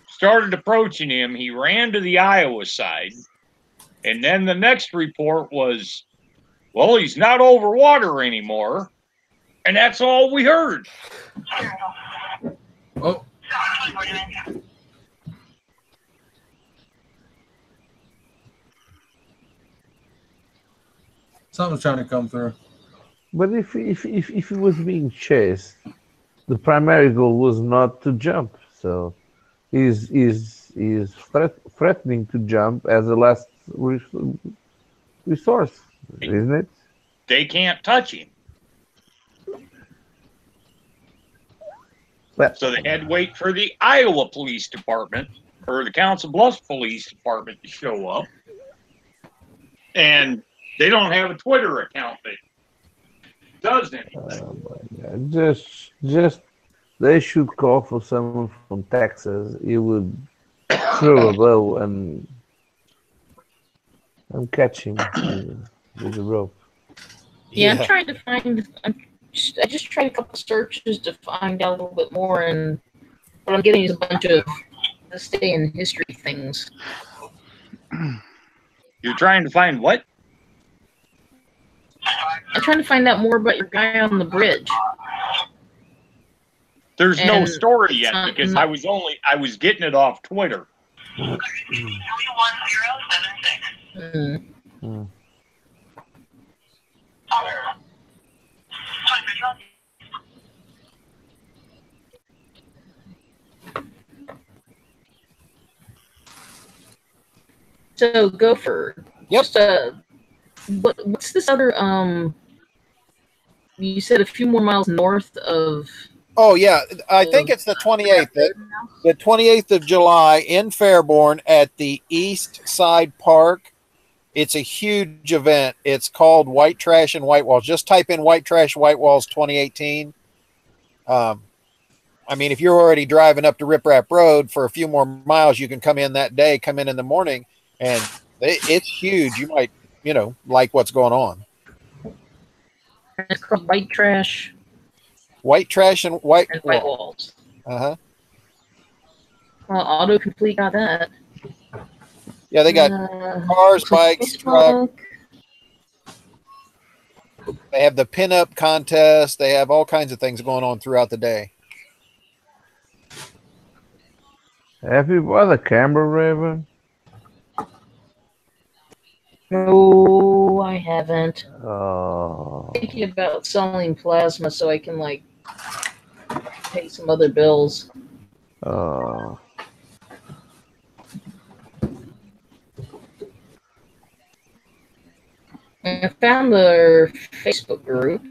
started approaching him. He ran to the Iowa side. And then the next report was, well, he's not over water anymore. And that's all we heard. Oh. Something's trying to come through. But if he was being chased, the primary goal was not to jump. So he's threatening to jump as a last resource, isn't it? They can't touch him. So they had to wait for the Iowa Police Department or the Council Bluffs Police Department to show up. And they don't have a Twitter account that does anything. Oh my God. Just they should call for someone from Texas. He would throw a bow and catch him with a rope. Yeah, I'm trying to find. I just tried a couple searches to find out a little bit more, and what I'm getting is a bunch of this day in history things. You're trying to find what? I'm trying to find out more about your guy on the bridge. There's no story yet because I was getting it off Twitter. So Gopher. Yep. What's this other you said a few more miles north of Oh yeah, I think it's the 28th. The 28th of July in Fairborn at the East Side Park. It's a huge event. It's called White Trash and White Walls. Just type in White Trash White Walls 2018. I mean, if you're already driving up to Rip Rap Road for a few more miles, you can come in that day, come in the morning, and it's huge. You might, like what's going on. It's called White Trash. White Trash and White Walls. Uh-huh. Well, autocomplete got that. Yeah, they got cars, bikes, trucks. They have the pinup contest. They have all kinds of things going on throughout the day. Have you bought a camera, Raven? No, I haven't. Oh. I'm thinking about selling plasma so I can pay some other bills. Oh. I found their Facebook group.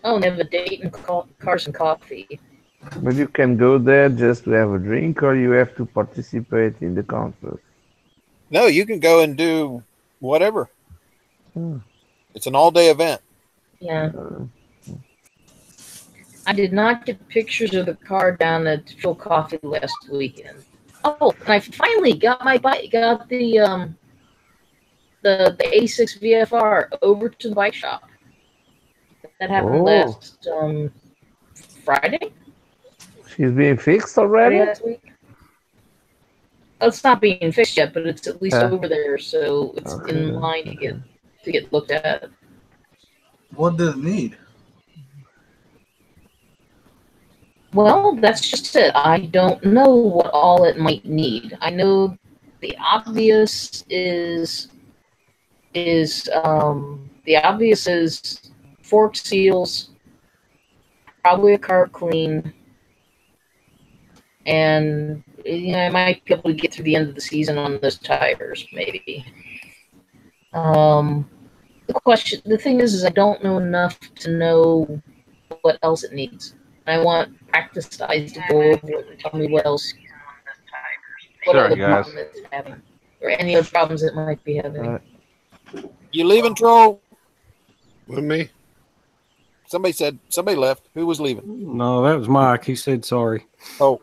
Oh, and they have a date and cars and coffee. But you can go there just to have a drink, or you have to participate in the concert? No, you can go and do whatever. It's an all-day event. Yeah. I did not get pictures of the car down at Phil Coffee last weekend. Oh, and I finally got my bike. Got the A6 VFR over to the bike shop. That happened last Friday. She's being fixed already? Last week. It's not being fixed yet, but it's at least over there, so it's in line to get looked at. What does it need? Well, that's just it. I don't know what all it might need. I know the obvious is fork seals, probably a carb clean, and I might be able to get through the end of the season on those tires, maybe. The thing is I don't know enough to know what else it needs. I want practice guys to go over it and tell me what else. What Sorry, other guys. problem it's having, or any other problems it might be having. You leaving, Troll? With me? Somebody left. Who was leaving? No, that was Mike. He said sorry. Oh.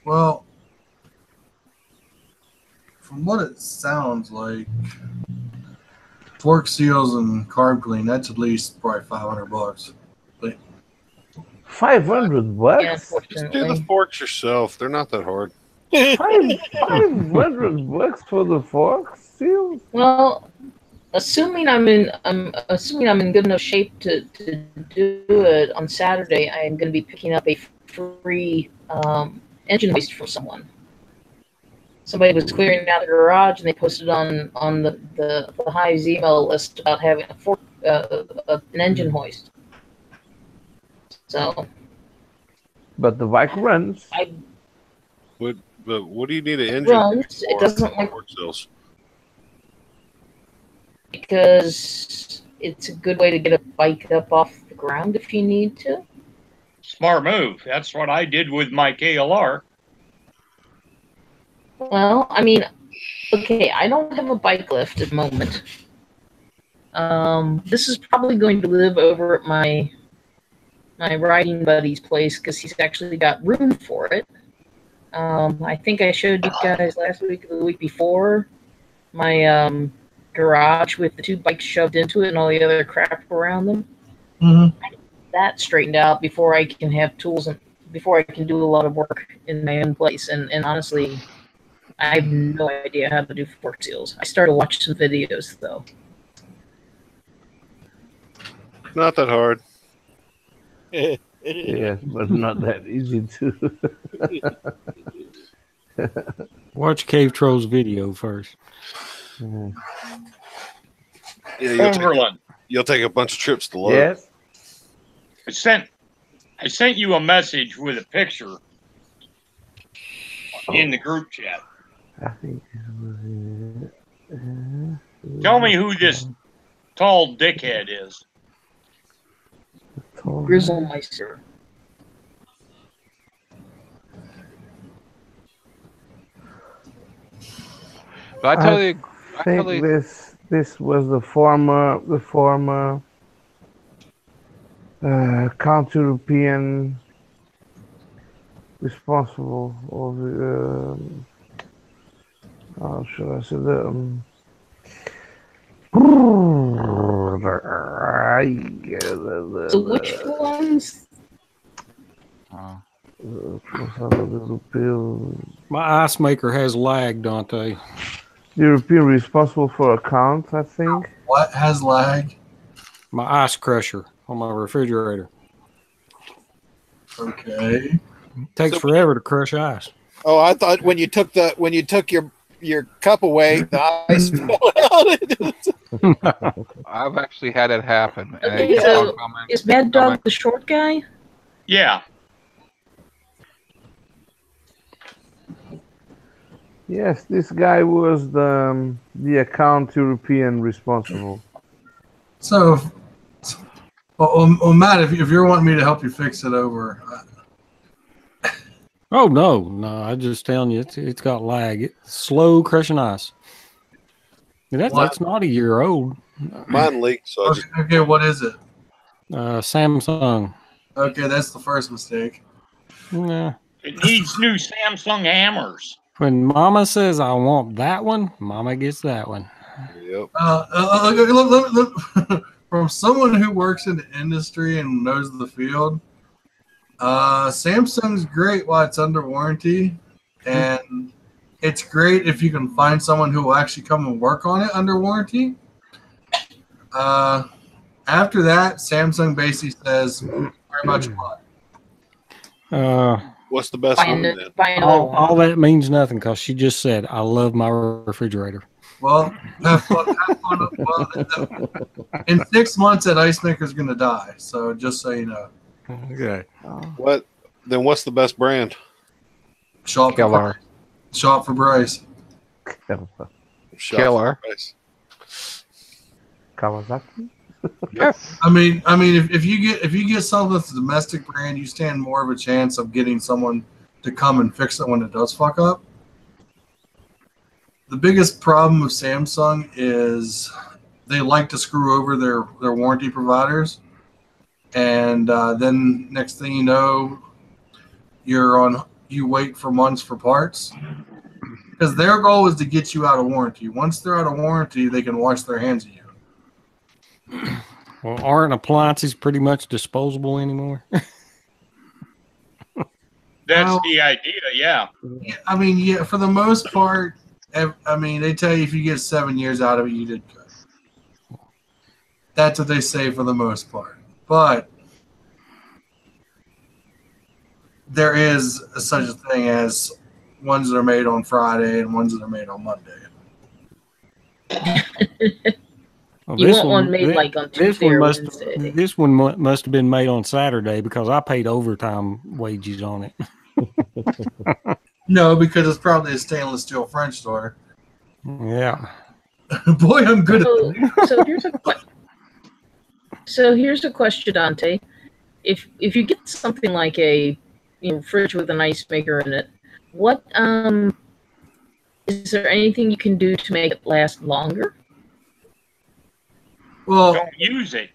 Well, from what it sounds like, fork seals and carb clean, that's at least probably $500. But $500? Yeah, Just do the forks yourself. They're not that hard. $500 for the fork seals? Well, assuming I'm in good enough shape to do it on Saturday, I am going to be picking up a free engine hoist from someone. Somebody was clearing out the garage, and they posted on the Hive's email list about having an engine hoist. So, but the bike runs. But what do you need an engine? Runs. It doesn't like fork seals. Because it's a good way to get a bike up off the ground if you need to. Smart move. That's what I did with my KLR. Well, I mean, okay, I don't have a bike lift at the moment. This is probably going to live over at my riding buddy's place because he's actually got room for it. I think I showed you guys last week or the week before my garage with the 2 bikes shoved into it and all the other crap around them. Mm-hmm. I get that straightened out before I can have tools and before I can do a lot of work in my own place. And honestly, I have no idea how to do fork seals. I started watching some videos though. Not that hard. Yes, but not that easy to. Watch Cave Troll's video first. Yeah, you'll take a bunch of trips to load. Yes. I sent you a message with a picture in the group chat. I think. Tell me who this tall dickhead is. Grizzlemeister. But I think this was the former counter-European responsible of how should I say the So which ones? My ice maker has lag, Dante. European responsible for accounts, I think. What has lag? My ice crusher on my refrigerator. Okay. Takes forever to crush ice. Oh, I thought when you took your cup away, the ice fell out. I've actually had it happen. And Okay, so is Mad Dog the short guy? Yeah. Yes, this guy was the account European responsible. So, Matt, if you're wanting me to help you fix it over. Oh no! I'm just telling you, it's got lag. It's slow crushing ice. That's not a year old. Mine leaked, so okay, what is it? Samsung. Okay, that's the first mistake. Yeah. It needs new Samsung hammers. When Mama says I want that one, Mama gets that one. Yep. Look, from someone who works in the industry and knows the field, Samsung's great while it's under warranty, and It's great if you can find someone who will actually come and work on it under warranty. After that, Samsung basically says, very much what? What's the best one then? All that means nothing because she just said, I love my refrigerator. Well, have fun. Well, in 6 months, that ice maker is going to die. So just so you know. Okay. What's the best brand? Shop for Bryce. Killer. Kawasaki. Yes. I mean, if you get something that's a domestic brand, you stand more of a chance of getting someone to come and fix it when it does fuck up. The biggest problem with Samsung is they like to screw over their warranty providers, and then next thing you know, you wait for months for parts because their goal is to get you out of warranty. Once they're out of warranty, they can wash their hands of you. Well, aren't appliances pretty much disposable anymore? That's the idea, yeah. I mean, yeah, for the most part, I mean, they tell you if you get 7 years out of it, you did good. That's what they say for the most part. But there is such a thing as ones that are made on Friday and ones that are made on Monday. Well, you want one made like on Tuesday or Wednesday. This one must have been made on Saturday because I paid overtime wages on it. No, because it's probably a stainless steel French door. Yeah. Boy, I'm good at that. So here's a question, Dante. If you get something like a fridge with an ice maker in it, what is there anything you can do to make it last longer? Well, don't use it.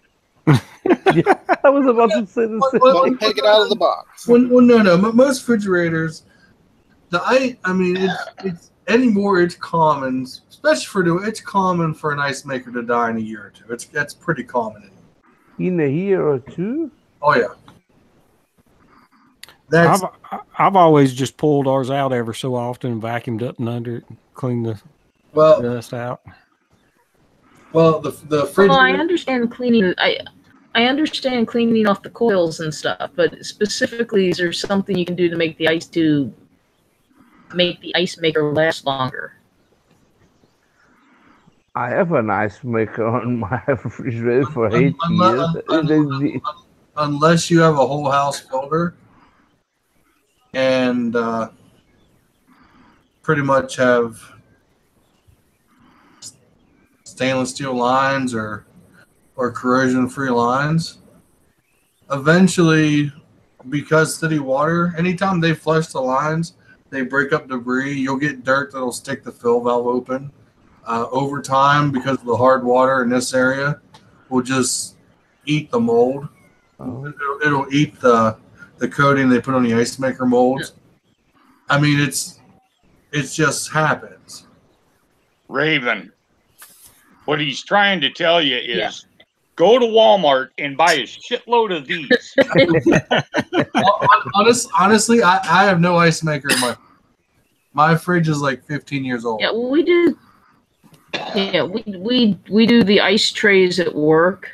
I was about to say the same. Don't take it out of the box. Well, no. Most refrigerators, it's anymore. It's common, especially it's common for an ice maker to die in a year or two. That's pretty common. In a year or two? Oh yeah. I've always just pulled ours out ever so often and vacuumed up and under it, and cleaned the dust out. Well, the fridge. Well, I understand cleaning. I understand cleaning off the coils and stuff, but specifically, is there something you can do to make the ice maker last longer? I have an ice maker on my refrigerator for 8 years. Unless you have a whole house filter and pretty much have stainless steel lines or corrosion-free lines. Eventually, because city water, anytime they flush the lines, they break up debris. You'll get dirt that'll stick the fill valve open. Over time, because of the hard water in this area, will just eat the mold. It'll eat the coating they put on the ice maker molds. I mean, it's just happens. Raven, what he's trying to tell you is go to Walmart and buy a shitload of these. Honestly, I have no ice maker in my fridge is like 15 years old. Yeah, well, we do. Yeah, we do the ice trays at work.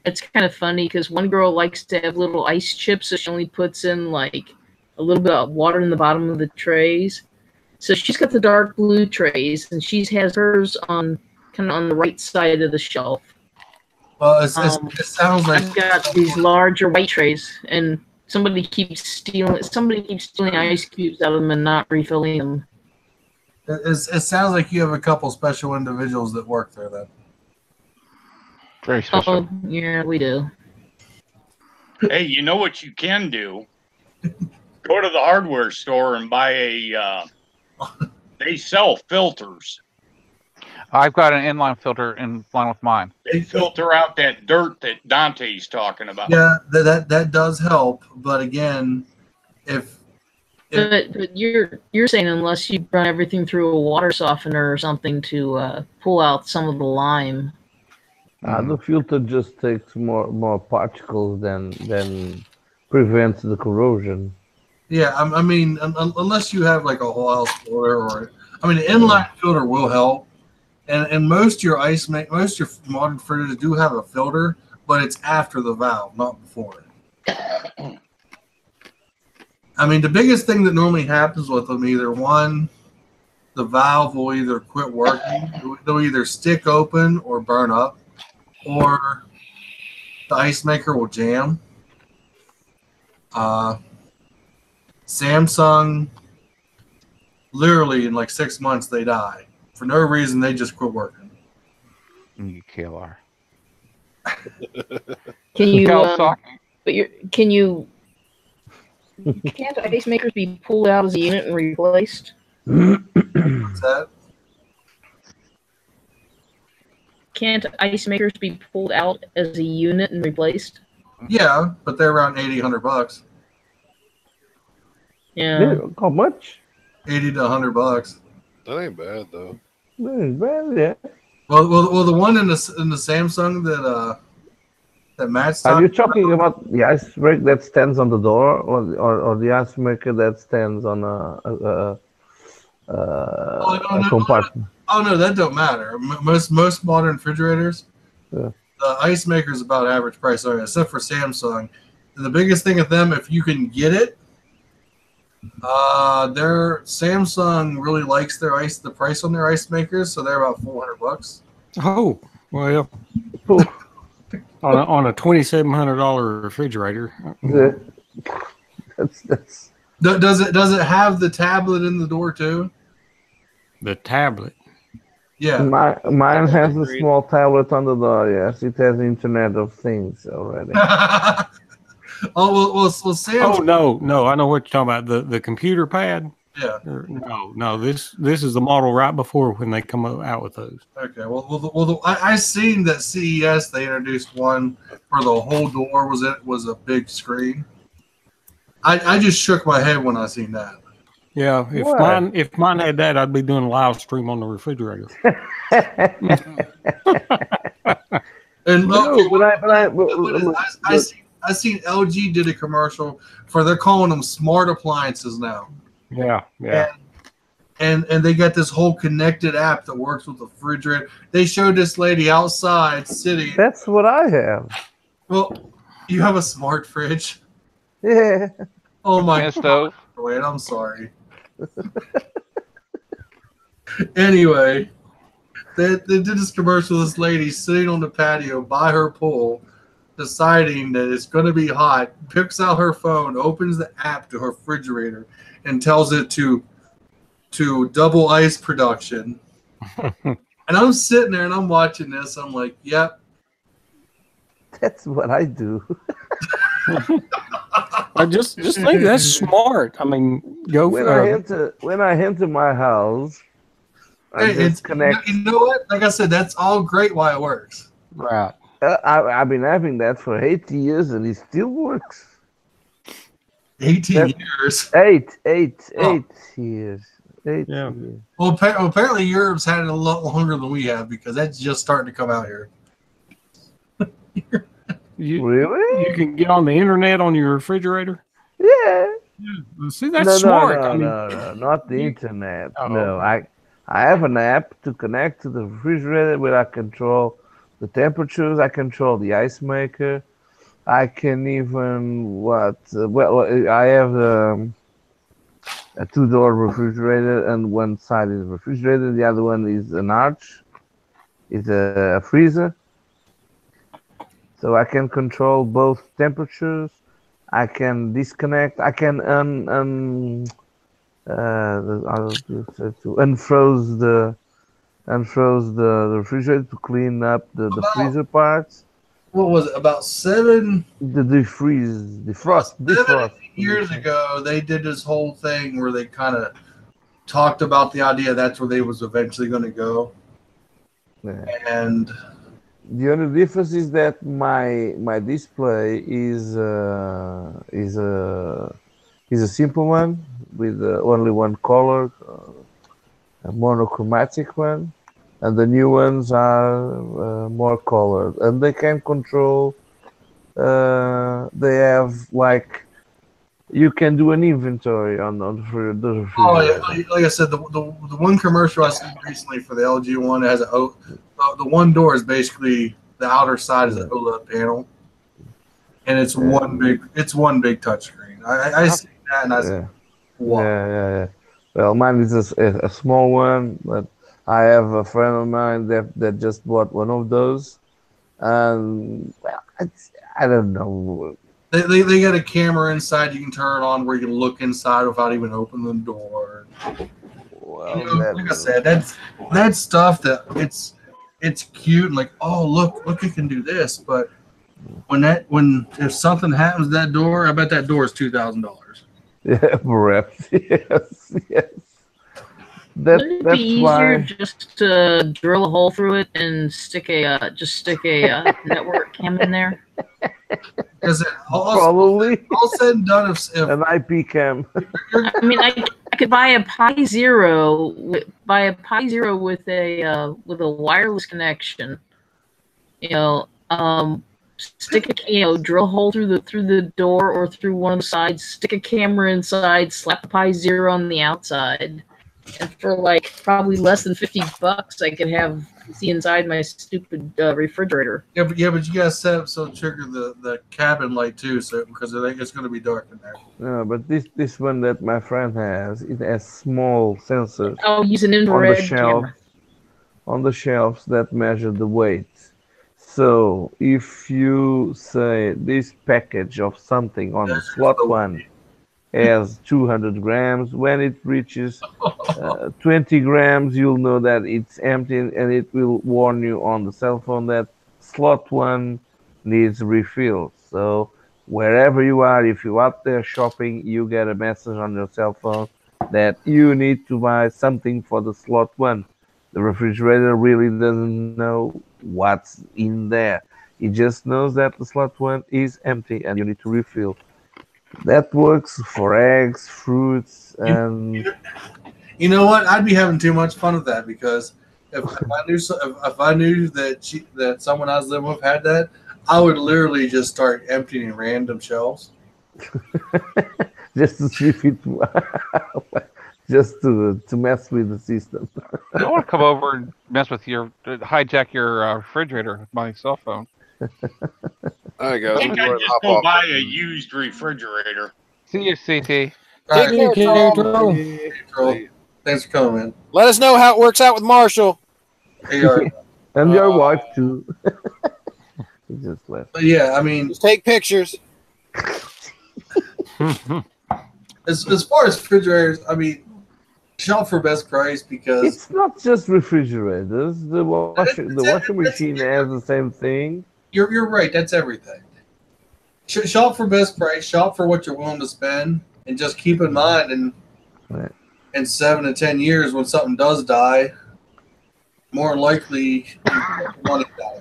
It's kind of funny because one girl likes to have little ice chips, so she only puts in like a little bit of water in the bottom of the trays. So she's got the dark blue trays, and she has hers on kind of on the right side of the shelf. Well, it sounds like I've got these larger white trays, and somebody keeps stealing ice cubes out of them and not refilling them. It sounds like you have a couple special individuals that work there then. Very special. Oh, yeah, we do. Hey, you know what you can do? Go to the hardware store and buy they sell filters. I've got an inline filter in line with mine. They filter out that dirt that Dante's talking about. Yeah, that does help. But again, But you're saying unless you run everything through a water softener or something to pull out some of the lime. The filter just takes more particles than prevents the corrosion. Yeah, I mean, unless you have like a whole house filter or I mean, the inline filter will help, and most of your most of your modern refrigerators do have a filter, but it's after the valve, not before. I mean, the biggest thing that normally happens with them, either one, the valve will either quit working, they'll either stick open or burn up, or the ice maker will jam. Samsung, literally in like 6 months, they die. For no reason, they just quit working. KLR. Can you? Can't ice makers be pulled out as a unit and replaced? What's that? Can't ice makers be pulled out as a unit and replaced? Yeah, but they're around $80-$100. Yeah. How much? $80 to $100. That ain't bad though. Well, yeah. Well, the one in the Samsung that Matt's Are you talking about the ice maker that stands on the door, or the ice maker that stands on a compartment? Oh no, that don't matter. Most modern refrigerators, yeah. The ice maker is about average price, except for Samsung. And the biggest thing with them, if you can get it, their Samsung really likes the price on their ice makers, so they're about $400. Oh well, on a $2,700 refrigerator. Yeah. That's. Does it have the tablet in the door too? The tablet. Yeah. Mine has a small tablet on the door. Yes, it has Internet of Things already. Well, Samsung. Oh no! I know what you're talking about. The computer pad. Yeah. No. This is the model right before when they come out with those. Okay. I seen that CES they introduced one where the whole door was a big screen. I just shook my head when I seen that. Yeah, if mine had that, I'd be doing a live stream on the refrigerator. And I seen LG did a commercial for they're calling them smart appliances now. Yeah. And they got this whole connected app that works with the refrigerator. They showed this lady outside sitting. That's what I have. Well, you have a smart fridge. Yeah. Oh my And stove. Wait, I'm sorry. Anyway, they did this commercial. This lady sitting on the patio by her pool, deciding that it's going to be hot, picks out her phone, opens the app to her refrigerator, and tells it to double ice production. And I'm sitting there and I'm watching this. I'm like, yep. That's what I do. I just think that's smart. I mean, when I enter my house, I just connect. You know what? Like I said, that's all great why it works. Right. I've been having that for 80 years and it still works. 18 years. Eight years. 8 years. Well, apparently Europe's had it a lot longer than we have because that's just starting to come out here. Really? You can get on the internet on your refrigerator? Yeah. See, that's smart. No, not the internet. Oh. No, I have an app to connect to the refrigerator where I control the temperatures. I control the ice maker. I can even I have a 2-door refrigerator, and one side is a refrigerator, the other one is an arch. It's a freezer. So I can control both temperatures. I can disconnect. I can unfroze the refrigerator to clean up the freezer parts. What was it? About 7 years ago, they did this whole thing where they kind of talked about the idea that's where they was eventually going to go. Yeah. And the only difference is that my display is a simple one with only one color, a monochromatic one, and the new ones are more colored, and they can control. They have like You can do an inventory on the refrigerator. Oh yeah, like I said, the one commercial I seen recently for the LG one has the one door is basically the outer side is an OLED panel, and it's one big touchscreen. I see that and I said, wow. Yeah. Well, mine is a small one, but I have a friend of mine that just bought one of those, and well, I don't know. They got a camera inside you can turn on where you can look inside without even opening the door. Well, you know, like I said, that's stuff that it's cute and like, oh look, it can do this. But if something happens to that door, I bet that door is $2,000. Yeah, perhaps. Yes. Wouldn't it be easier just to drill a hole through it and stick a network cam in there? Is it probably all said and done? If an IP cam. I mean, I could buy a Pi Zero with a wireless connection. Stick a drill a hole through the door or through one of the sides. Stick a camera inside. Slap the Pi Zero on the outside. And for like probably less than $50, I could see inside my stupid refrigerator. Yeah, but you gotta set up so it trigger the cabin light too, so because it's gonna be dark in there. No, but this one that my friend has, it has small sensors. Oh, use an infrared camera on the shelves that measure the weight. So if you say this package of something on the slot one has 200 grams. When it reaches 20 grams, you'll know that it's empty, and it will warn you on the cell phone that slot one needs refill. So wherever you are, if you're out there shopping, you get a message on your cell phone that you need to buy something for the slot one. The refrigerator really doesn't know what's in there. It just knows that the slot one is empty and you need to refill. That works for eggs, fruits, and you know what? I'd be having too much fun with that because if I knew that someone I was living with had that, I would literally just start emptying random shelves. Just to see if it, just to mess with the system. I want to come over and mess with hijack your refrigerator with my cell phone. All right, guys. I think I'd just go buy a used refrigerator. See you, CT. Take care, Troll. Thanks for coming, man. Let us know how it works out with Marshall. And your wife, too. He just left. But yeah, I mean... Just take pictures. As far as refrigerators, I mean, shop for best price because... It's not just refrigerators. The washing machine has the same thing. You're right. That's everything. Shop for best price. Shop for what you're willing to spend, and just keep in mind, in 7 to 10 years, when something does die, more likely you want to die.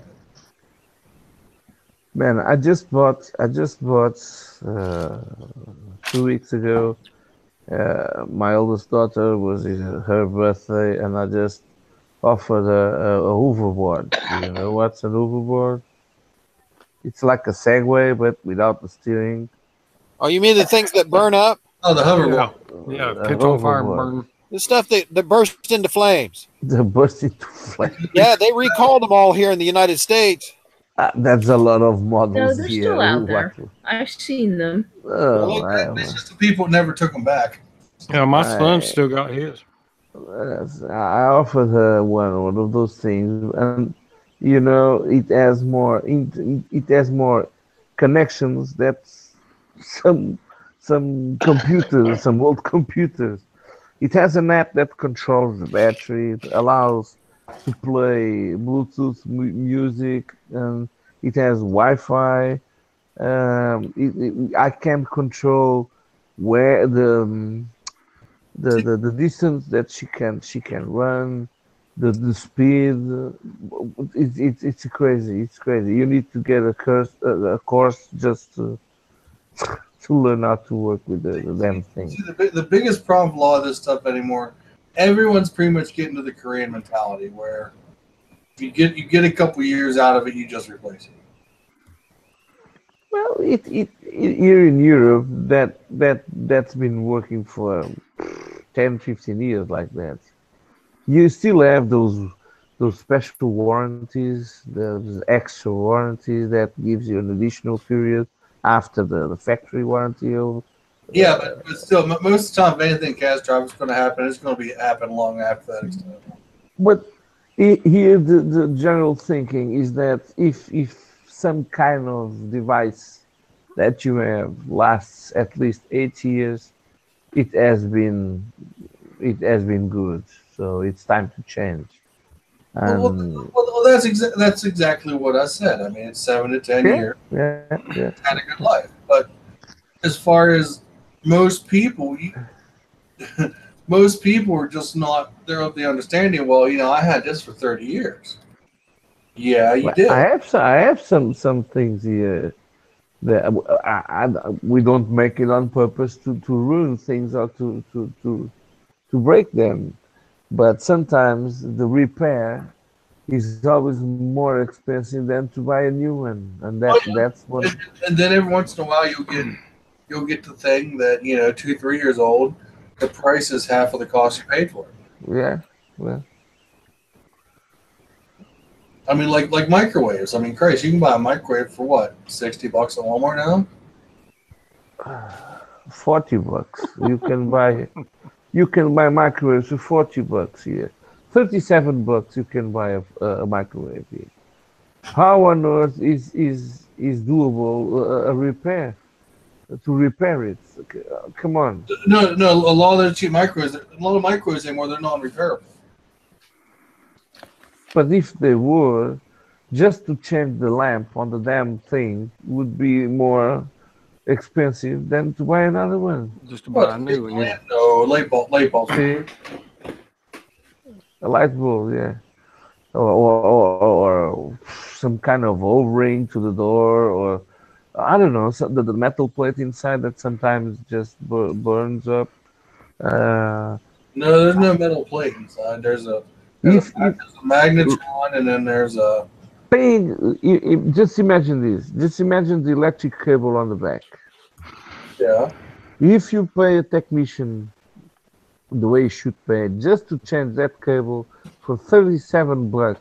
Man, I just bought 2 weeks ago. My oldest daughter was her birthday, and I just offered a hoverboard. You know what's a hoverboard? It's like a Segway, but without the steering. Oh, you mean the things that burn up? Oh, the hoverboard. Yeah, pitch on fire and burn. The stuff that bursts into flames. They burst into flames. Yeah, they recalled them all here in the United States. That's a lot of models No, they're here. still out there. I've seen them. Oh, it's just the people never took them back. Yeah, my son still got his. I offered her one of those things, and you know, it has more connections that some computers, some old computers. It has an app that controls the battery. It allows to play Bluetooth music, and it has Wi-Fi. I can control where the distance that she can run. The speed, it's crazy. It's crazy. You need to get a course just to learn how to work with the damn thing. See, the biggest problem with a lot of this stuff anymore, everyone's pretty much getting to the Korean mentality where you get a couple years out of it, you just replace it. Well, here in Europe, that's been working for 10, 15 years like that. You still have those special warranties, those extra warranties that gives you an additional period after the factory warranty. Yeah, but still, most of the time, if anything catastrophic is going to happen, it's going to be happen long after that extent. But here, the general thinking is that if some kind of device that you have lasts at least 8 years, it has been good. So it's time to change. Well, that's exactly what I said. I mean, it's 7 to 10 years. Yeah. Had a good life, but as far as most people, most people are just not. They're of the understanding. Well, I had this for 30 years. Yeah, you did. I have some things here that we don't make it on purpose to ruin things or to break them, but sometimes the repair is always more expensive than to buy a new one, and that's what. And then every once in a while, you'll get the thing that 2-3 years old. The price is half of the cost you paid for it. Yeah, well. I mean, like microwaves. I mean, Christ, you can buy a microwave for what, $60 at Walmart now? $40. You can buy microwaves for $40 here. $37 you can buy a microwave here. How on earth is doable a repair? To repair it? Come on. No. A lot of the cheap microwaves, anymore, they're non-repairable. But if they were, just to change the lamp on the damn thing would be more expensive than to buy another one. Just to buy a new one. Yeah. No, light bulb. See? A light bulb, yeah. Or some kind of O-ring to the door, or I don't know, the metal plate inside that sometimes just burns up. No, there's no metal plate inside. There's a magnetron, and then there's a thing. Just imagine this. Just imagine the electric cable on the back. Yeah. If you pay a technician the way you should pay just to change that cable for $37,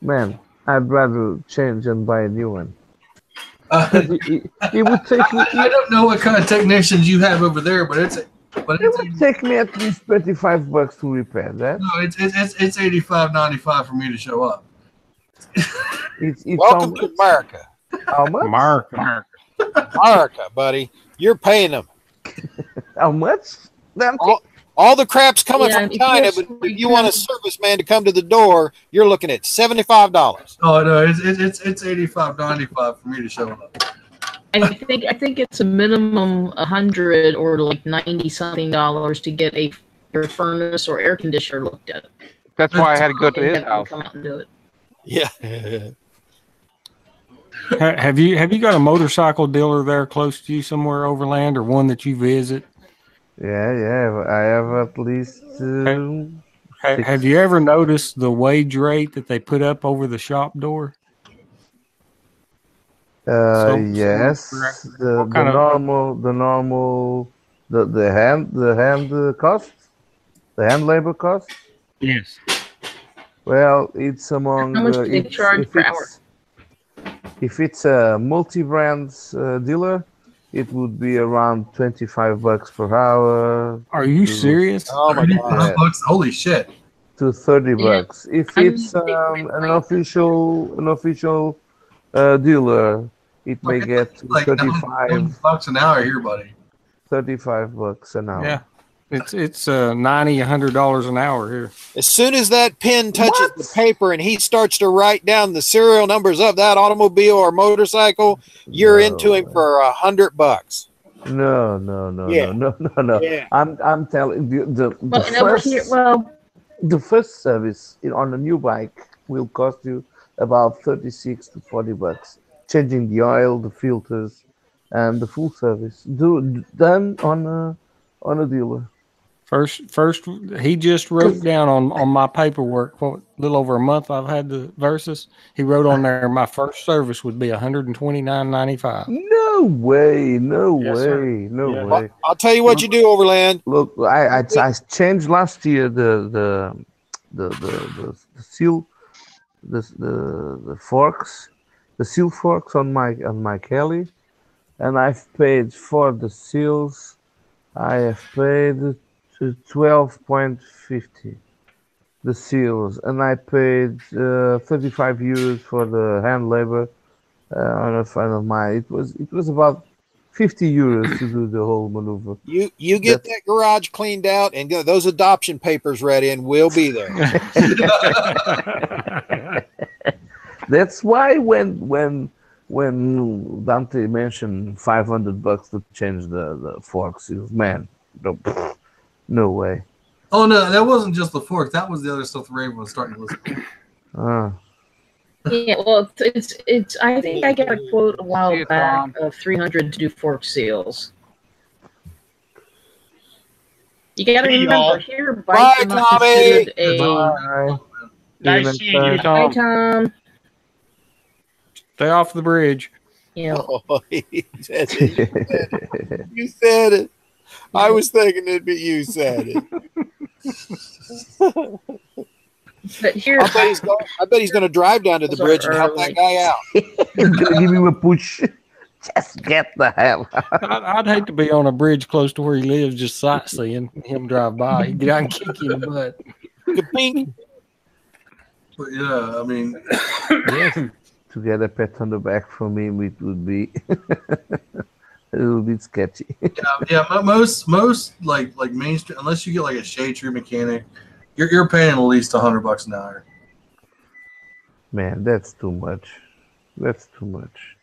man, I'd rather change and buy a new one. It would take me. I don't know what kind of technicians you have over there, but it would take me at least $25 to repair that. No, it's $85.95 for me to show up. Welcome to America. How much? America, buddy. You're paying them. How much? All the crap's coming from China, but if you want a serviceman to come to the door, you're looking at $75. Oh no, it's $85.95 for me to show up. I think it's a minimum $100 or like $90-something to get your furnace or air conditioner looked at. That's why I had to go to his house. Come out and do it. Yeah. Have you got a motorcycle dealer there close to you somewhere overland, or one that you visit? Yeah, I have at least. Have you ever noticed the wage rate that they put up over the shop door? Yes, the hand labor cost. Yes. Well, it's among. How much do they charge per hour? If it's a multi-brand dealer, it would be around $25 per hour. Are you serious? Oh my God! Holy shit! To $30. Yeah. If it's an official dealer, it may get like $35 an hour here, buddy. $35 an hour. Yeah, it's $90, $100 an hour here. As soon as that pen touches the paper and he starts to write down the serial numbers of that automobile or motorcycle, you're into him for $100. No. Yeah. I'm telling you, the first service on a new bike will cost you about $36 to $40, changing the oil, the filters, and the full service done on a dealer. First, he just wrote down on my paperwork what little over a month I've had the Versus. He wrote on there my first service would be $129.95. No way, no Yes, way, sir. no Yeah. way. I'll tell you what you do, Overland. Look, I changed last year the seal the forks, the seal forks on my Kelly, and I've paid for the seals. I have paid to 12.50 the seals, and I paid 35 euros for the hand labor on a friend of mine. It was about 50 euros to do the whole maneuver. You get that garage cleaned out and get those adoption papers ready, and we'll be there. That's why when Dante mentioned $500 to change the forks, he was, man, no way. Oh no, that wasn't just the forks. That was the other stuff the Raven was starting to listen to. Yeah, well, it's. I think I got a quote a while back of 300 to do fork seals. You got to remember here, bikes are not considered a. Nice seeing you, Bye, Tom. Tom. Stay off the bridge. You know. You said it. I was thinking it, but you said it. But here, I bet he's going to drive down to the bridge and help that guy out. He's gonna give him a push. Just get the hell out. I'd hate to be on a bridge close to where he lives, just sightseeing him drive by. He'd get out and kick you in the butt. But yeah, I mean, yes, to get a pat on the back from him, it would be a little bit sketchy. yeah. Most like mainstream, unless you get like a shade tree mechanic, you're paying at least $100 an hour. Man, that's too much. That's too much.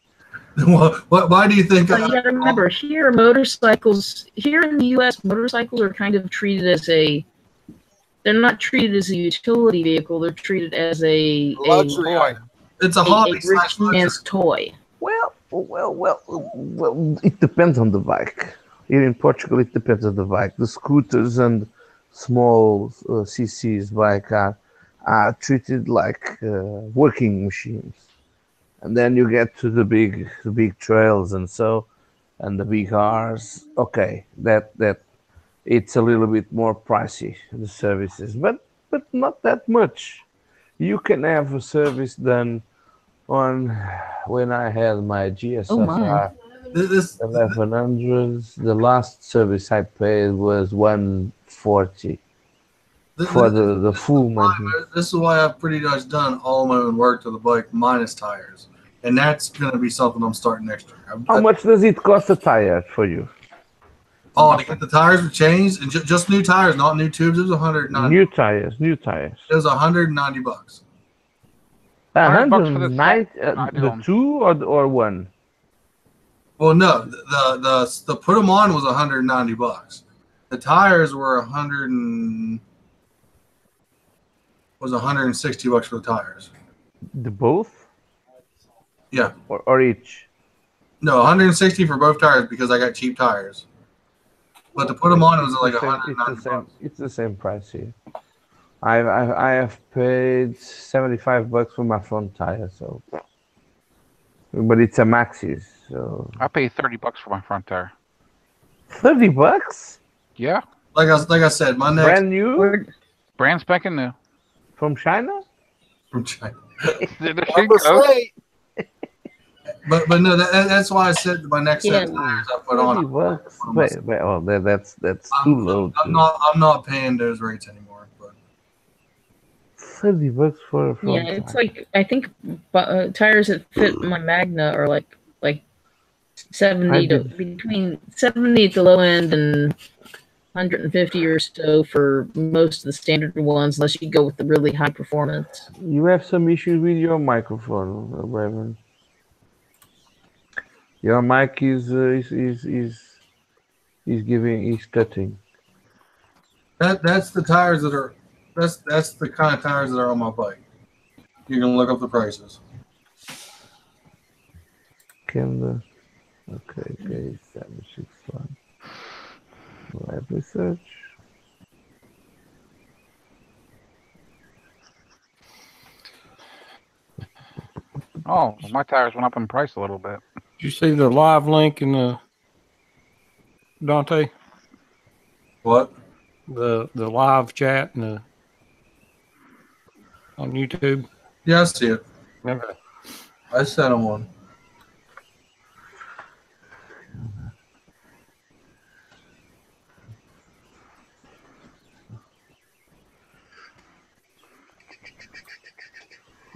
Why do you think? Well, you got to remember here, motorcycles here in the U.S. motorcycles are kind of treated as a. They're not treated as a utility vehicle. They're treated as a luxury item. It's a hobby a rich man's toy. Well, it depends on the bike. Here in Portugal, it depends on the bike. The scooters and small CCs bike are treated like working machines. And then you get to the big trails and the big cars. Okay, that it's a little bit more pricey, the services, but not that much. You can have a service done on when I had my GSFR 1100s. The last service I paid was $140 for the full maintenance. This is why I've pretty much done all my own work to the bike minus tires, and that's going to be something I'm starting next year. How much does it cost a tire for you? Oh, to get the tires changed and just new tires, not new tubes. It was $190. New tires. It was $190. $190 the two or one? Well, no, the put them on was $190. The tires were $160 for the tires. The both? Yeah. Or each? No, 160 for both tires because I got cheap tires. But to put them on, it was like $190. It's the same price here. I have paid $75 for my front tire, so. But it's a Maxxis, so. I paid $30 for my front tire. $30? Yeah. Like I said, my next brand new, brand spanking new. From China. From China. But no, that's why I said my next set of tires I put on. Wait, that's too low. I'm not paying those rates anymore. But $30 for a front yeah, it's tire. Like I think tires that fit my Magna are like 70 to between 70 at the low end and 150 or so for most of the standard ones, unless you go with the really high performance. You have some issues with your microphone, Raven. Your mic is cutting. That's the tires that are that's the kind of tires that are on my bike. You can look up the prices. Okay, 761. Live research. Oh, my tires went up in price a little bit. Did you see the live link in the Dante? What? The live chat in the on YouTube? Yeah, I see it. Okay. I sent him one.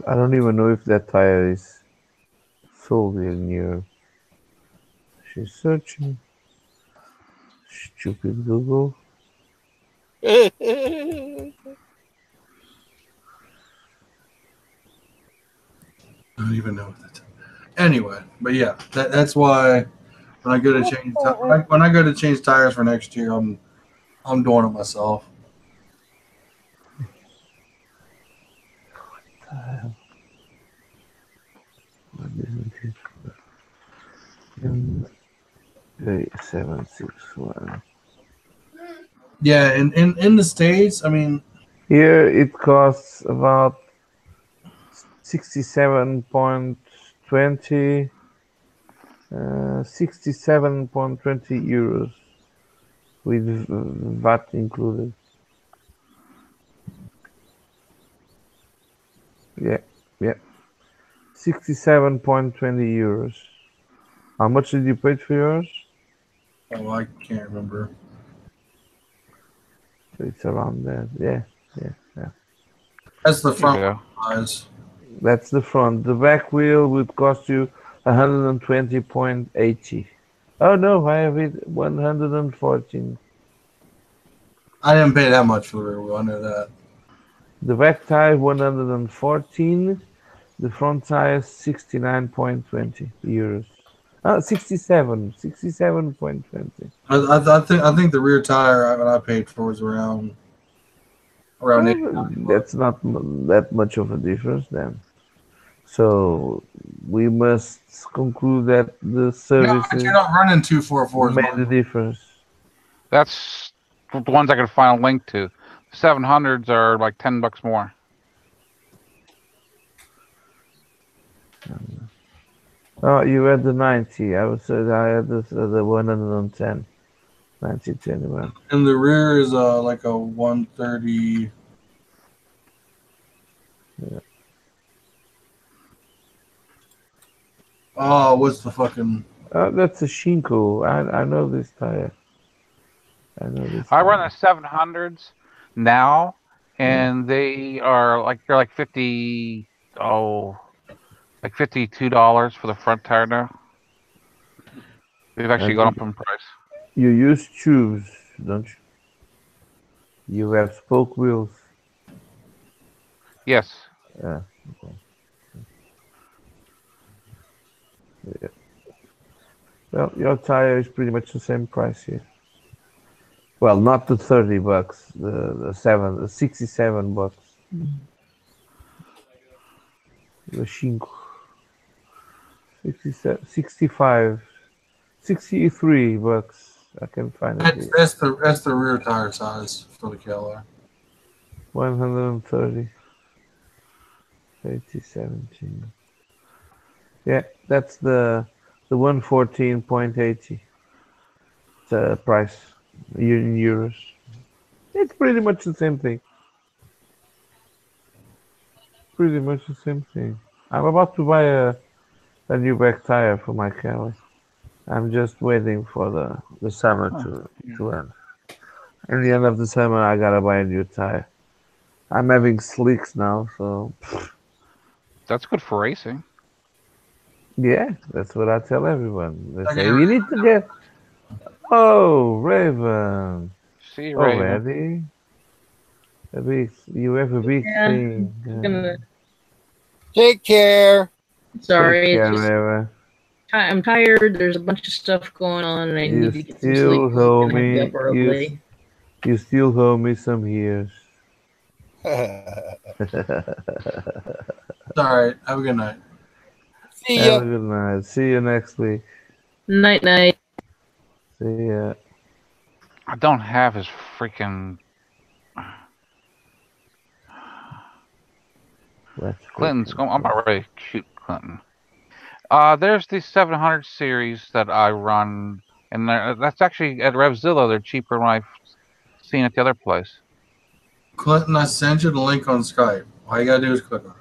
I don't even know if that tire is sold in Europe. She's searching. Stupid Google. I don't even know what that's. Anyway, but yeah, that's why when I go to change when I go to change tires for next year, I'm doing it myself. What isn't it? 761. Yeah, in the States, I mean, here it costs about 67.20 67.20 euros with VAT included. Yeah, 67.20 euros. How much did you pay for yours? oh, I can't remember. So it's around there. Yeah. That's the front size. That's the front. The back wheel would cost you 120.80. Oh no, I have it 114. I didn't pay that much for the rear wheel. I know that. The back tire 114. The front tire 69.20 euros. 67.20. I think the rear tire I paid for was around That's not that much of a difference then. So we must conclude that the services but you're not running 244s made the difference. That's the ones I could find a link to. 700s are like $10 more. Oh, you had the 90. I had the 110. 90 21. And the rear is like a 130. Yeah. Oh, what's the fucking? That's a Shinko. I know this tire. I run the 700s now, and they're like $52 for the front tire now. They've actually gone up in price. You use tubes, don't you? You have spoke wheels. Yes. Yeah. Okay. Yeah. Well, your tire is pretty much the same price here. Well, not the $30, the 67 bucks. The Shinko. 65, 63 bucks. I can find it. That's the rear tire size for the KLR. 130. 8017. Yeah, that's the 114.80. The price in euros. It's pretty much the same thing. Pretty much the same thing. I'm about to buy a new back tire for my car. I'm just waiting for the summer to end. In the end of the summer, I gotta buy a new tire. I'm having slicks now, so. That's good for racing. Yeah, that's what I tell everyone. They say we need to get. Oh, Raven. See you, Raven. Already? You have a big thing. Take care. Sorry, Take care, it's just, Raven. I'm tired. There's a bunch of stuff going on, and I need to get some sleep. You still owe me some years. All right. Have a good night. See ya. Have a good night. See you next week. Night, night. See ya. I don't have his freaking. Clinton's going. I'm about ready to shoot Clinton. There's the 700 series that I run, and that's actually at Revzilla. They're cheaper than I've seen at the other place. Clinton, I sent you the link on Skype. All you gotta do is click on it.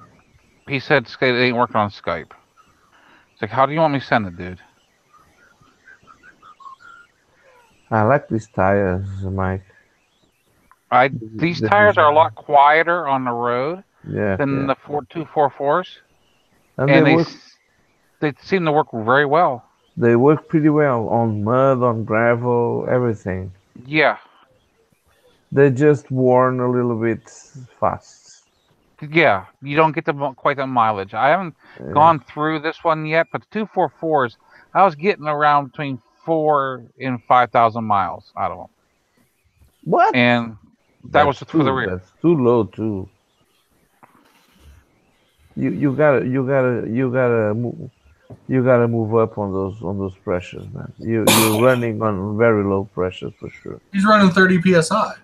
He said it ain't working on Skype. It's like, how do you want me to send it, dude? I like these tires, Mike. These tires are a lot quieter on the road than the 244s, and they seem to work very well. They work pretty well on mud, on gravel, everything. Yeah. They just worn a little bit fast. Yeah, you don't get quite the mileage. I haven't gone through this one yet, but the 244s, I was getting around between 4,000 and 5,000 miles out of them. What? And that was for the rear. That's too low too. You gotta move up on those pressures, man. You're running on very low pressures for sure. He's running 30 psi.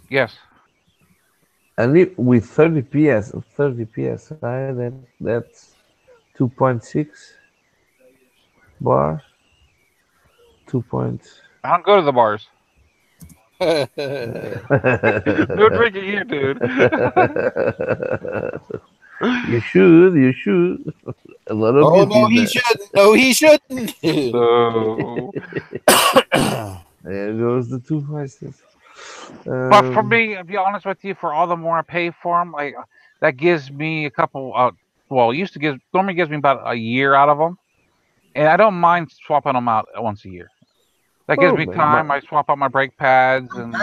Yes. And with 30 psi, that's 2.6 bars. 2 points. I don't go to the bars. No drinking here, dude. You should. A lot of no, he shouldn't. No, he shouldn't. No. There goes the 2 prices. But for me, to be honest with you, for all the more I pay for them, like that gives me a couple. Normally gives me about a year out of them, and I don't mind swapping them out once a year. That gives me time. I swap out my brake pads and.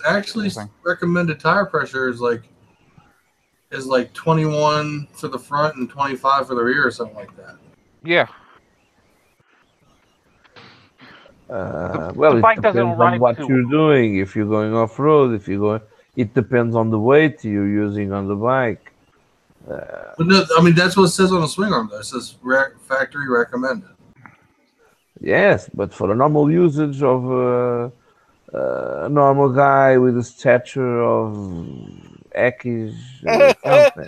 Actually, recommended tire pressure is like 21 for the front and 25 for the rear, or something like that. Yeah. Well, it depends on what you're doing. If you're going off road, it depends on the weight you're using on the bike. But no, I mean that's what it says on the swing arm. Though it says factory recommended. Yes, but for the normal usage of a normal guy with a stature of X something.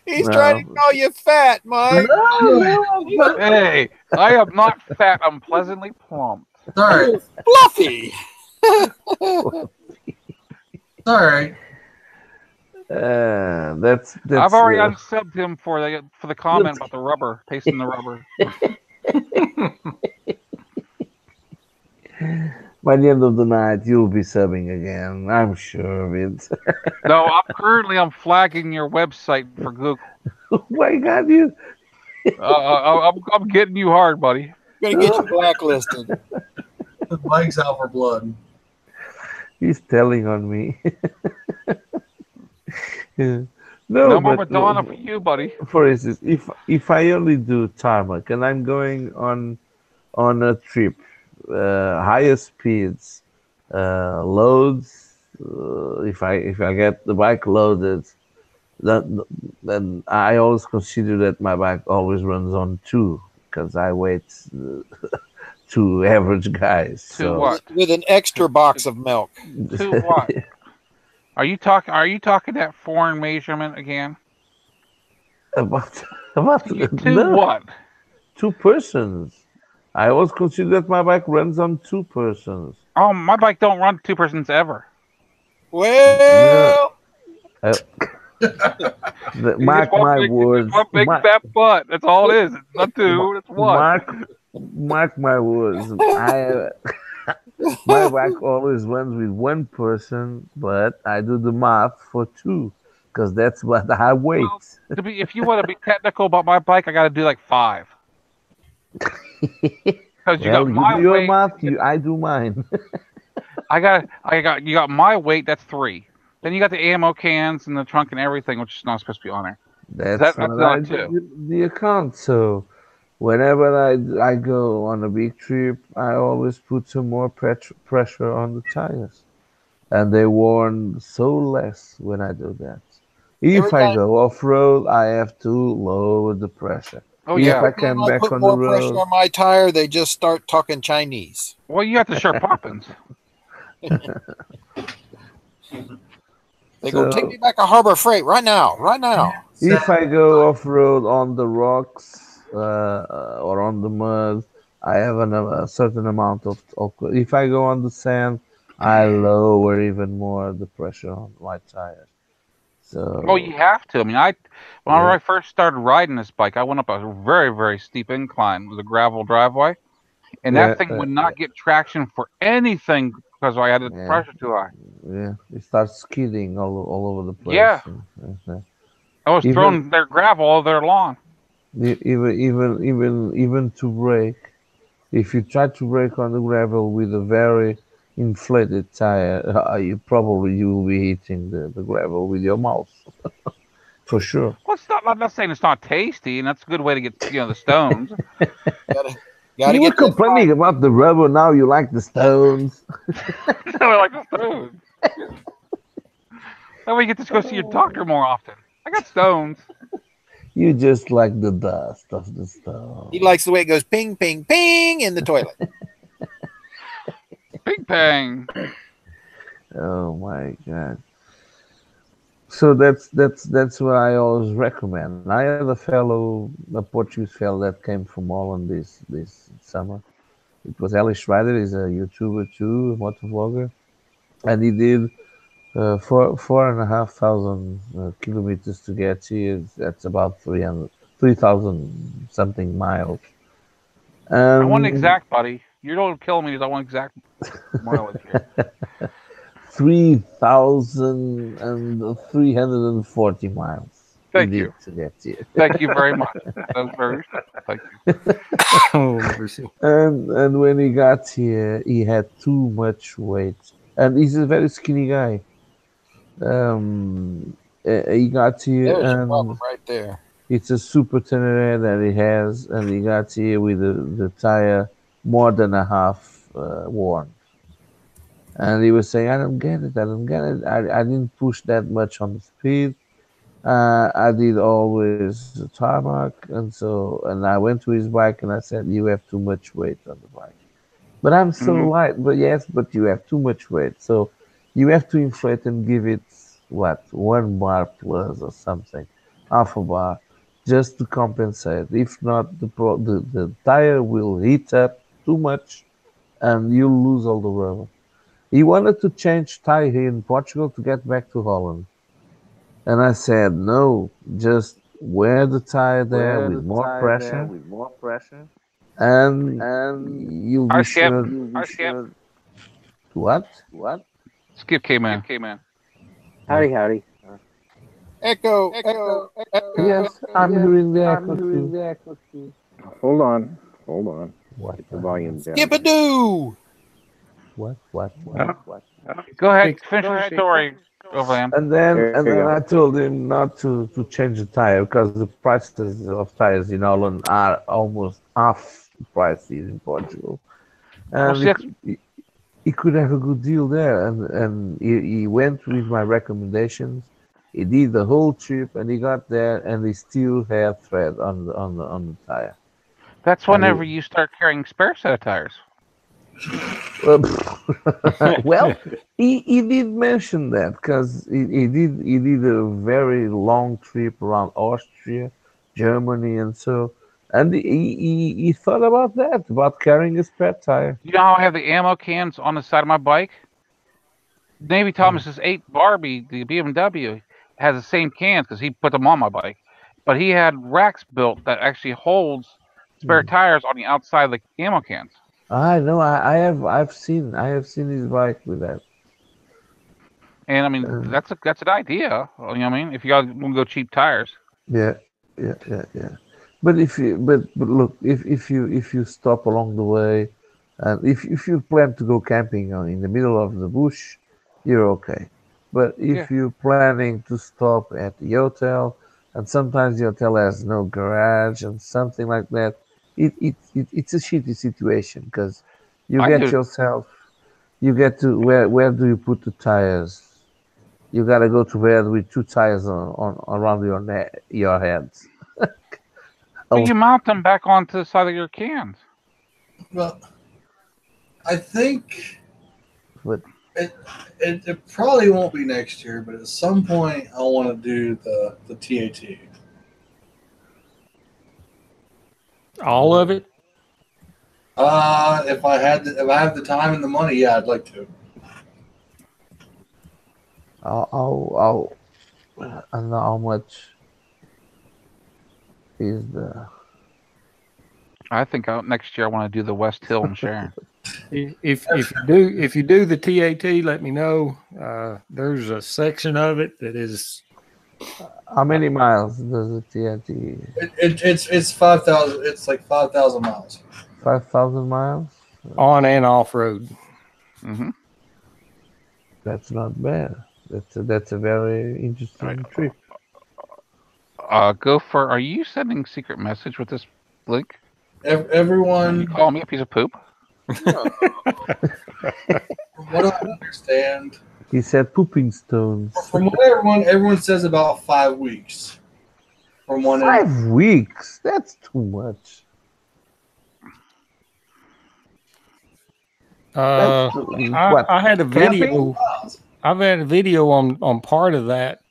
He's trying to call you fat, Mike. No, hey, I am not fat. I'm pleasantly plump. Sorry. Fluffy. Sorry. That's I've already unsubbed him for the comment about the rubber, tasting the rubber. By the end of the night, you'll be subbing again. I'm sure of it. No, I'm flagging your website for Google. Oh my God, you! I'm getting you hard, buddy. I'm gonna get you blacklisted. Mike's out for blood. He's telling on me. No more Madonna for you, buddy. For instance, if I only do tarmac and I'm going on a trip, higher speeds, loads. If I get the bike loaded, then I always consider that my bike always runs on 2 because I wait 2 average guys. What? With an extra box of milk. 2 what? Are you talking that foreign measurement again? About 2 what? 2 persons. I always consider that my bike runs on 2 persons. Oh, my bike don't run 2 persons ever. Well, mark my words. One big fat butt. That's all it is. It's not 2. It's 1. Mark my words. My bike always runs with 1 person, but I do the math for 2 because that's what I weight. Well, if you want to be technical about my bike, I got to do like 5. Because you got my your weight. math, I do mine. You got my weight. That's 3. Then you got the ammo cans and the trunk and everything, which is not supposed to be on there. That's not 2. The account. So whenever I go on a big trip, I always put some more pressure on the tires, and they warn so less when I do that. If I go off road, I have to lower the pressure. Oh yeah. If I come back put on more the road, pressure on my tire, they just start talking Chinese. Well, you have to sure Poppins. They go, take me back to Harbor Freight right now. If I go off road on the rocks, or on the mud, I have a certain amount of. If I go on the sand, I lower even more the pressure on my tires. Oh, you So have to. I mean, whenever yeah, I first started riding this bike, I went up a very, very steep incline with a gravel driveway, and yeah, that thing would not get traction for anything because I had the yeah, pressure too high. yeah. It starts skidding all over the Yeah, place. I was Even throwing their gravel all their lawn. even to brake. If you try to brake on the gravel with a very inflated tire, you will be hitting the gravel with your mouth for sure. Well, it's not. I'm not saying it's not tasty, and that's a good way to get the stones. Gotta You were get that complaining about the rubber. Now you like the stones. I like the stones. That way you get to go see your doctor more often. I got stones. You just like the dust of the stone. He likes the way it goes ping, ping, ping in the toilet. Big bang. Oh my god! So that's what I always recommend. I had a Portuguese fellow that came from Holland this summer. It was Ellie Schreider. He's a YouTuber too, a motovlogger, and he did 4,500 kilometers to get here. That's about 3,000 something miles. I want And exact, buddy. You don't kill me. I want exact mileage here. 3,340 miles. He Thank did you. to get here. Thank you very much. That was very respectful. Thank you. Oh, mercy. And when he got here, he had too much weight, and he's a very skinny guy. He got here, There's your problem and right there. it's a super Tenere that he has, and he got here with the tire more than a half worn. And he was saying, I don't get it, I don't get it. I didn't push that much on the speed. I did always tarmac, and I went to his bike and I said, you have too much weight on the bike. But I'm so light. But yes, but you have too much weight. So you have to inflate and give it what 1 bar plus or something, half a bar, just to compensate. If not, the tire will heat up too much, and you'll lose all the rubber. He wanted to change tire here in Portugal to get back to Holland, and I said no, just wear the tire there with more pressure, and you'll Hi, be Skip. sure. What? Skip came in. Howdy. Echo. Yes, I'm hearing the echo too. Hold on. What? Get the volume down. Skip-a-doo. What? Go ahead. Finish your story, Overland. And then There you go. I told him not to change the tire because the prices of tires in Holland are almost half the price here in Portugal. And he could have a good deal there, and he went with my recommendations. He did the whole trip, and he got there, and he still had thread on the tire. That's whenever you start carrying spare set of tires. Well, he did mention that because he did a very long trip around Austria, Germany, and so. And he thought about that, about carrying a spare tire. You know how I have the ammo cans on the side of my bike? Navy Thomas's 8 Barbie, the BMW, has the same cans because he put them on my bike. But he had racks built that actually holds spare tires on the outside of the ammo cans. I know. I've seen his bike with that. And I mean, that's an idea. You know what I mean? If you guys want to go cheap tires. Yeah. But look, if you stop along the way, and if you plan to go camping in the middle of the bush, you're okay. But if you're planning to stop at the hotel, and sometimes the hotel has no garage and something like that, it's a shitty situation because you get to where do you put the tires? You gotta go to bed with 2 tires on around your heads. Well, you mount them back onto the side of your cans. Well, I think But it probably won't be next year, but at some point I want to do the TAT. All of it? If I have the time and the money, yeah, I'd like to. I'll I don't know how much is the. I think next year I want to do the West Hill and Sharon. If you do the TAT, let me know. There's a section of it that is. How many miles does the TAT? It's 5,000. It's like 5,000 miles. 5,000 miles on and off road. Mm-hmm. That's not bad. That's a very interesting trip. Gopher, are you sending secret message with this link? Everyone, you call me a piece of poop. From what I understand, he said pooping stones. From what everyone says about 5 weeks. From 5 weeks? That's too much. I had a video. I've had a video on part of that.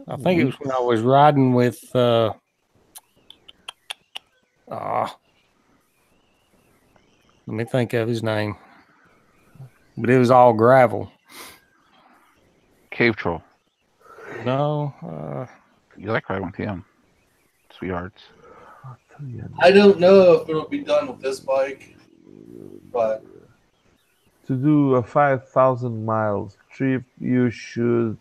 I think it was when I was riding with. Let me think of his name. But it was all gravel. Cave Troll. No. You like riding with him, sweethearts. I don't know if it'll be done with this bike, but to do a 5,000 miles trip, you should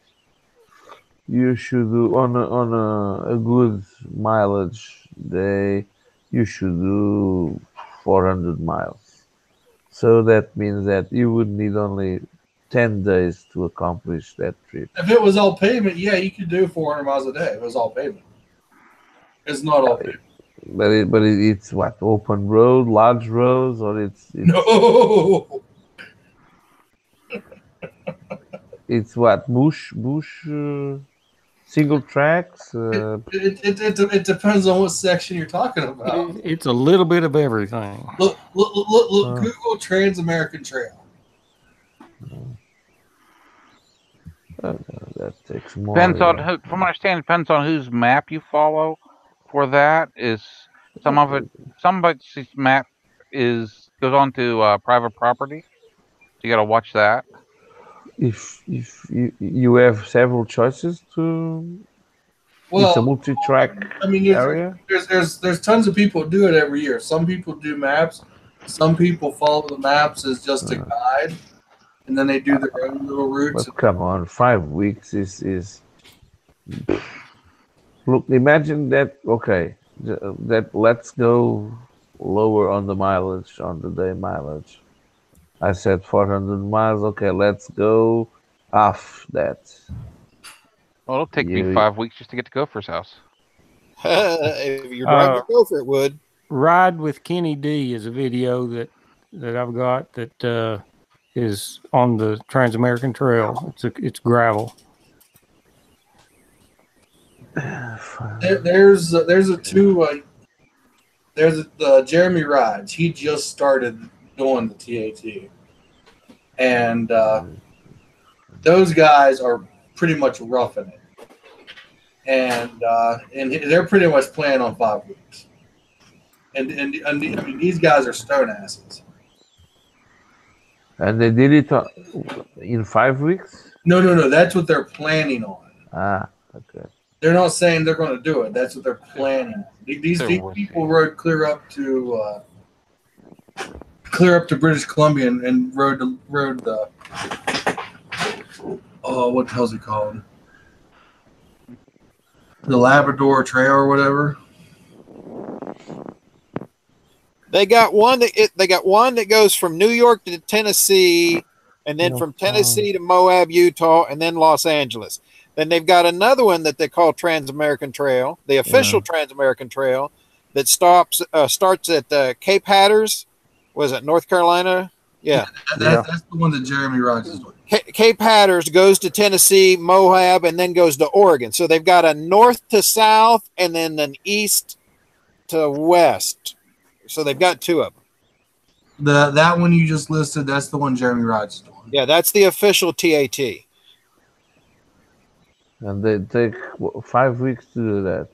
do on a good mileage day. You should do 400 miles. So that means that you would need only 10 days to accomplish that trip. If it was all pavement, yeah, you could do 400 miles a day. If it was all pavement. It's not all pavement. But it's what, open road, large roads, or it's no. It's what, bush, single tracks. It depends on what section you're talking about. It's a little bit of everything. Look! Google Trans-American Trail. That takes more. Depends on who. From what I understand, it depends on whose map you follow. For that is some of its map goes on to private property. So you got to watch that. If you have several choices to, it's a multi-track area. There's tons of people who do it every year. Some people do maps. Some people follow the maps as just a guide, and then they do their own little routes. But come on, 5 weeks is. Look, imagine that. Okay, that let's go lower on the mileage, on the day mileage. I said 400 miles. Okay, let's go off that. Well, it'll take me 5 weeks just to get to Gopher's house. If you're driving to Gopher, it would. Ride with Kenny D is a video that I've got that is on the Trans-American Trail. It's gravel. There's Jeremy Rides. He just started doing the TAT, and those guys are pretty much roughing it, and they're pretty much playing on 5 weeks. And I mean, these guys are stone asses. And they did it in 5 weeks? No. That's what they're planning on. Okay. They're not saying they're going to do it. That's what they're planning. These people rode clear up to British Columbia and rode the what the hell's it called? The Labrador Trail or whatever. They got one that goes from New York to Tennessee, and then from Tennessee to Moab, Utah, and then Los Angeles. Then they've got another one that they call Trans-American Trail, the official Trans-American Trail, that starts at Cape Hatteras. Was it North Carolina? Yeah. That's the one that Jeremy Rides is doing. Cape Hatteras goes to Tennessee, Moab, and then goes to Oregon. So they've got a north to south and then an east to west. So they've got two of them. That one you just listed, that's the one Jeremy Rides is doing. Yeah, that's the official TAT. And they take 5 weeks to do that.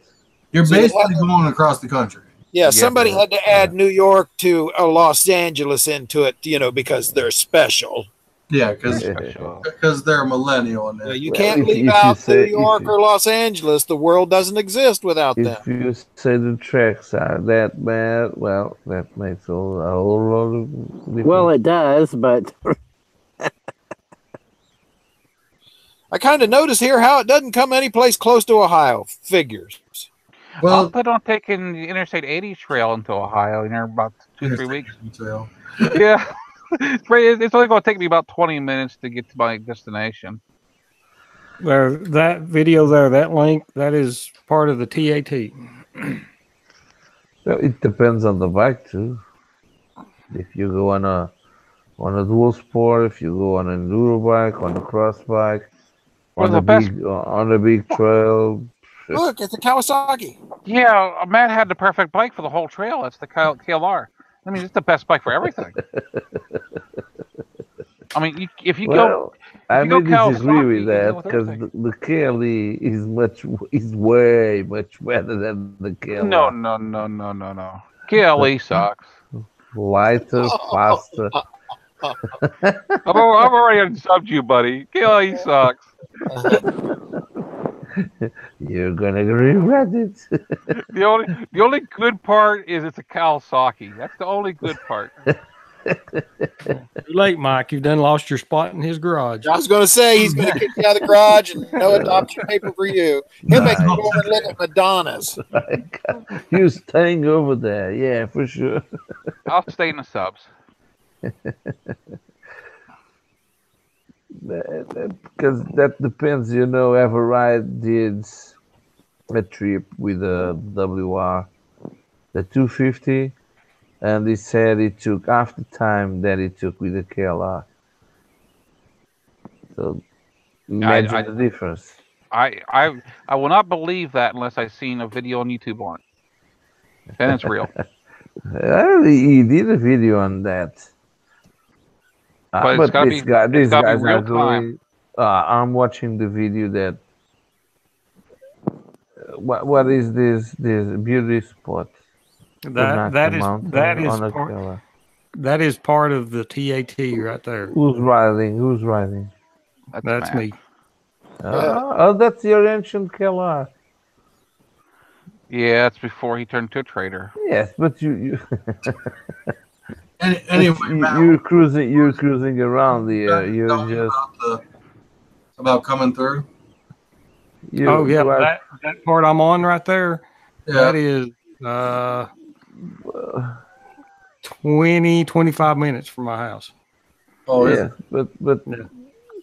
You're basically going across the country. Yeah, somebody had to add New York to Los Angeles into it, because they're special. Yeah, because they're millennial. And you can't leave out New York or Los Angeles. The world doesn't exist without them. If you say the tracks are that bad, well, that makes a whole lot of difference. Well, it does, but I kind of notice here how it doesn't come any place close to Ohio. Figures. Well, I'll put on taking the Interstate 80 trail into Ohio in about 2-3 weeks. Trail. Yeah. It's only going to take me about 20 minutes to get to my destination. There, that video there, that link, that is part of the TAT. Well, it depends on the bike too. If you go on a dual sport, if you go on an enduro bike, on a cross bike, on a big trail. Look, it's a Kawasaki. Yeah, Matt had the perfect bike for the whole trail. It's the KLR. I mean, it's the best bike for everything. I mean, if you go, I may disagree with that because the KLE is way much better than the KLR. No. KLE sucks. Lighter, faster. I've already unsubbed you, buddy. KLE sucks. You're gonna regret it. The only good part is it's a Kawasaki. That's the only good part. Too late, Mike. You've done lost your spot in his garage. I was going to say he's going to kick you out of the garage and no adoption paper for you. He'll make you go and look at Madonna's. You're staying over there, yeah, for sure. I'll stay in the subs. Because that depends, Ever did a trip with a WR, the 250, and he said it took half the time that it took with the KLR. So imagine the difference. I will not believe that unless I've seen a video on YouTube on it. Then it's real. He did a video on that. But it's gotta be real time. I'm watching the video that. What is this beauty spot? That is part of the TAT right there. Who's riding? That's me. That's your ancient KLR. Yeah, that's before he turned to a trader. Yes, but you anyway, you're cruising around the you're just about coming through. That part I'm on right there. Yeah. That is 20-25 minutes from my house. Oh yeah, but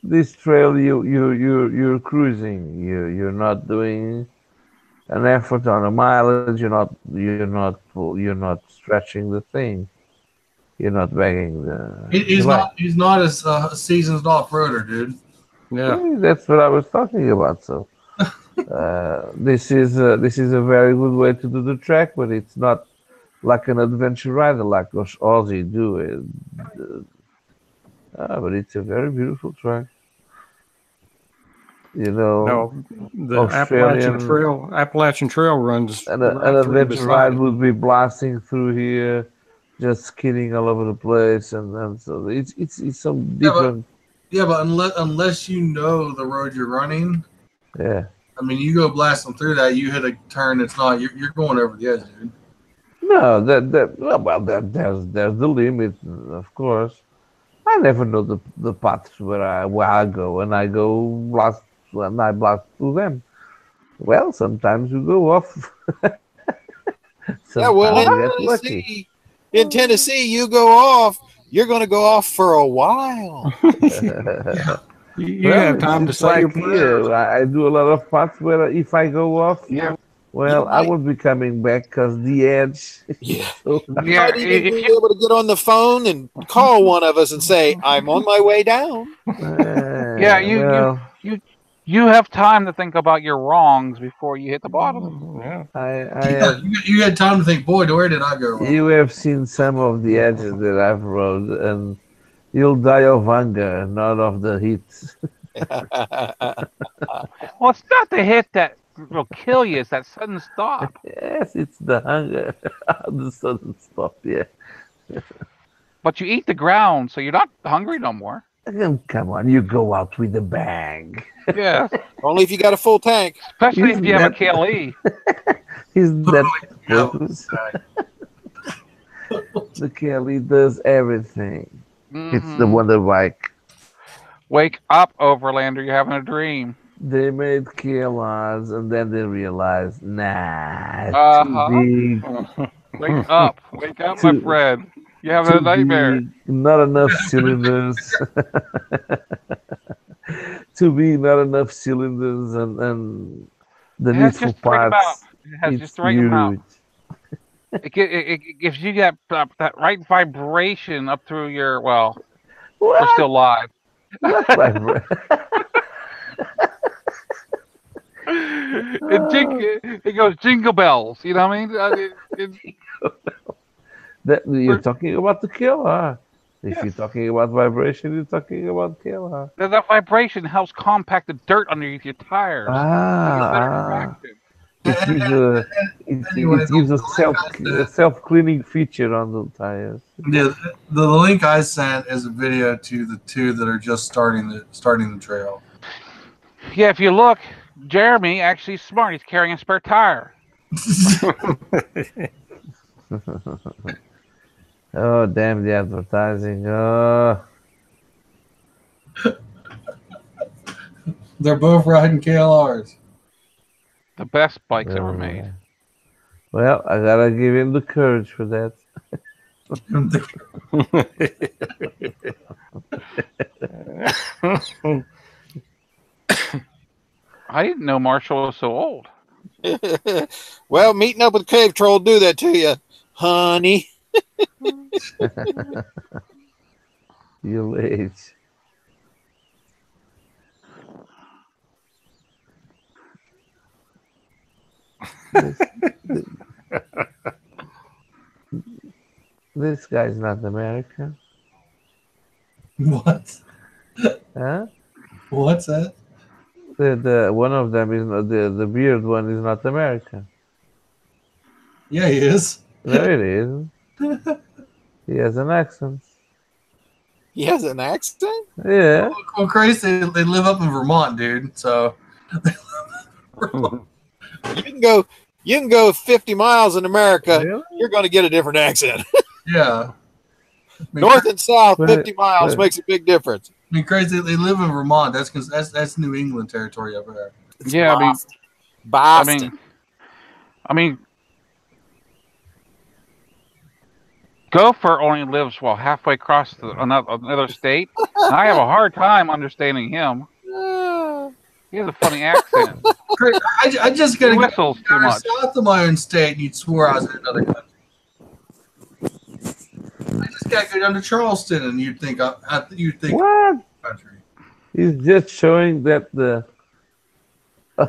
this trail you're cruising. You're not doing an effort on a mileage. You're not stretching the thing. You're not begging the. He's not a seasoned off-roader, dude. Yeah, that's what I was talking about. So this is a very good way to do the track, but it's not like an adventure rider like Aussie do it. But it's a very beautiful track. No, the Appalachian Trail runs. An adventure ride would be blasting through here, just skidding all over the place, and so it's some different. Yeah, but unless you know the road you're running. Yeah. I mean, you go blasting through that, you hit a turn. It's not you're going over the edge, dude. No, there's the limit, of course. I never know the paths where I go, and I blast through them. Well, sometimes you go off. In Tennessee, you go off. You're going to go off for a while. You have time to say your prayers. I do a lot of paths where if I go off, I will be coming back because the edge. Yeah. You might even be able to get on the phone and call one of us and say, "I'm on my way down." You have time to think about your wrongs before you hit the bottom. Yeah. You had time to think, boy, where did I go wrong? You have seen some of the edges that I've rode, and you'll die of hunger, not of the heat. Well, it's not the hit that will kill you is that sudden stop. Yes, it's the hunger. The sudden stop, yeah. But you eat the ground, so you're not hungry no more. Come on, you go out with a bang. Yeah. Only if you got a full tank. Especially if Isn't you have a that- KLE. Isn't that the purpose? The Kelly does everything. It's the Wonder Bike. Wake up, Overlander. You're having a dream. They made KLRs and then they realized, nah, Uh-huh. too big. Wake up. Wake up, my friend. You have a Too nightmare. big, not enough cylinders. Too big, not enough cylinders, and the It has needful just the right amount. parts. It has It's just the right huge. amount. It gives you that right vibration up through your, well, we're What? still live. What vibration? It goes jingle bells. You know what I mean? You're talking about the KLR. If you're talking about vibration, you're talking about KLR. That vibration helps compact the dirt underneath your tires. It gives a self-cleaning feature on the tires. Yeah, the link I sent is a video to the two that are just starting the trail. Yeah, if you look, Jeremy actually is smart. He's carrying a spare tire. Oh, damn the advertising. Oh. They're both riding KLRs. The best bikes ever made. Well, I gotta give him the courage for that. I didn't know Marshall was so old. Well, meeting up with Cave Troll do that to you, honey. Your age. This guy's not American. What? Huh? What's that? The one of them is not the beard one is not American. Yeah, he is. No, it isn't. He has an accent. He has an accent? Yeah. Well, crazy. They live up in Vermont, dude. So You can go 50 miles in America. Really? You're going to get a different accent. yeah. North and south, 50 miles makes a big difference. I mean, crazy. They live in Vermont. That's because that's New England territory over there. Yeah, Boston. I mean, Gopher only lives halfway across another state. And I have a hard time understanding him. He has a funny accent. I just gotta get too much. south of my own state, and you'd swear I was in another country. I just gotta go down to Charleston, and you'd think What? country. He's just showing that the. I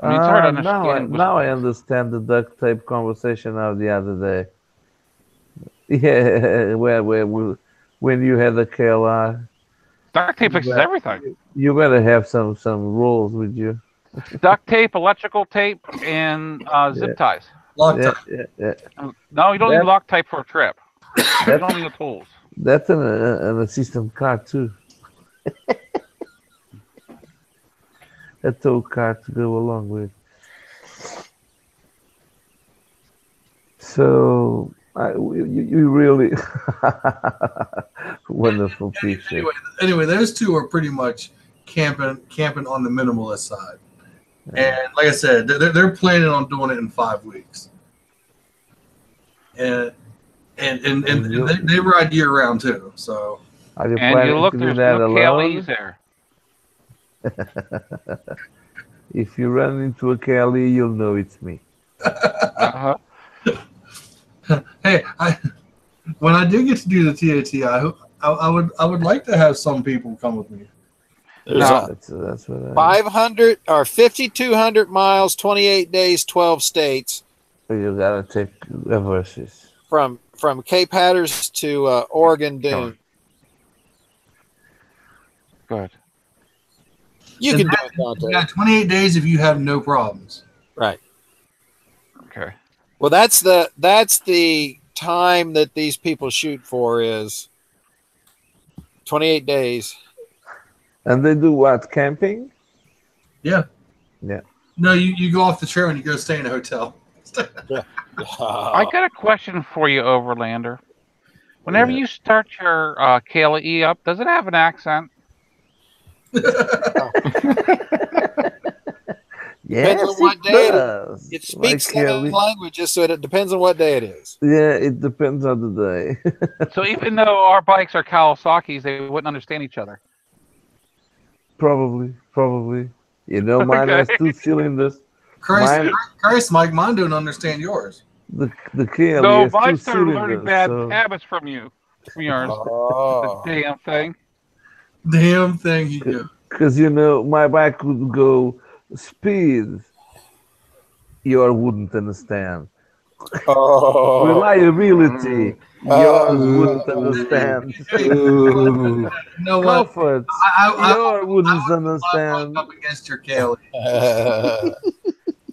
mean, it's hard to understand. Now I understand the duct tape conversation of the other day. Yeah, where when you had the KLR. Duct tape fixes everything. You better have some rules with you. Duct tape, electrical tape, and zip ties. Loctite. Yeah. No, you don't need Loctite for a trip. You don't need the tools. That's an assistant car too. A tow car to go along with. So you really wonderful picture. Anyway, those two are pretty much camping on the minimalist side, and like I said, they're planning on doing it in 5 weeks, and they ride year round too. So are you planning to do that alone? There. If you run into a Kelly, you'll know it's me. Uh-huh. Hey, when I do get to do the TAT, I would like to have some people come with me. That's what 500 or 5,200 miles, 28 days, 12 states. You gotta take reverses from Cape Hatteras to Oregon Dune. Good. You can do it, Dante. You got 28 days if you have no problems. Right. Okay. Well, that's the time that these people shoot for is 28 days. And they do what? Camping? Yeah. Yeah. No, you go off the trail and you go stay in a hotel. I got a question for you, Overlander. Whenever you start your KLE up, does it have an accent? Depends on what day it is. It speaks Like, 7 languages, so it depends on what day it is. Yeah, it depends on the day. So even though our bikes are Kawasaki's, they wouldn't understand each other. Probably. You know, mine has 2 cylinders. Christ, Mike, mine don't understand yours. The KLE No, has mine 2 started learning cylinders. bad So... habits from you. From yours. Oh. The damn thing. Damn thing he do. Because, you know, my bike would go speed. Yours wouldn't understand. Oh. Reliability. Yours wouldn't understand. No what? Comfort. Yours wouldn't understand. Up against your KLE.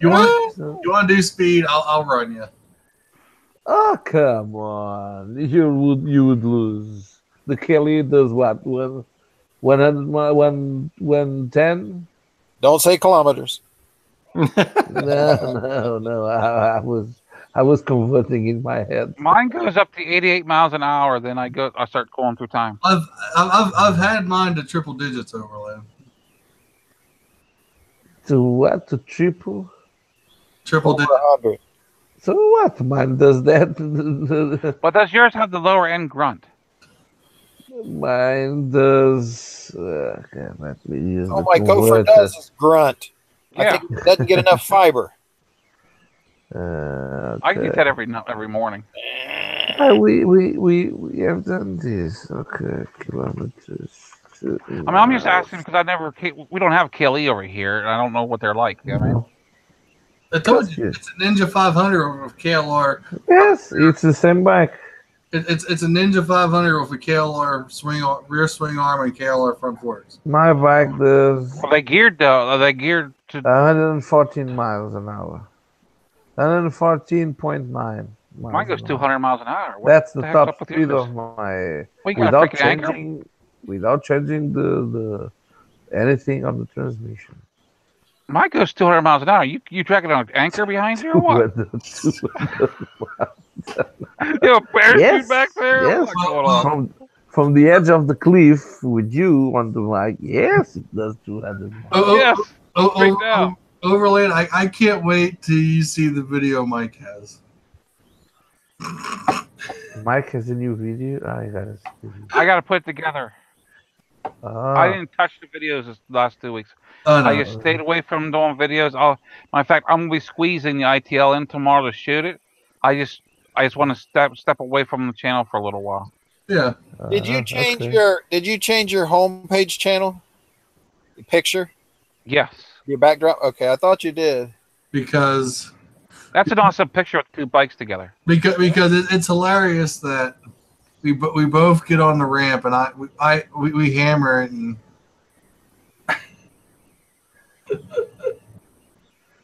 You want to do speed? I'll run you. Oh, come on. You would lose. The KLE does what? 110? Don't say kilometers. No. I was converting in my head. Mine goes up to 88 miles an hour. Then I start going through time. I've had mine to triple digits, Overland. To what? To triple? Triple digits. 100. So what? Mine does that. But does yours have the lower end grunt? Mine does. Let me use Oh, my Gopher does is grunt. I think it doesn't get enough fiber. I get that every morning. We have done this. Okay, kilometers. I'm just asking because we don't have KLE over here, and I don't know what they're like. I mean, I told you it's a Ninja 500 with KLR. Yes, it's the same bike. It's a Ninja 500 with a KLR rear swing arm and KLR front forks. My bike does. Are they geared though? Are they geared to 114 miles an hour? 114.9. Mine goes 200 miles an hour. That's the top speed of my. Without changing the anything on the transmission. Mine goes 200 miles an hour. You dragging an anchor behind you or what? You have a parachute back there? Yes. What's going on? From the edge of the cliff with you on the bike, yes, it does 200 miles. Overland, I can't wait till you see the video Mike has. Mike has a new video? I gotta put it together. I didn't touch the videos this last 2 weeks. I just stayed away from doing videos. In fact, I'm gonna be squeezing the ITL in tomorrow to shoot it. I just want to step away from the channel for a little while. Yeah. Did you change your homepage channel? The picture? Yes. Your backdrop? Okay, I thought you did. Because that's an awesome picture with 2 bikes together. Because it's hilarious that we both get on the ramp and we hammer it and.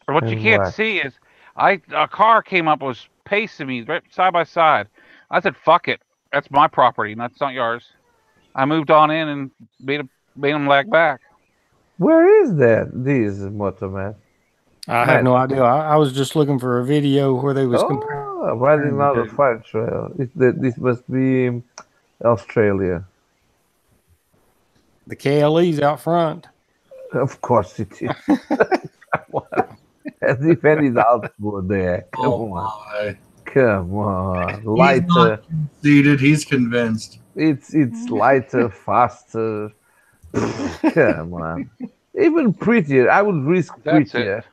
But what you can't see is a car came up and was pacing me right side by side. I said, "Fuck it, that's my property, that's not yours." I moved on in and made him lag back. Where is that? This Motoman. I have no idea. I was just looking for a video where they was riding on the fire trail. This must be Australia. The KLE's out front. Of course it is. As if any doubts were there. Come on. Lighter. He's not conceited. He's convinced. It's lighter, faster. Come on. Even prettier. I would risk prettier.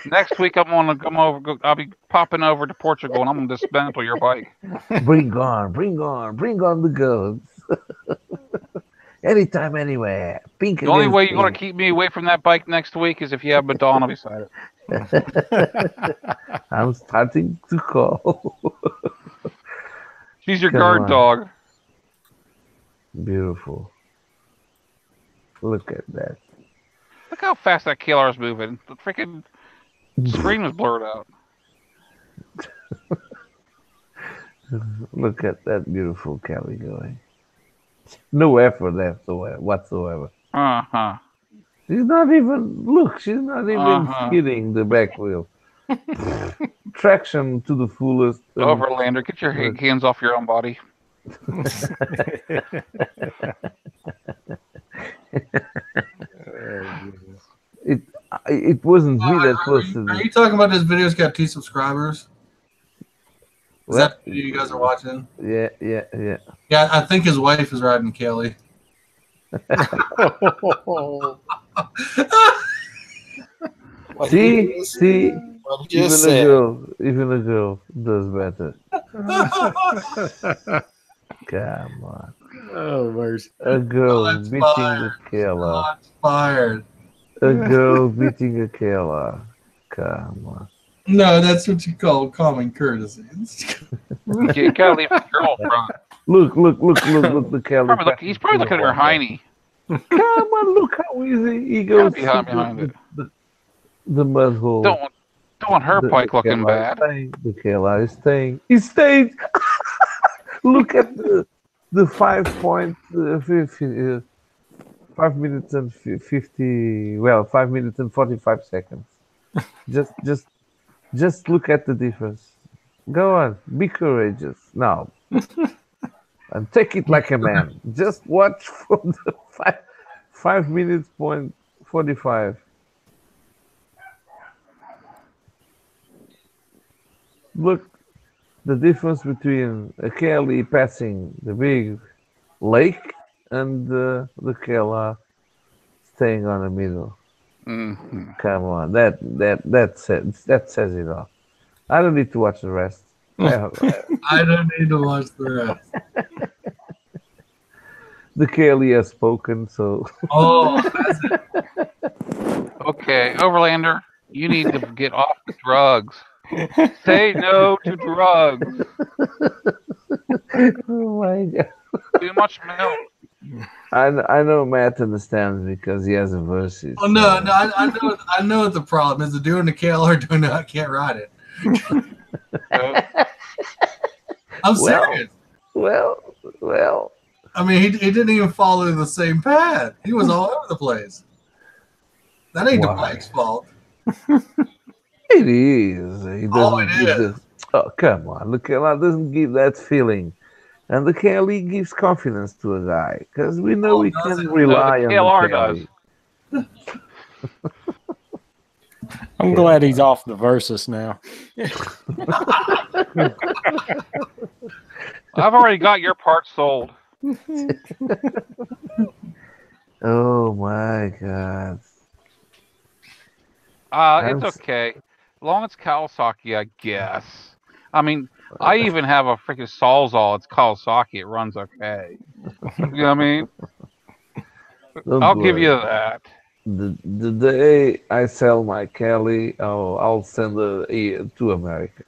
Next week I'm gonna come over. I'll be popping over to Portugal and I'm gonna dismantle your bike. Bring on the goods. Anytime, anywhere. Pink. The only way you're gonna keep me away from that bike next week is if you have Madonna beside it. I'm starting to call. She's your guard dog. Beautiful. Look at that. how fast that KLR is moving. The freaking screen was blurred out. Look at that beautiful Kelly going. No effort whatsoever. Uh-huh. She's not even skidding the back wheel. Traction to the fullest. Overlander, get your hands off your own body. It wasn't me that posted. Are you talking about this video's got 2 subscribers? Is that the video you guys are watching? Yeah. Yeah, I think his wife is riding Kelly. See, even a girl does better. Come on. Oh, mercy. A girl beating a killer. Fired. A girl beating a killer. Come on. No, that's what you call common courtesy. You gotta leave the girl front. Look, the Kelly. He's probably looking at her hiney. Come on, look how easy he goes behind the mud hole. Don't want her bike looking bad. The Kelly is staying. He's staying. Look at the 5.50 5 minutes and 50. Well, 5 minutes and 45 seconds. Just look at the difference. Go on, be courageous now, and take it like a man. Just watch for the 5 minutes point 45. Look, the difference between a Kelly passing the big lake and the Kelly staying on the middle. Mm-hmm. Come on, that says it all. I don't need to watch the rest. I don't need to watch the rest. The Kelly has spoken, so. Oh, that's it. Okay, Overlander, you need to get off the drugs. Say no to drugs. Oh my God. Too much milk. I know Matt understands because he has a versus. Oh no, I know what the problem is. The doing the KLR doing it, I can't ride it. I'm serious. Well. I mean, he didn't even follow the same path. He was all over the place. That ain't the bike's fault. It is. He doesn't it is. Oh, come on. The KLR doesn't give that feeling. And the Kelly gives confidence to a guy because we know we can rely on the Kelly. I'm glad he's off the Versus now. I've already got your part sold. Oh my God. It's okay. As long as it's Kawasaki, I guess. I mean, I even have a freaking Sawzall. It's Kawasaki. It runs okay. You know what I mean? I'll give you that. The day I sell my Kelly, I'll send it to America.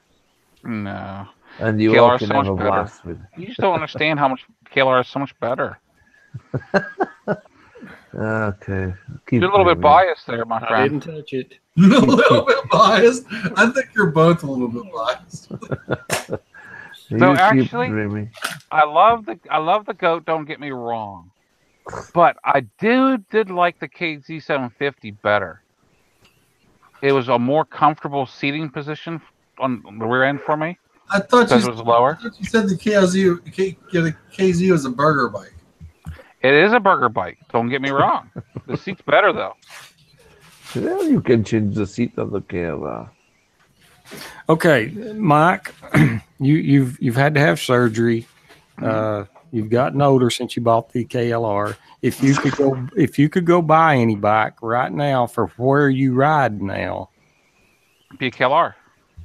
No. And you all can have a blast with it. You just don't understand how much KLR is so much better. Okay. You're a little bit biased there, my friend. I didn't touch it. A little bit biased. I think you're both a little bit biased. So actually, I love the goat. Don't get me wrong, but I did like the KZ750 better. It was a more comfortable seating position on the rear end for me. I thought it was lower. I thought you said the KZ was a burger bike. It is a burger bike. Don't get me wrong. The seat's better though. Well, you can change the seat on the KLR. Okay, Mike, you've had to have surgery. You've gotten older since you bought the KLR. If you could go buy any bike right now for where you ride now, be a KLR.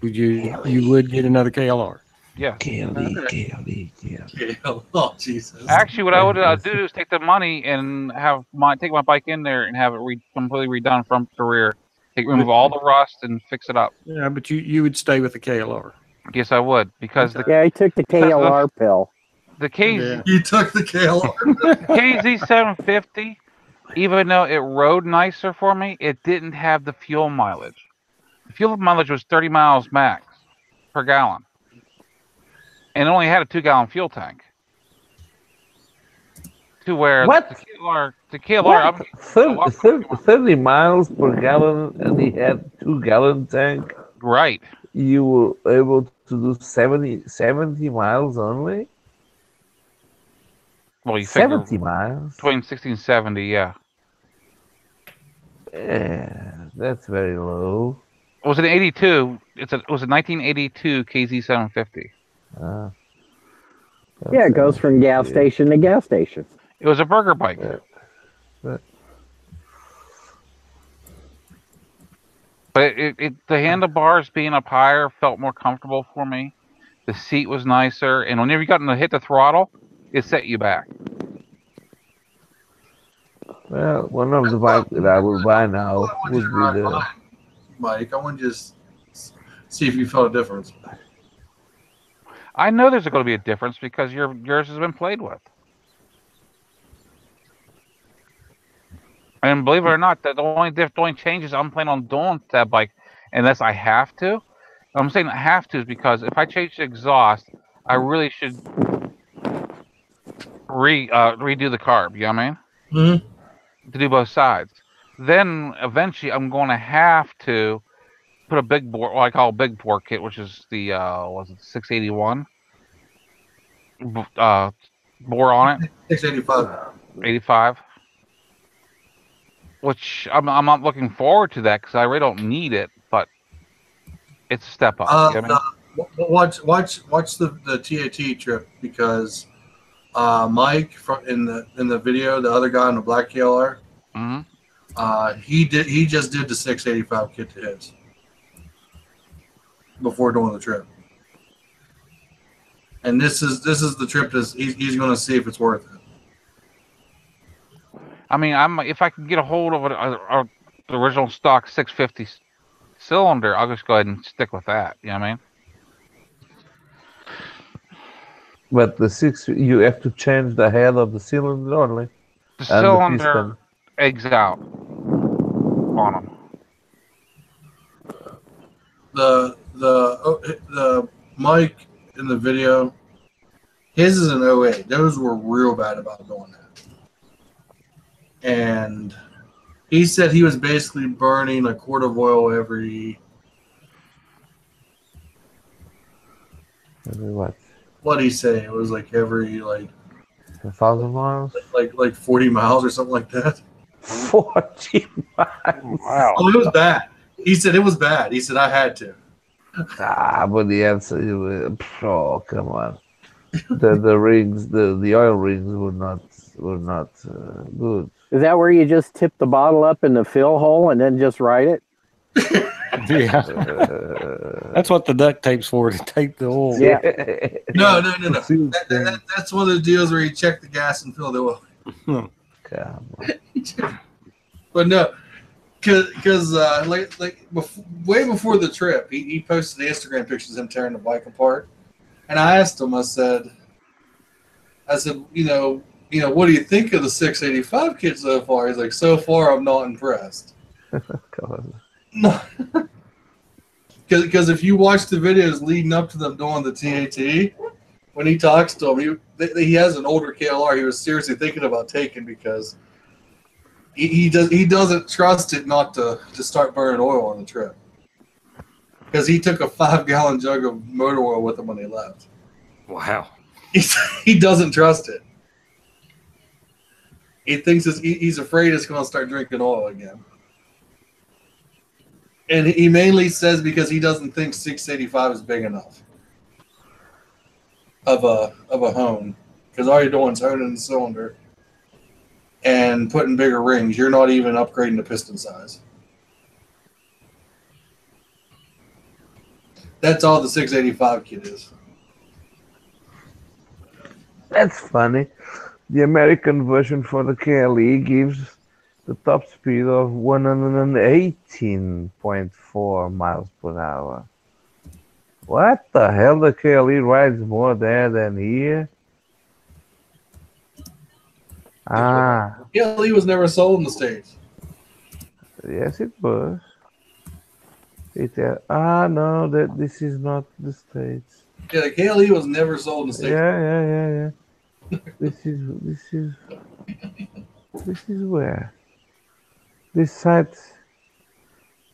You would get another KLR. Yeah. KLR. Oh Jesus! Actually, what I would do is take the money and take my bike in there and have it completely redone from the rear. Remove all the rust and fix it up. Yeah, but you would stay with the KLR. Yes, I would because I took the KLR pill. The KZ. You took the KLR. KZ750 even though it rode nicer for me, it didn't have the fuel mileage. The fuel mileage was 30 miles max per gallon, and it only had a 2-gallon fuel tank. To where What? the KLR, What? 30 miles per gallon, and he had 2-gallon tank. Right. You were able to do 70 miles only. Well, you 70 figure miles. between 60 and 70, yeah. Yeah, that's very low. It was an 82. It was a 1982 KZ750. Yeah, it goes from gas station to gas station. It was a burger bike. Yeah. But the handlebars being up higher felt more comfortable for me. The seat was nicer, and whenever you got to hit the throttle, it set you back. Well, one of the bikes that I will buy now would be the... Mike, I want to just see if you felt a difference. I know there's going to be a difference because yours has been played with. And believe it or not, the only changes I'm planning on doing to that bike, unless I have to. I'm saying I have to is because if I change the exhaust, I really should redo the carb. You know what I mean? Mm-hmm. To do both sides. Then eventually I'm going to have to put a big bore, what I call a big bore kit, which is the 681 bore on it. 685. 85. Which I'm not looking forward to that because I really don't need it, but it's a step up. You know what I mean? Watch the TAT trip because Mike in the video, the other guy in the black KLR, he just did the 685 kit to his before doing the trip, and this is the trip that he's going to see if it's worth it. I mean, if I can get a hold of the original stock 650 cylinder, I'll just go ahead and stick with that. You know what I mean? But you have to change the head of the cylinder only. The cylinder eggs out on them. The mic in the video, his is an 08. Those were real bad about doing that. And he said he was basically burning a quart of oil every... What? What did he say? It was like every 1,000 miles? Like 40 miles or something like that. 40 miles? Wow. Oh, it was bad. He said it was bad. He said I had to. But the answer, oh, come on. The rings, the oil rings were not good. Is that where you just tip the bottle up in the fill hole and then just ride it? Yeah. That's what the duct tape's for, to tape the oil. Yeah. No. That's one of the deals where you check the gas and fill the oil. But no, because way before the trip, he posted the Instagram pictures of him tearing the bike apart, and I asked him. I said, what do you think of the 685 kit so far? He's like, so far, I'm not impressed. No. Because if you watch the videos leading up to them doing the TAT, when he talks to him, he has an older KLR he was seriously thinking about taking because he doesn't trust it not to start burning oil on the trip. Because he took a 5-gallon jug of motor oil with him when he left. Wow. He doesn't trust it. He thinks he's afraid it's going to start drinking oil again. And he mainly says because he doesn't think 685 is big enough of a hone. Because all you're doing is honing the cylinder and putting bigger rings. You're not even upgrading the piston size. That's all the 685 kit is. That's funny. The American version for the KLE gives the top speed of 118.4 miles per hour. What the hell? The KLE rides more there than here? Ah, KLE was never sold in the States. yes, it was. No, this is not the States. Yeah, the KLE was never sold in the States. Yeah. This is where? This site.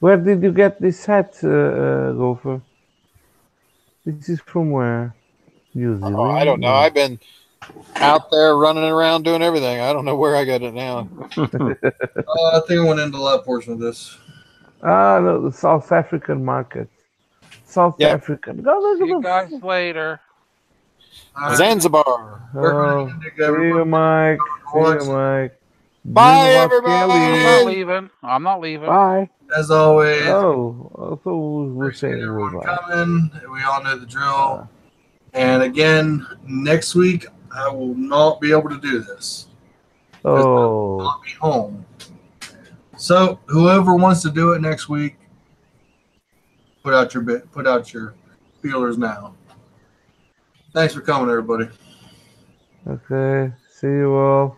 Where did you get this site, Gopher? This is from where? New Zealand? Oh, I don't know. I've been out there running around doing everything. I don't know where I got it now. I think I went into the lab portion of this. No, the South African market. South African. Go look See at you guys later. Zanzibar. See you, Mike. See you, Mike. Bye, Dream of everybody. Kelly. I'm not leaving. Bye. As always. Oh, I thought we were saying everyone goodbye. coming. We all know the drill. And again, next week I will not be able to do this. I will not be home. So whoever wants to do it next week, put out your feelers now. Thanks for coming, everybody. Okay. See you all.